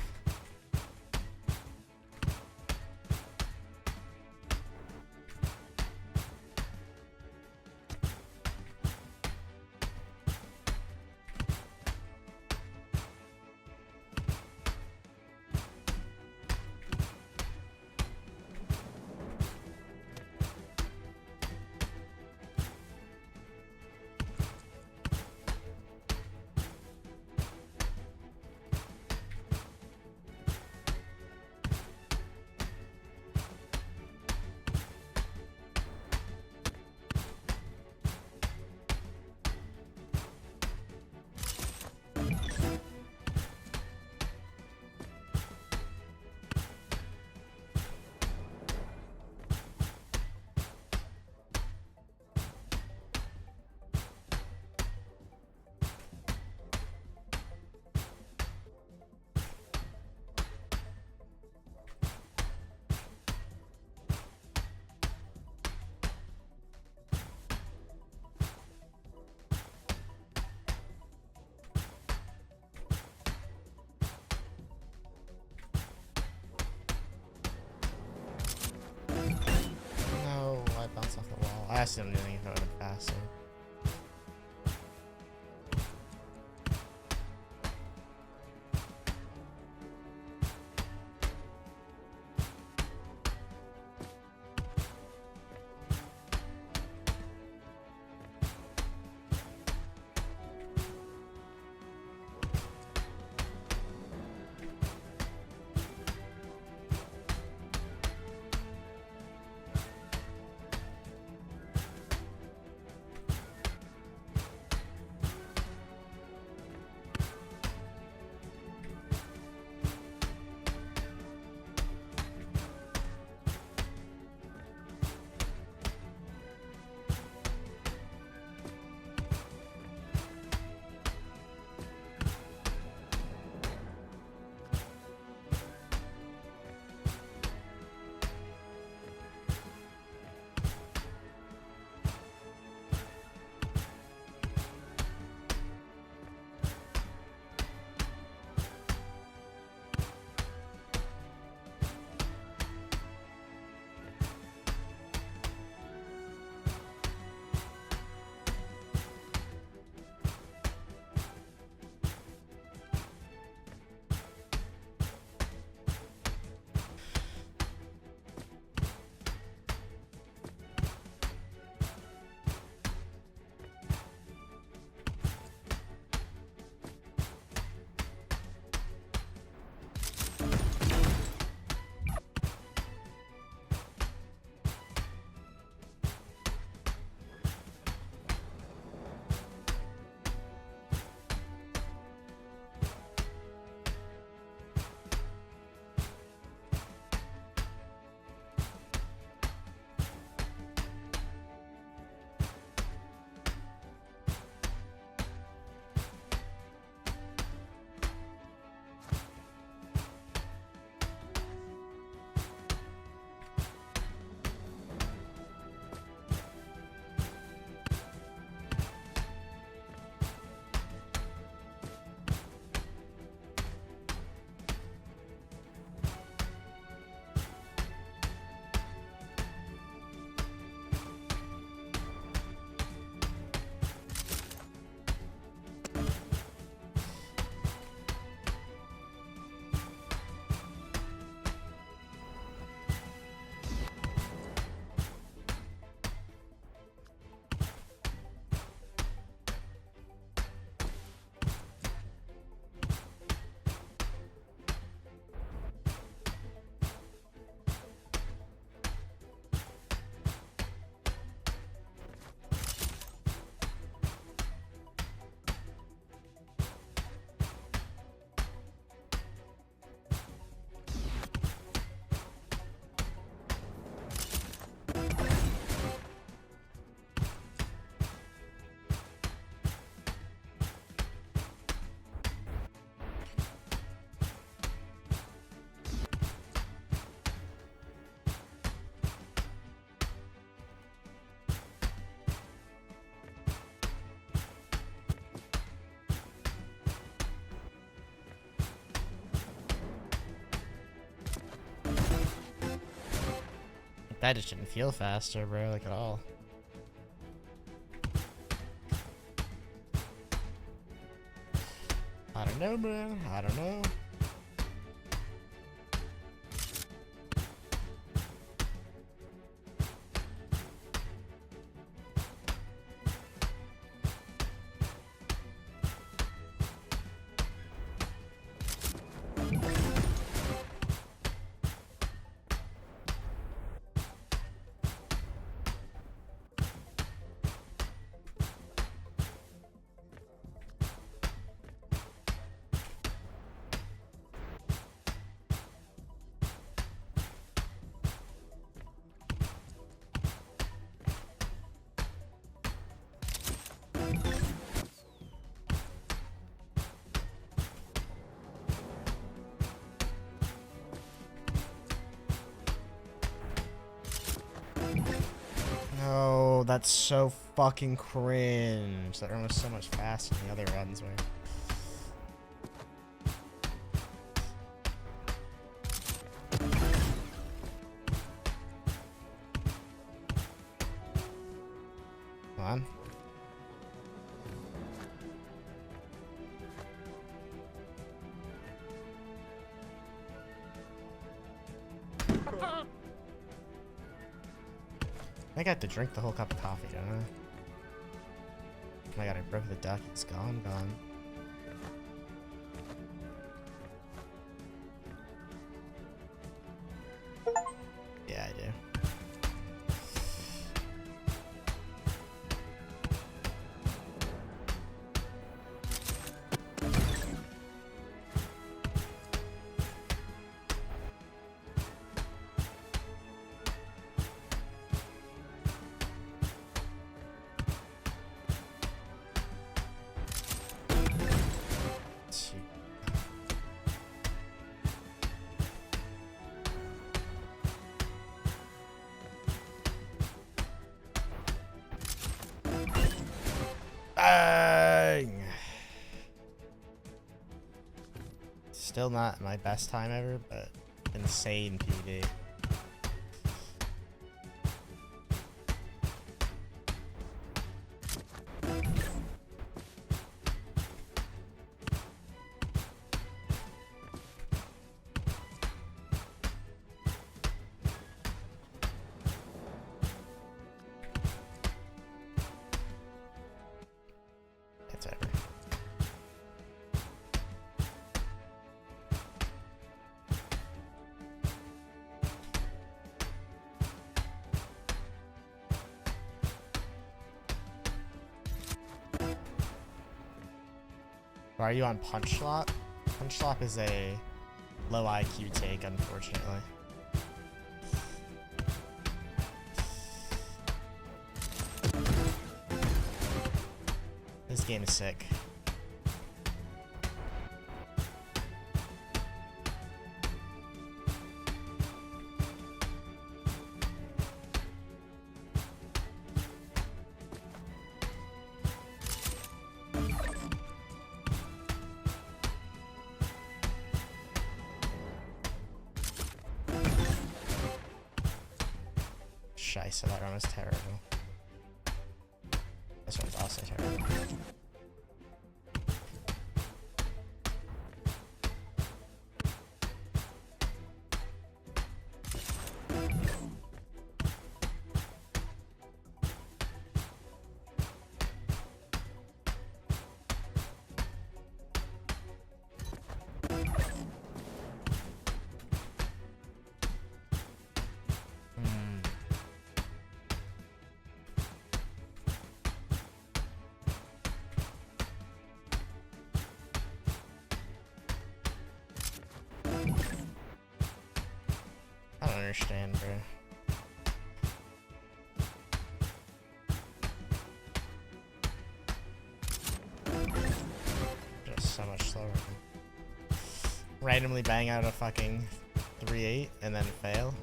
No, I bounced off the wall. I assumed anything if it would have faster. That just didn't feel faster, bro, like at all. I don't know, bro. I don't know. No, that's so fucking cringe. That run was so much faster than the other runs were. Come on. I think I have to drink the whole cup of coffee, don't I? Oh my god, I broke the duck. It's gone. Yeah, I do. Bang! Still not my best time ever, but insane PV. It's over. Are you on Punch Slop? Punch Slop is a low IQ take, unfortunately. This game is sick. Scheisse, that run was terrible. This one's also terrible. I don't understand, bro. Just so much slower. Randomly bang out a fucking 3-8 and then fail.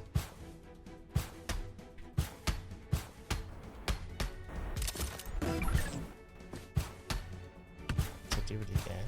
To do what he can.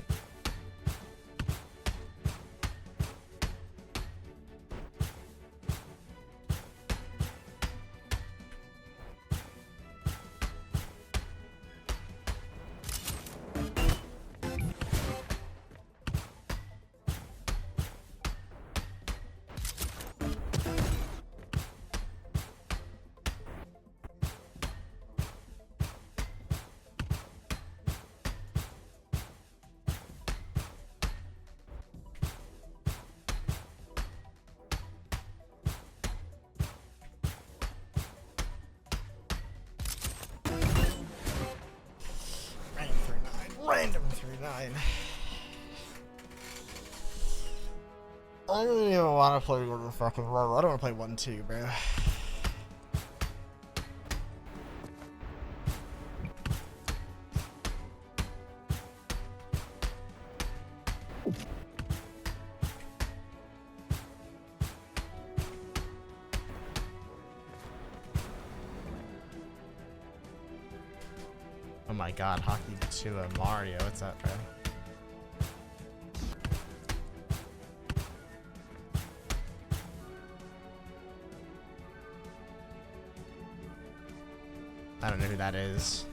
9. I don't even want to play one the fucking level. I don't want to play 1 2, bro. Oh my god, Hockey 2 Mario, what's up, bro? I don't know who that is.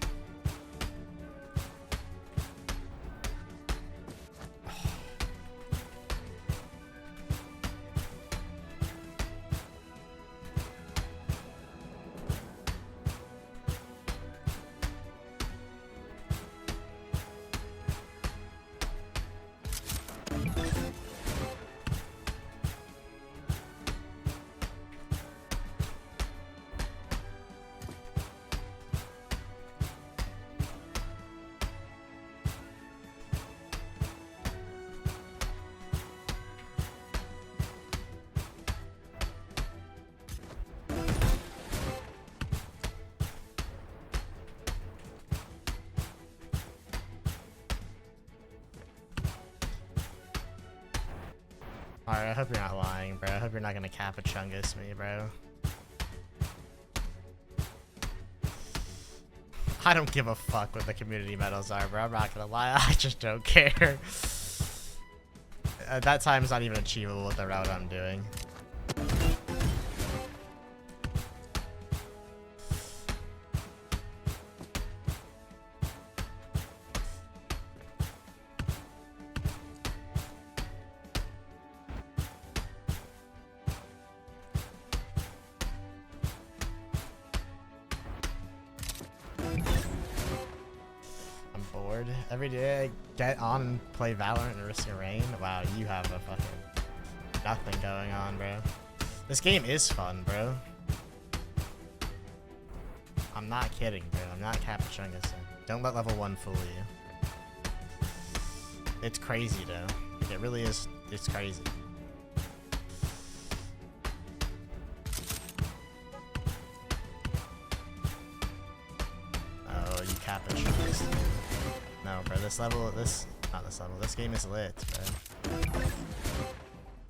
Alright, I hope you're not lying, bro. I hope you're not gonna Capachungus me, bro. I don't give a fuck what the community medals are, bro. I'm not gonna lie, I just don't care. That time's not even achievable with the route I'm doing. Every day I get on and play Valorant and Risk of Rain. Wow, you have a fucking nothing going on, bro. This game is fun, bro. I'm not kidding, bro. I'm not Capachungus. Don't let level 1 fool you. It's crazy, though. It really is. It's crazy. Oh, you Capachungus. No, bro, this game is lit, bro.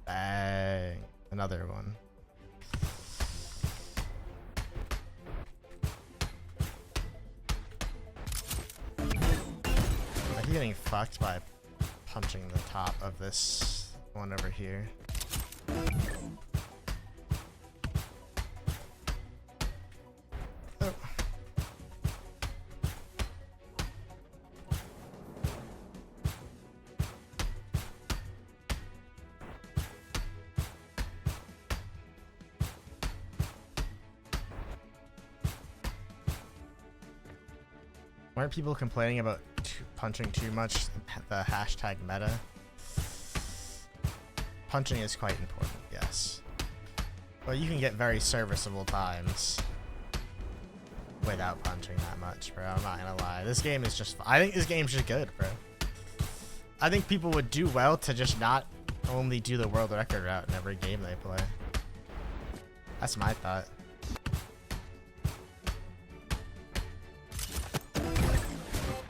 Bang. Another one. I'm getting fucked by punching the top of this one over here. Why are people complaining about punching too much? The hashtag meta. Punching is quite important, yes. But you can get very serviceable times without punching that much, bro. I'm not gonna lie. This game is just... I think this game's just good, bro. I think people would do well to just not only do the world record route in every game they play. That's my thought.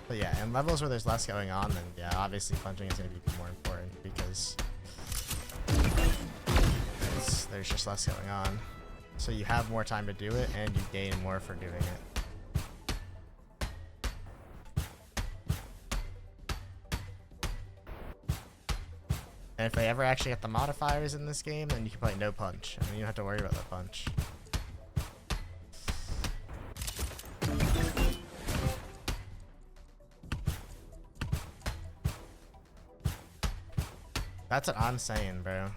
But yeah, in levels where there's less going on, then yeah, obviously punching is going to be more important because there's just less going on. So you have more time to do it, and you gain more for doing it. And if they ever actually get the modifiers in this game, then you can play no punch. I mean, you don't have to worry about the punch. That's what I'm saying, bro.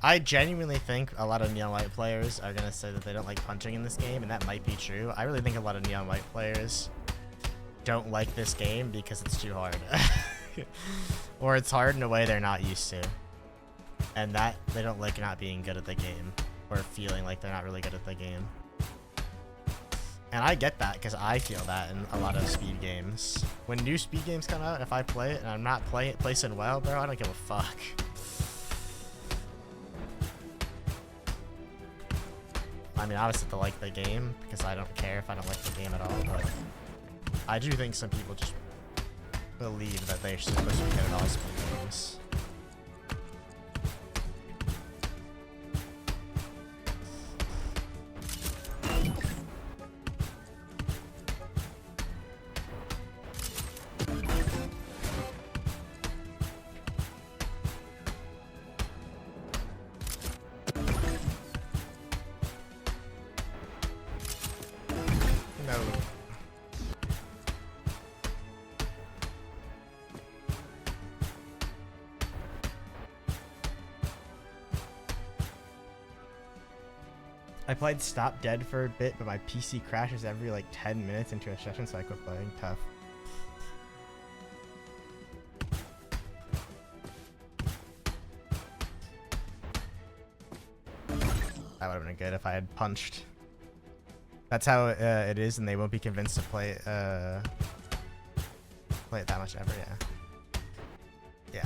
I genuinely think a lot of Neon White players are gonna say that they don't like punching in this game, and that might be true. I really think a lot of Neon White players don't like this game because it's too hard. Or it's hard in a way they're not used to. And that they don't like not being good at the game, or feeling like they're not really good at the game. And I get that because I feel that in a lot of speed games. When new speed games come out, if I play it and I'm not placing well, bro, I don't give a fuck. I mean, obviously to like the game, because I don't care if I don't like the game at all, but I do think some people just believe that they're supposed to be good at all speed games. No. I played Stop Dead for a bit, but my PC crashes every like 10 minutes into a session, so I quit playing. Tough. That would have been good if I had punched. That's how it is, and they won't be convinced to play it that much ever. Yeah.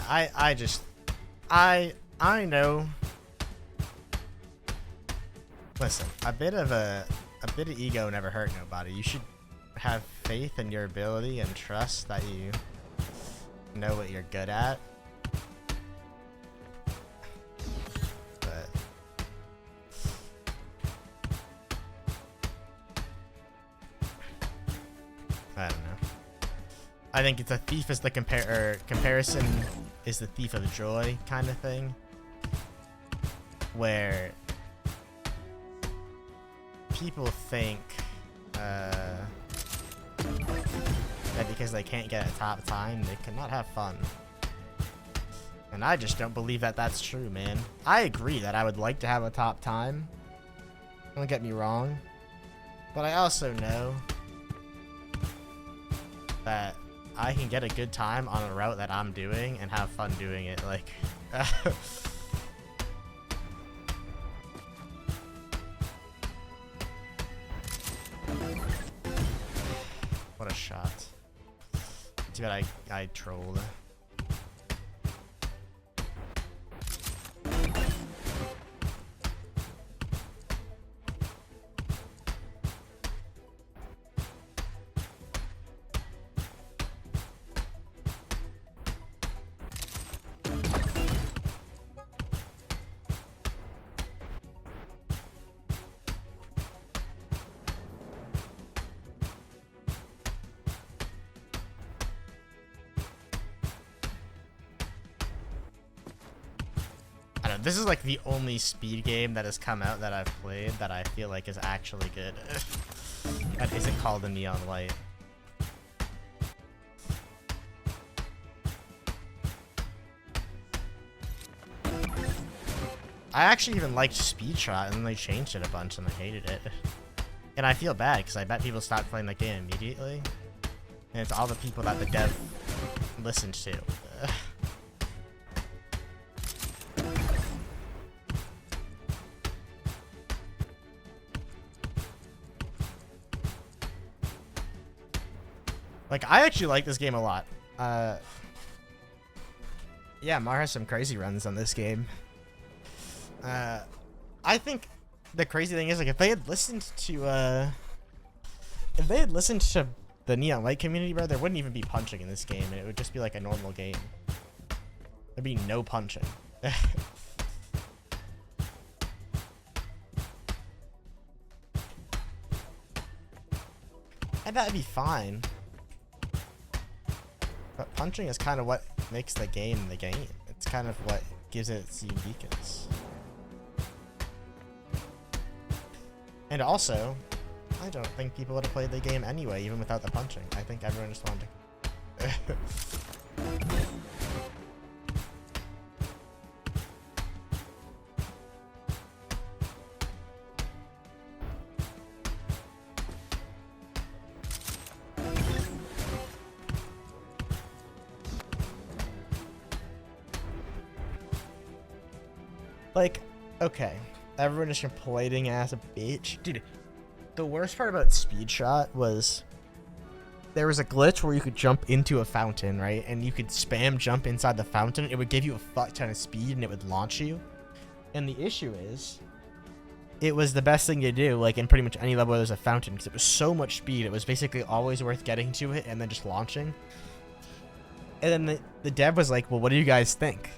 I know. Listen, a bit of ego never hurt nobody. You should have faith in your ability and trust that you know what you're good at. But I don't know. I think it's a thief is the comparison is the thief of joy kind of thing, where people think that because they can't get a top time, they cannot have fun. And I just don't believe that that's true, man. I agree that I would like to have a top time. Don't get me wrong. But I also know that I can get a good time on a route that I'm doing and have fun doing it. Like, what a shot. Too bad I trolled. This is like the only speed game that has come out that I've played that I feel like is actually good. That isn't called a Neon White. I actually even liked Speed Trot, and then they changed it a bunch and I hated it. And I feel bad because I bet people stopped playing the game immediately. And it's all the people that the dev listened to. Like, I actually like this game a lot. Yeah, Mar has some crazy runs on this game. I think the crazy thing is, like, if they had listened to the Neon White community, bro, there wouldn't even be punching in this game, and it would just be like a normal game. There'd be no punching. And that'd be fine. But punching is kind of what makes the game the game. It's kind of what gives it its uniqueness. And also, I don't think people would have played the game anyway, even without the punching. I think everyone just wanted to... Like, okay, everyone is complaining as a bitch. Dude, The worst part about Speed Shot was there was a glitch where you could jump into a fountain, right? And you could spam jump inside the fountain. It would give you a fuck ton of speed and it would launch you. And the issue is, it was the best thing to do, like in pretty much any level where there's a fountain, because it was so much speed. It was basically always worth getting to it and then just launching. And then the dev was like, well, what do you guys think?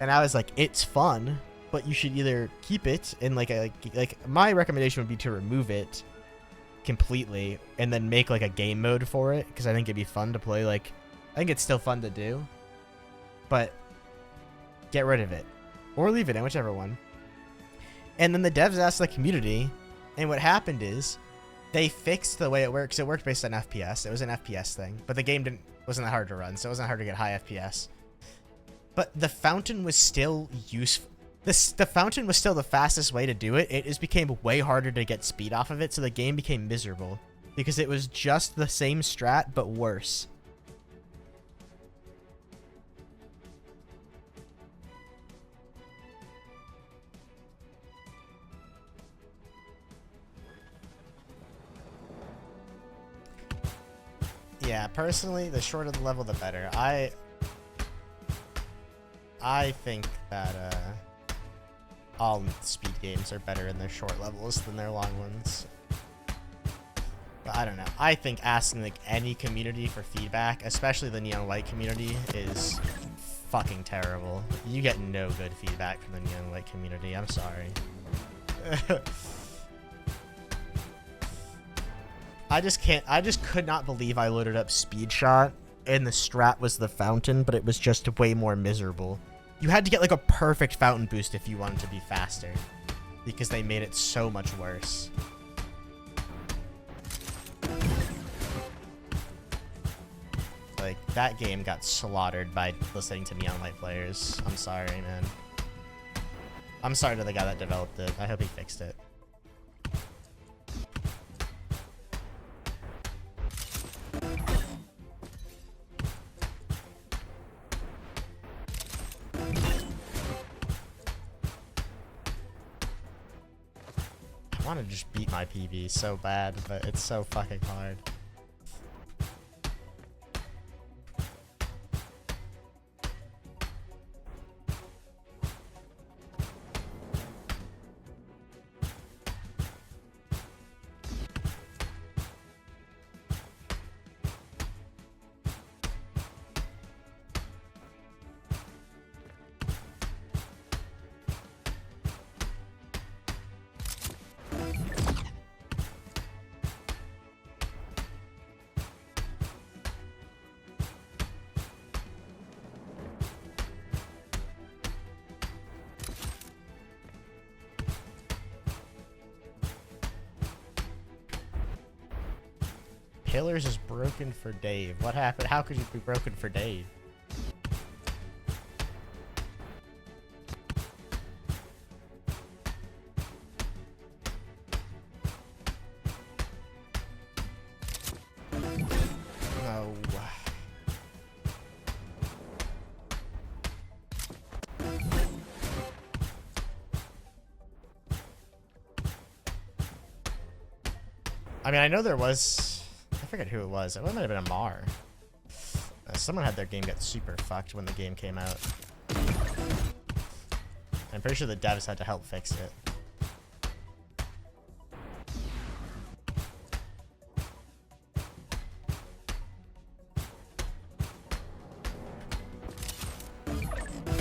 And I was like, it's fun, but you should either keep it and like my recommendation would be to remove it completely and then make like a game mode for it, because I think it'd be fun to play. Like, I think it's still fun to do, but get rid of it or leave it in, whichever one. And then the devs asked the community, and what happened is they fixed the way it works. It worked based on FPS. It was an FPS thing, but the game wasn't that hard to run, so it wasn't hard to get high FPS. But the fountain was still useful. The fountain was still the fastest way to do it. It just became way harder to get speed off of it, so the game became miserable because it was just the same strat but worse. Yeah, personally, the shorter the level, the better. I think that all speed games are better in their short levels than their long ones. But I don't know. I think asking like any community for feedback, especially the Neon White community, is fucking terrible. You get no good feedback from the Neon White community. I'm sorry. I just could not believe I loaded up Speed Shot and the strat was the fountain, but it was just way more miserable. You had to get like a perfect fountain boost if you wanted to be faster, because they made it so much worse. Like, that game got slaughtered by listening to Neon White players. I'm sorry, man. I'm sorry to the guy that developed it. I hope he fixed it. I want to just beat my PB so bad, but it's so fucking hard. Pillars is broken for Dave. What happened? How could you be broken for Dave? No. I mean, I know there was... I forget who it was. It might have been a Mar. Someone had their game get super fucked when the game came out. I'm pretty sure the devs had to help fix it.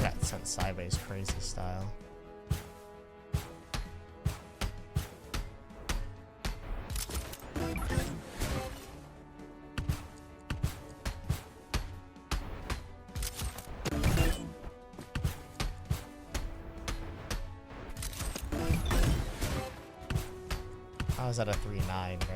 Got sent sideways crazy style. I was at a 3-9, bro.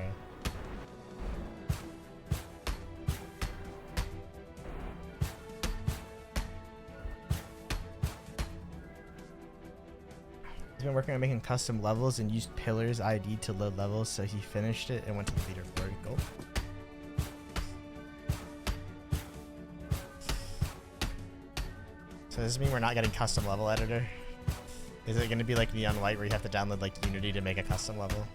He's been working on making custom levels and used Pillars ID to load levels, so he finished it and went to the leaderboard. Go. So does this mean we're not getting custom level editor? Is it going to be like Neon White where you have to download like Unity to make a custom level?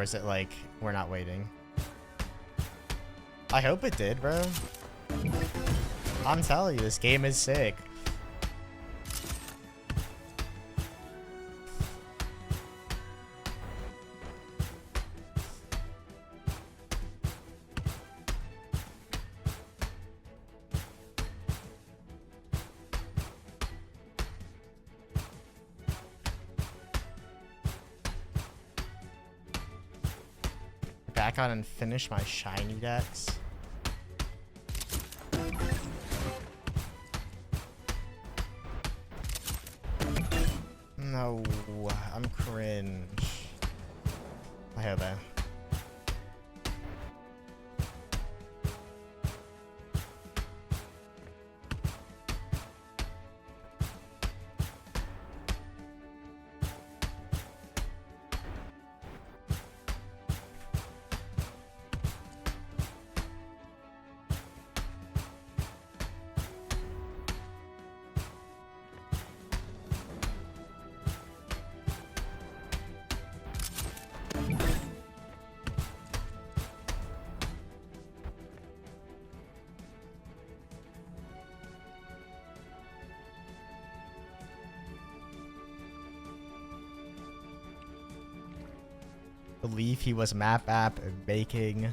Or is it like, we're not waiting? I hope it did, bro. I'm telling you, this game is sick. Back on and finish my shiny decks. No, I'm cringe. I hope that. Believe he was map app making.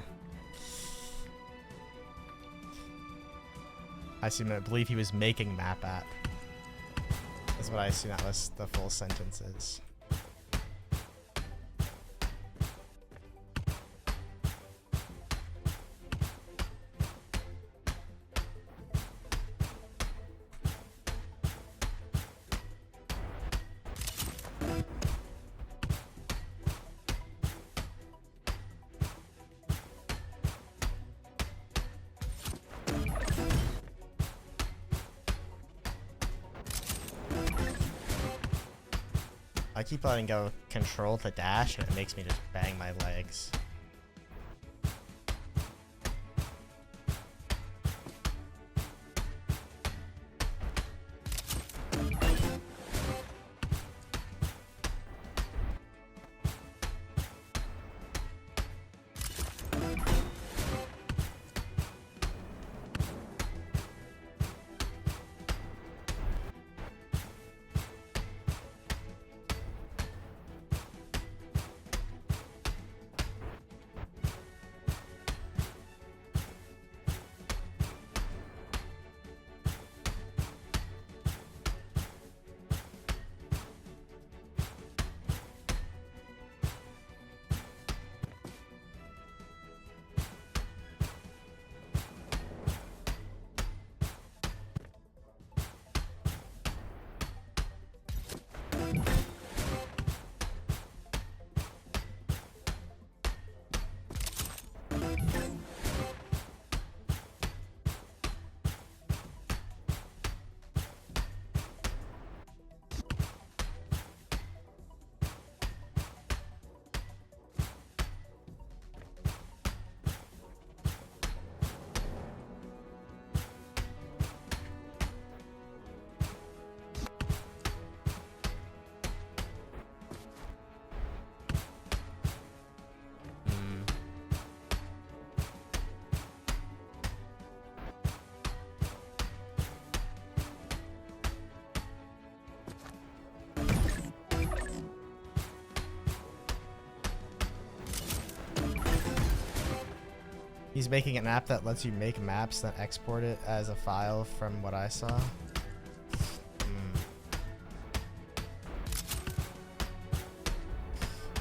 I assume I believe he was making map app. That's what I assume that was the full sentence is. I keep letting go control to dash and it makes me just bang my legs. He's making an app that lets you make maps, then export it as a file from what I saw.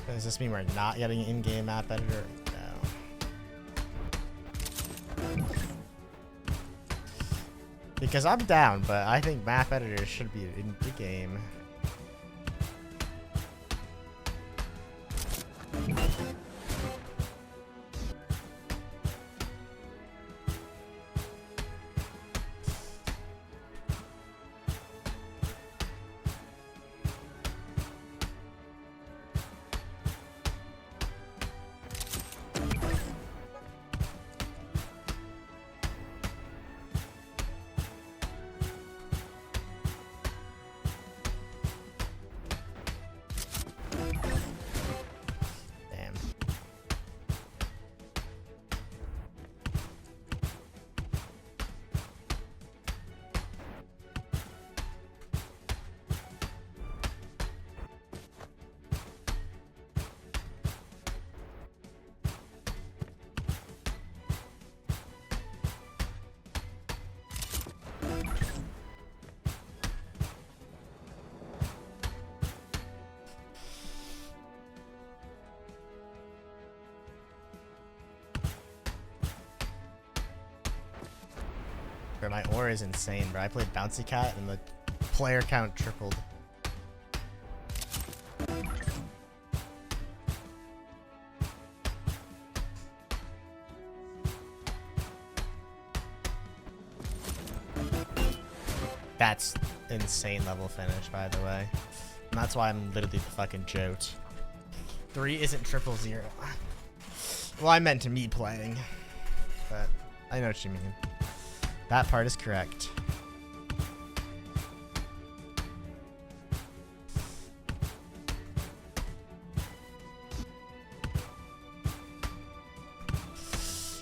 Does this mean we're not getting an in-game map editor? No. Because I'm down, but I think map editors should be in the game. Bro, my ore is insane, bro. I played Bouncy Cat and the player count tripled. That's insane level finish, by the way. And that's why I'm literally the fucking jote. 3 isn't 000. Well, I meant to me playing. But I know what you mean. That part is correct.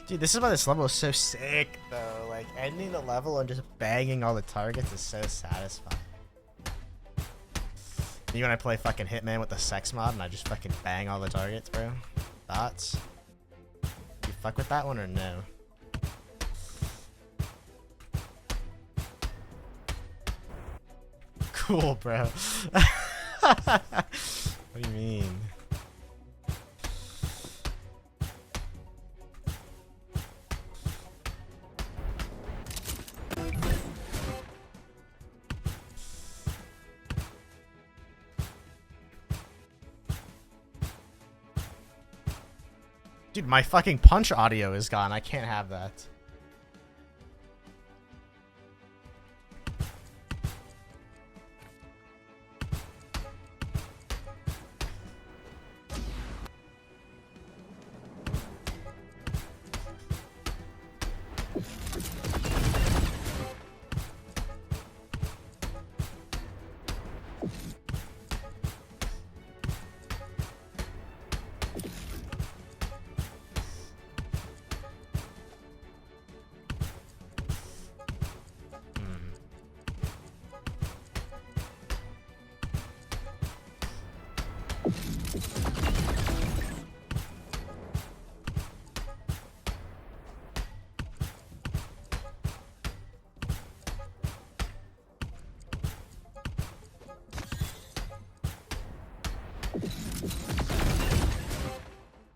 Dude, this is why this level is so sick, though. Like, ending the level and just banging all the targets is so satisfying. You when I play fucking Hitman with the sex mod and I just fucking bang all the targets, bro? Thoughts? You fuck with that one or no? Cool, bro. What do you mean? Dude, my fucking punch audio is gone. I can't have that.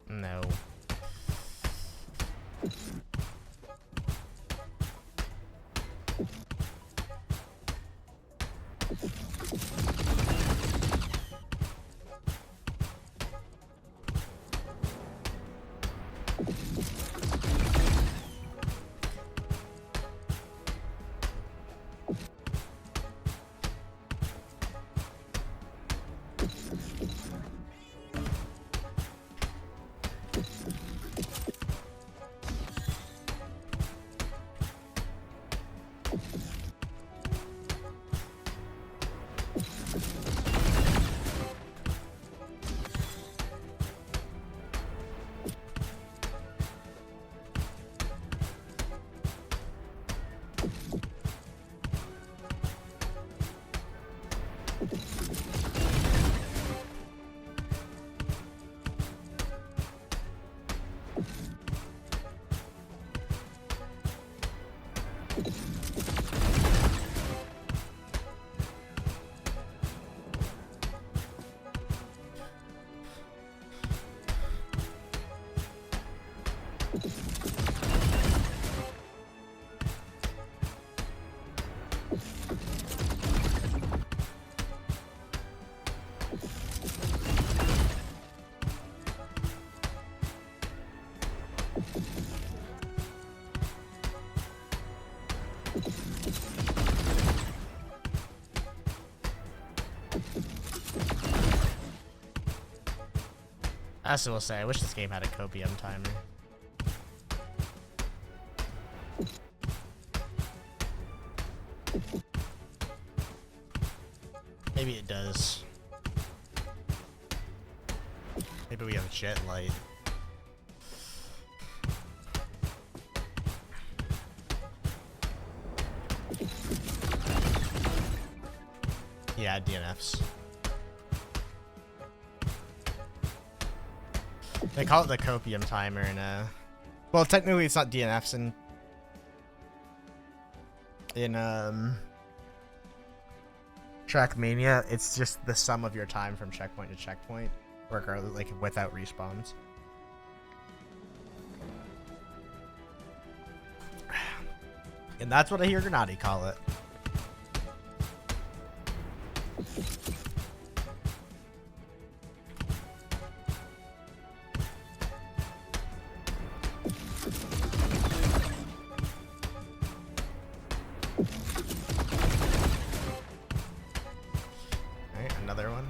No. I also will say, I wish this game had a copium timer. Maybe it does. Maybe we have a jet light. Yeah, DNFs. They call it the copium timer in well, technically it's not DNFs in Trackmania. It's just the sum of your time from checkpoint to checkpoint, regardless, like without respawns. And that's what I hear Granati call it. Alright, another one.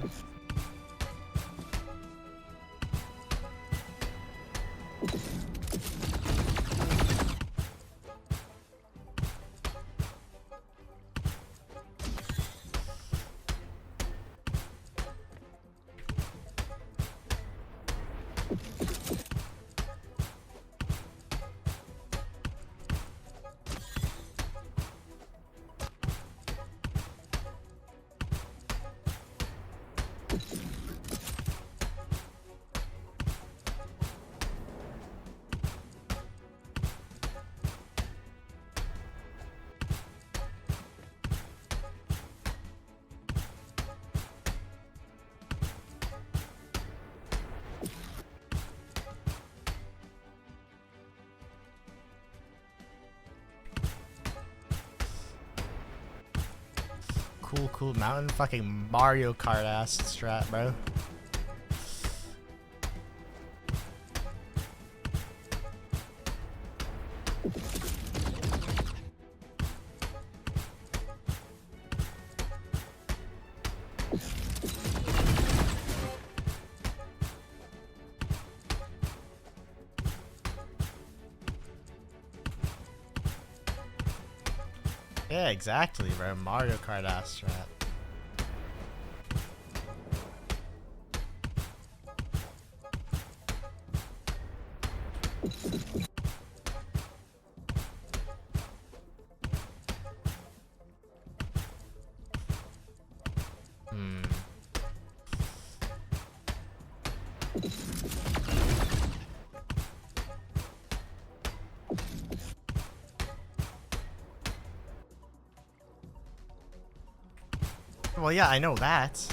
Cool mountain, fucking Mario Kart ass strat, bro. Yeah, exactly, bro. Mario Kart ass strat. Well, yeah, I know that.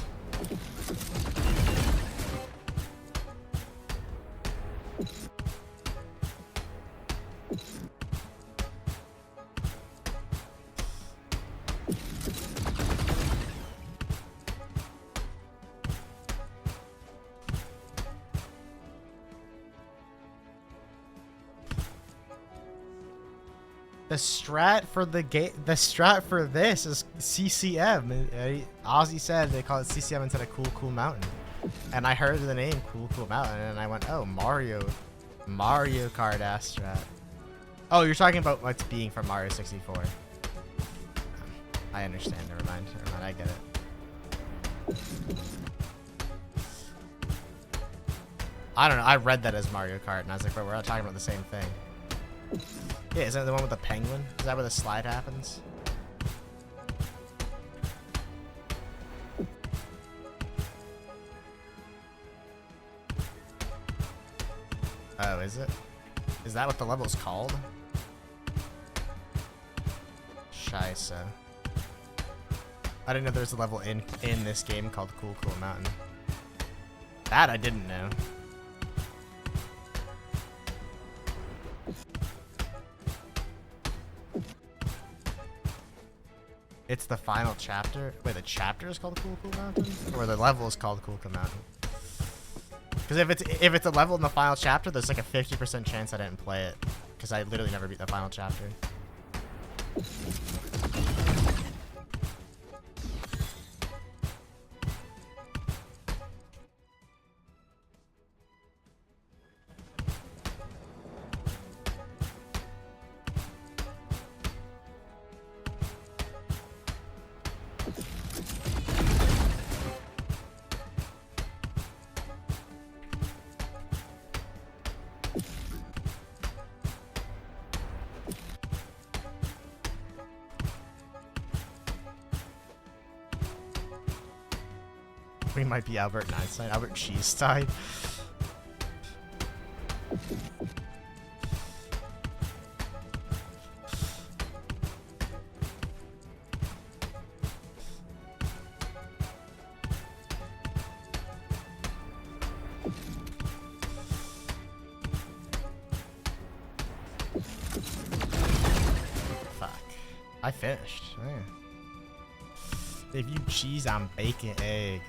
The strat for the strat for this is CCM. Ozzy said they call it CCM instead of Cool Mountain, and I heard the name Cool Mountain, and I went, oh, Mario Kart ass strat. Oh, you're talking about what's being from Mario 64. I understand. Never mind. I get it. I don't know. I read that as Mario Kart, and I was like, bro, we're not talking about the same thing. Yeah, isn't it the one with the penguin? Is that where the slide happens? Oh, is it? Is that what the level's called? Scheisse. I didn't know there was a level in this game called Cool Mountain. That I didn't know. It's the final chapter. Wait, the chapter is called Cool Mountain, or the level is called Cool Mountain? Because if it's a level in the final chapter, there's like a 50% chance I didn't play it, because I literally never beat the final chapter. We might be Albert Einstein, Albert Cheesestein. Fuck. I finished. Yeah. If you cheese on bacon egg.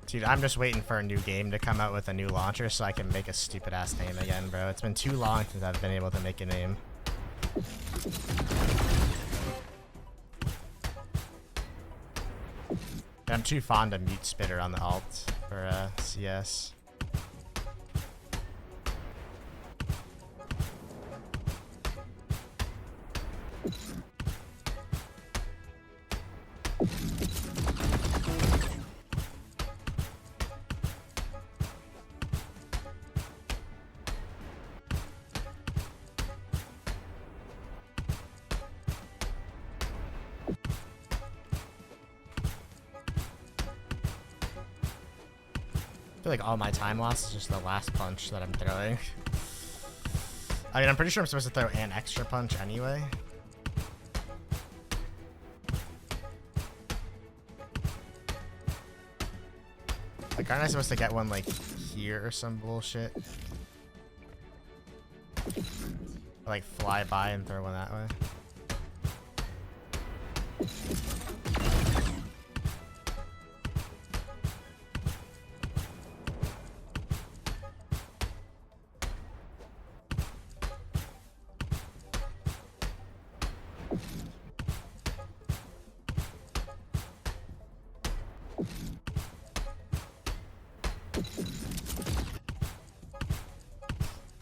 Dude, I'm just waiting for a new game to come out with a new launcher so I can make a stupid ass name again, bro. It's been too long since I've been able to make a name. I'm too fond of Mute Spitter on the alt for CS. I feel like all my time loss is just the last punch that I'm throwing. I mean, I'm pretty sure I'm supposed to throw an extra punch anyway. Like, aren't I supposed to get one, like, here or some bullshit? Or, like, fly by and throw one that way?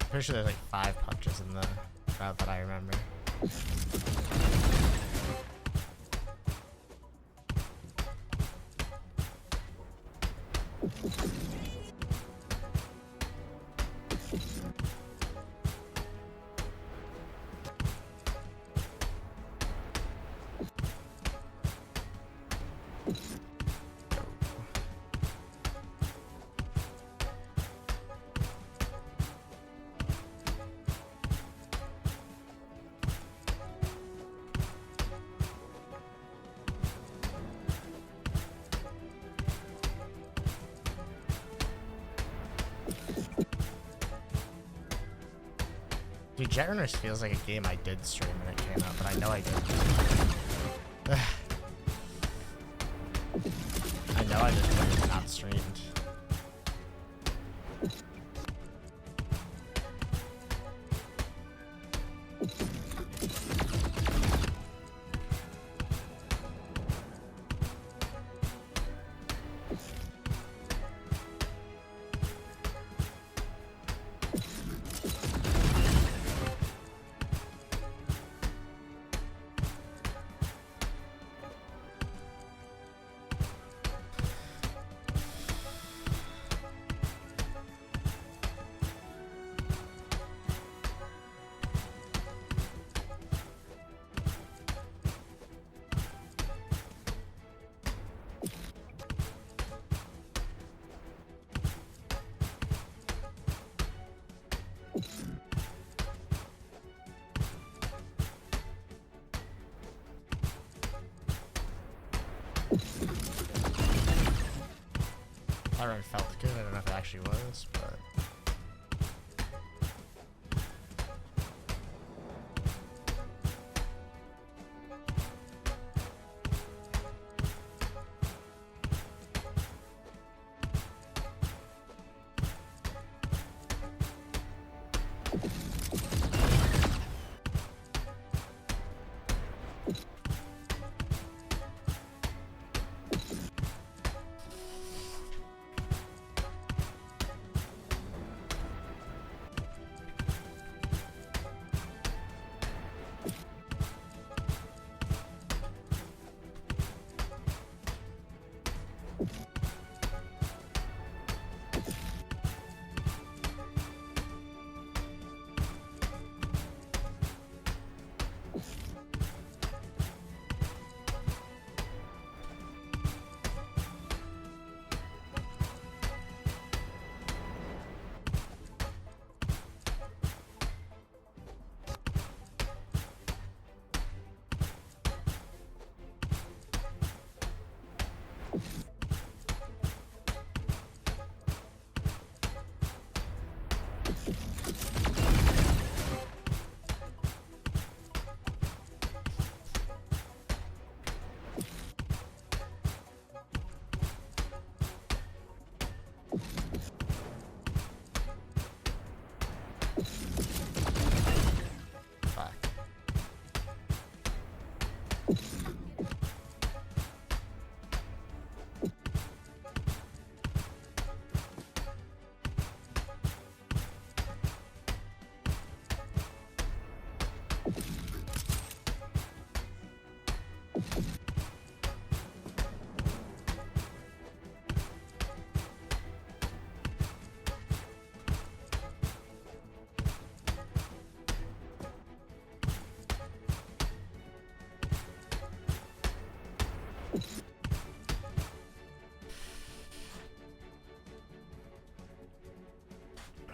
Pretty sure there's like 5 punches in the route that I remember. Dude, Jetrunner feels like a game I did stream when it came out, but I know I didn't. I know I just played it not streamed. That run felt good. I don't know if it actually was, but.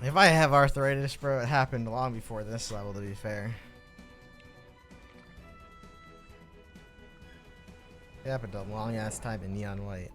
If I have arthritis, bro, it happened long before this level, to be fair. It happened a long ass time in neon white.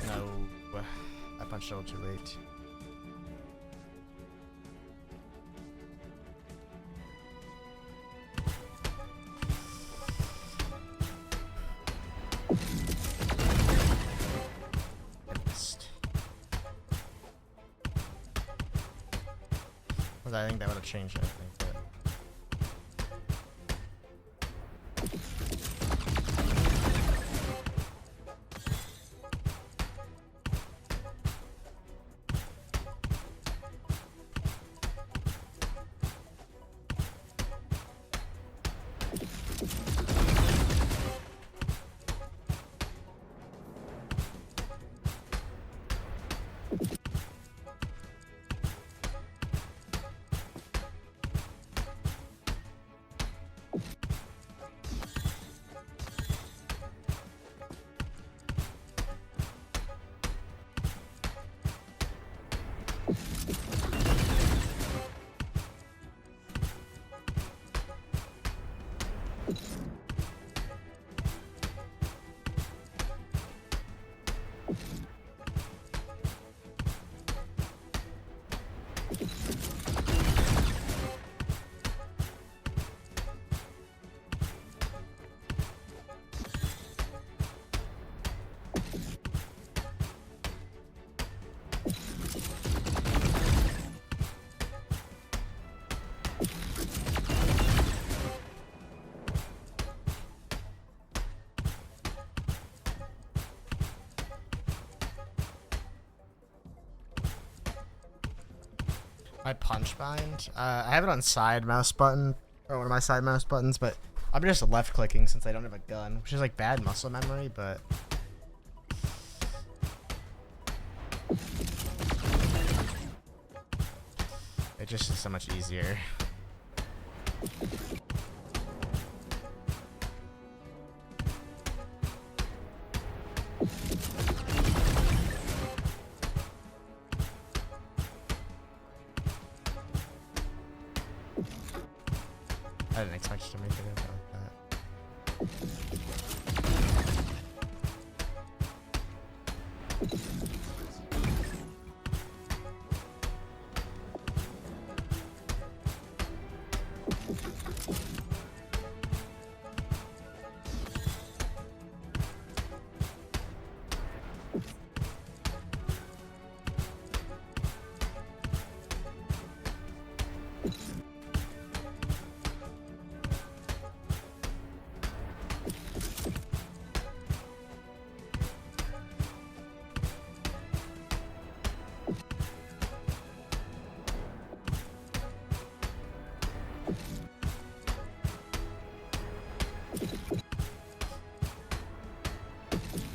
No, I punched a little too late. I think that would have changed everything. My punch bind? I have it on side mouse button, or one of my side mouse buttons, but I'm just left clicking since I don't have a gun, which is like bad muscle memory, but it just is so much easier. I didn't expect you to make it like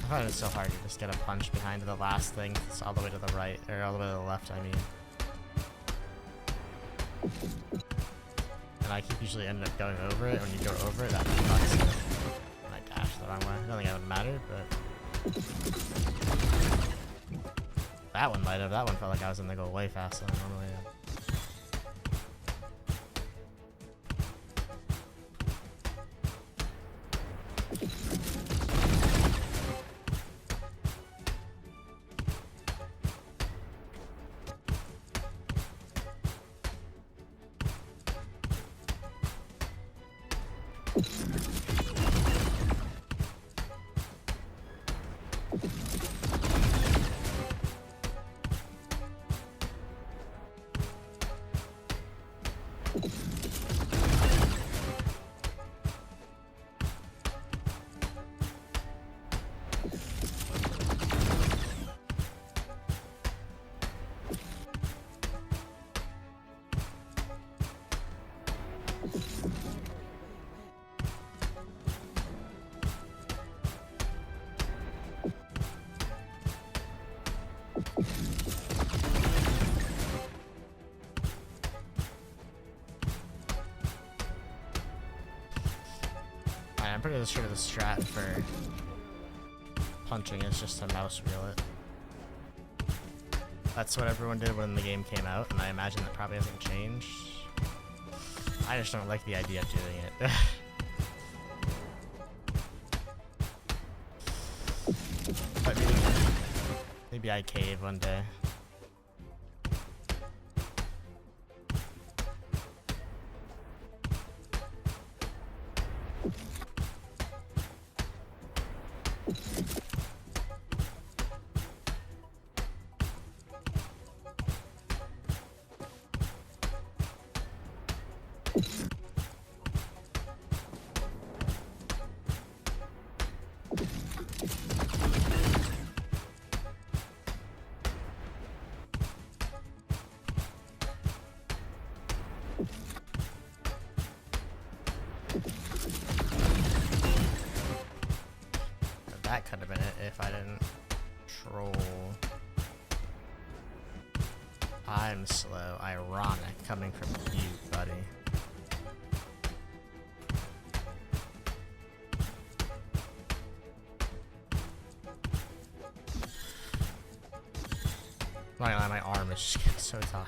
I find it so hard to just get a punch behind the last thing. It's all the way to the right, or all the way to the left, I mean. And I keep usually ending up going over it. When you go over it, that fucks it. And I dash the wrong way. I don't think that would matter, but that one might have. That one felt like I was gonna go way faster than I normally am. I'm pretty sure the strat for punching is just to mouse wheel it. That's what everyone did when the game came out, and I imagine that probably hasn't changed. I just don't like the idea of doing it. But maybe I cave one day. That could have been it if I didn't troll. I'm slow. Ironic coming from you, buddy. I'm not gonna lie, my arm is just getting so tired.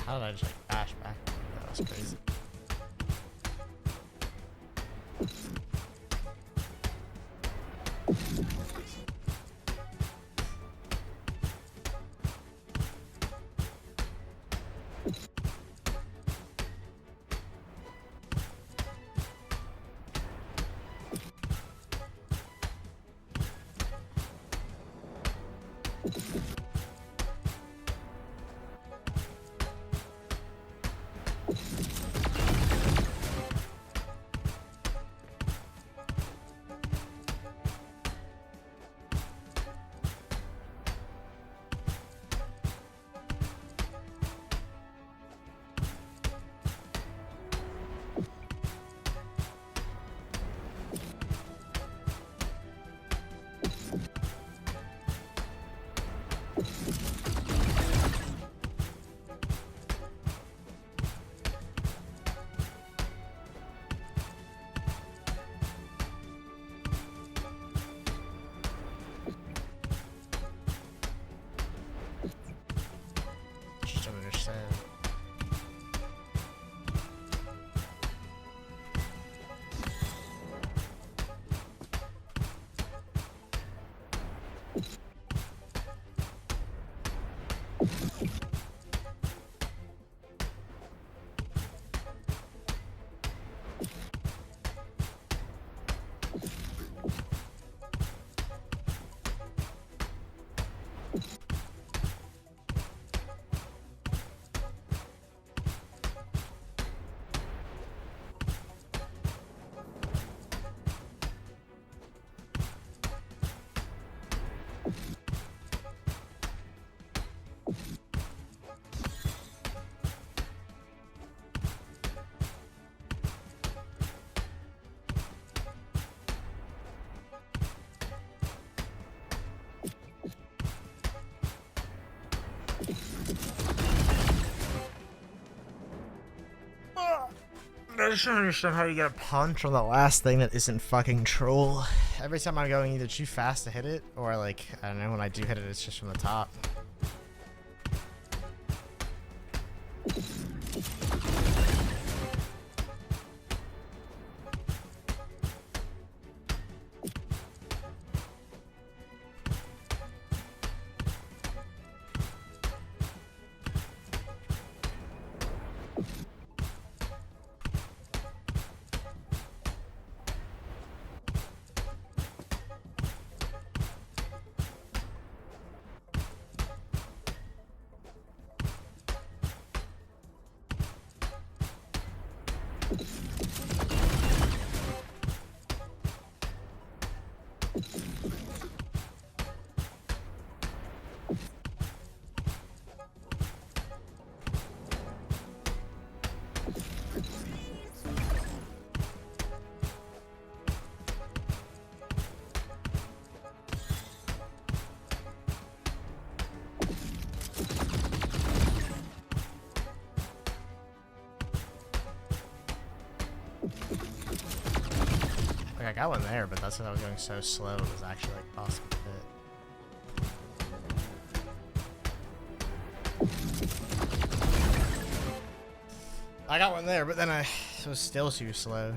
How did I just like bash back? That was crazy. Just don't understand. I just don't understand how you get a punch on the last thing that isn't fucking troll. Every time I'm going either too fast to hit it, or like, I don't know, when I do hit it, it's just from the top. Like, I got one there, but that's when I was going so slow, it was actually like possible to hit. I got one there, but then it was still too slow.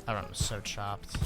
That run was so chopped.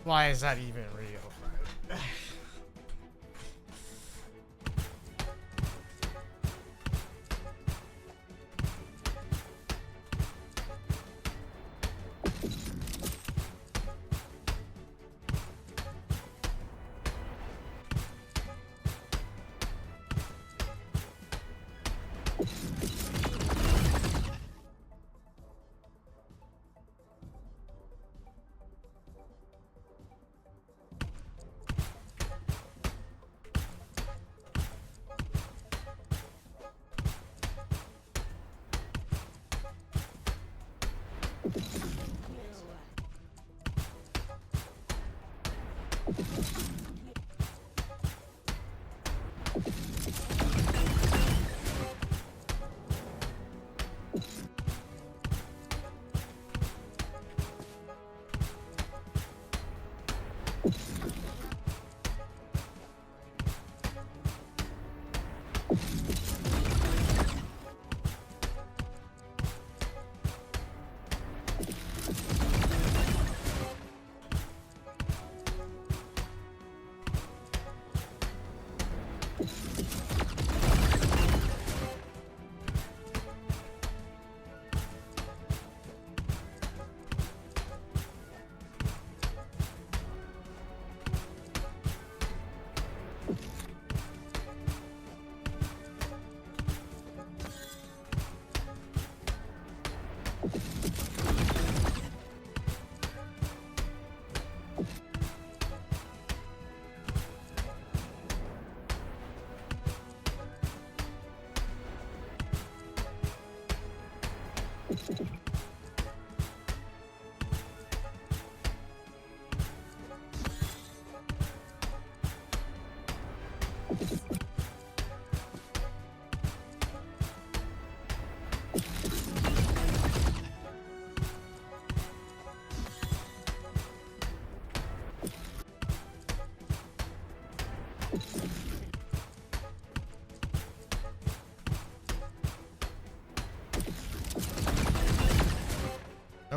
Why is that even real?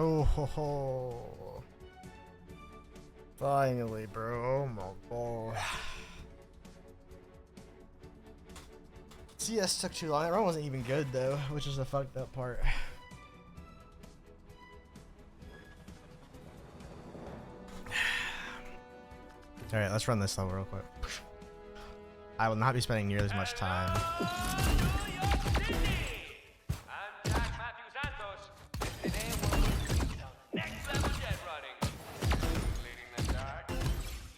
Oh ho ho. Finally, bro. Oh my god. CS took too long. That run wasn't even good though, which is the fucked up part. Alright, let's run this level real quick. I will not be spending nearly as much time. Next level jet running. Leading the charge.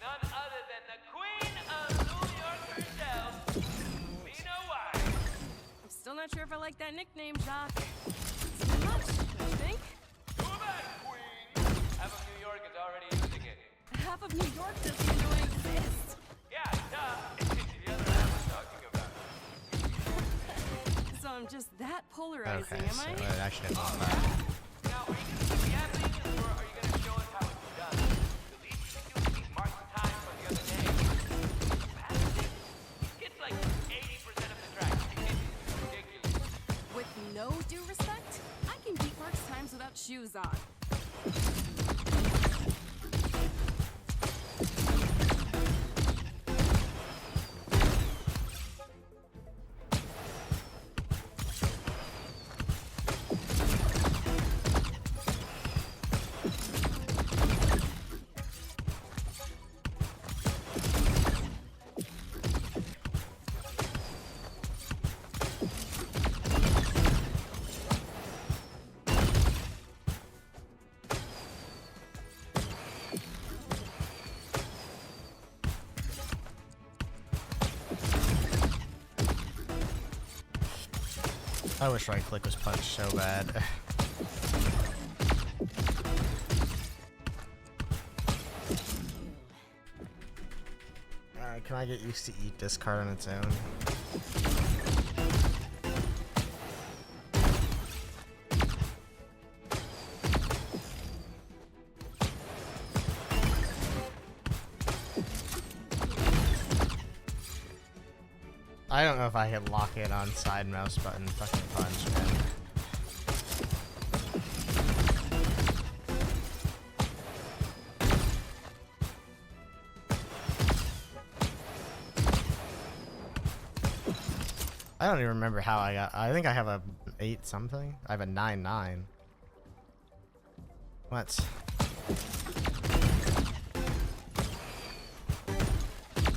None other than the Queen of New York herself, Lena White. I'm still not sure if I like that nickname, Jacques. It's too much, don't you think? Too bad, Queen. Half of New York is already using it. Half of New York doesn't even exist. Yeah, duh. The other half is talking about it. So I'm just that polarizing, Okay, am so I? it actually Now, doesn't are you going to be athletes or are you going to show us how it's done? The least you can do is these marks time from the other day. Capacity? It's like 80% of the track. It's ridiculous. With no due respect, I can beat Mark's times without shoes on. I wish right click was punched so bad. Alright, can I get used to eat this card on its own? I don't know if I hit lock it on side mouse button fucking punch, man. I don't even remember how I got. I think I have a 8 something. I have a 9-9. What?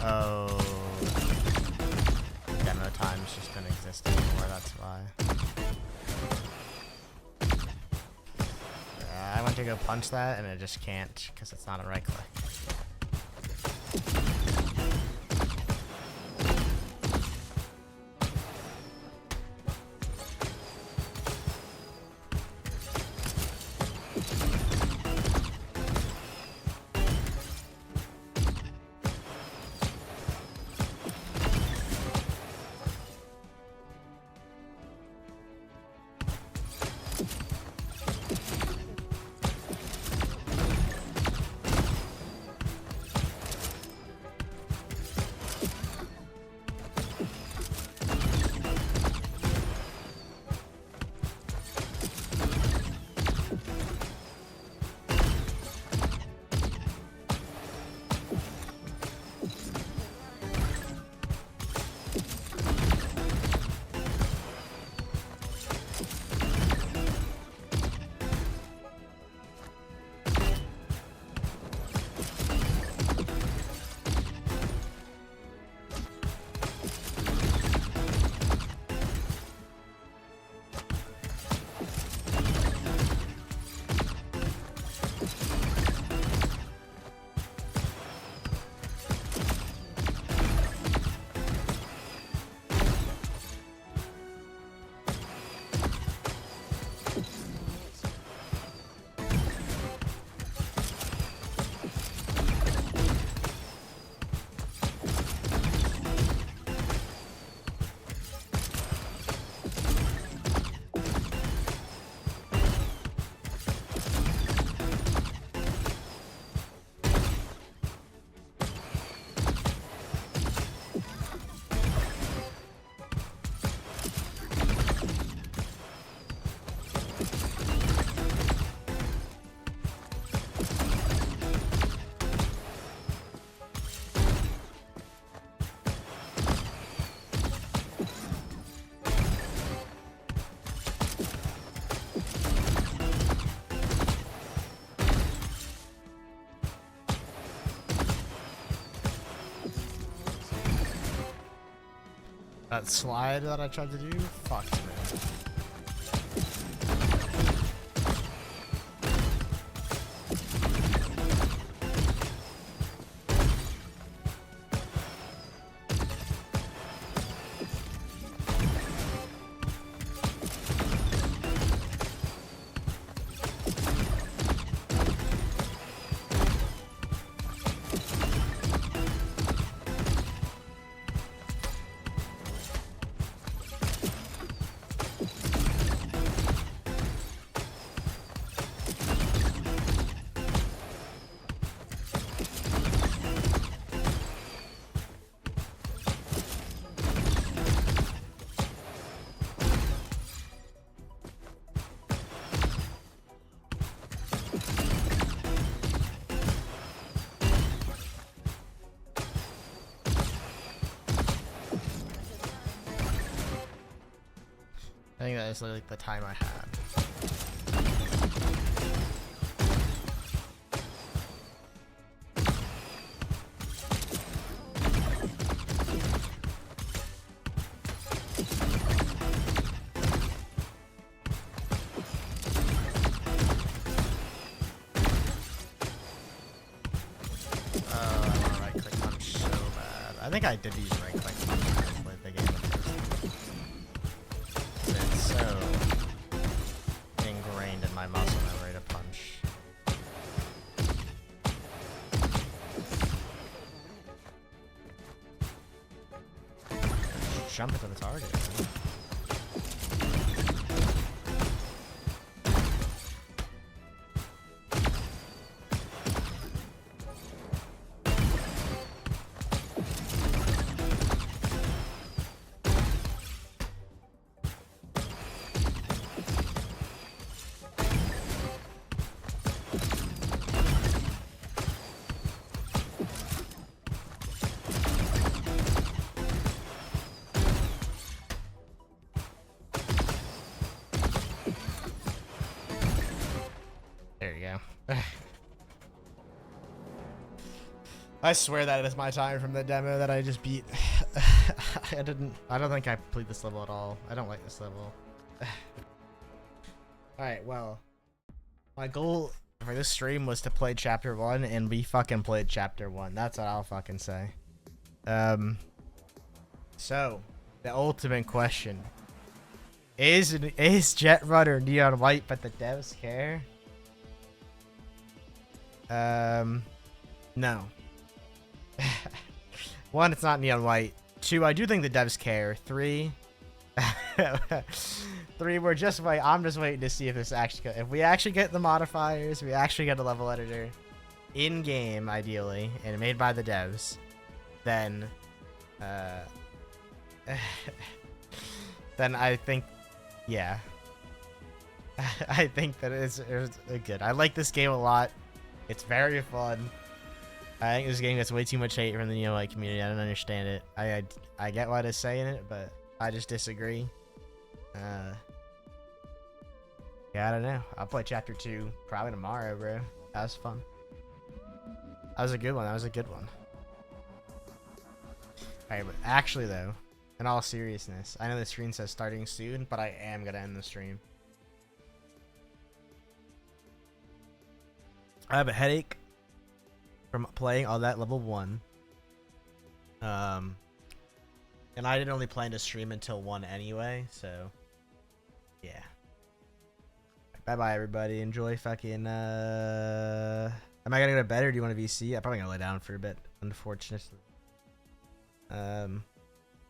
Oh. Demo times just don't exist anymore, that's why. I went to go punch that and it just can't because it's not a right click. That slide that I tried to do? Fuck, man. I think that is literally the time I had. I want to right click punch so bad. I think I did use right click punch when I played the game. It's so ingrained in my muscle memory to punch. Jump into the target. There you go. I swear that is my time from the demo that I just beat. I don't think I played this level at all. I don't like this level. Alright, well. My goal for this stream was to play chapter 1, and we fucking played chapter 1. That's what I'll fucking say. So, the ultimate question. Is Jetrunner neon white, but the devs care? No. 1, it's not neon white. 2, I do think the devs care. 3, 3, we're just waiting. I'm just waiting to see if this actually, if we actually get the modifiers, we actually get a level editor in game, ideally, and made by the devs, then, then I think, yeah, I think that it's good. I like this game a lot. It's very fun. I think this game gets way too much hate from the Neo White community. I don't understand it. I get why they're saying it, but I just disagree. Yeah, I don't know. I'll play chapter 2 probably tomorrow, bro. That was fun. That was a good one. That was a good one. Alright, but actually though, in all seriousness, I know the screen says starting soon, but I am gonna end the stream. I have a headache from playing all that level 1. And I didn't only plan to stream until 1 anyway, so yeah. Bye bye everybody. Enjoy fucking am I gonna go to bed or do you want to VC? I'm probably gonna lay down for a bit, unfortunately. But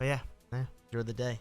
yeah, enjoy the day.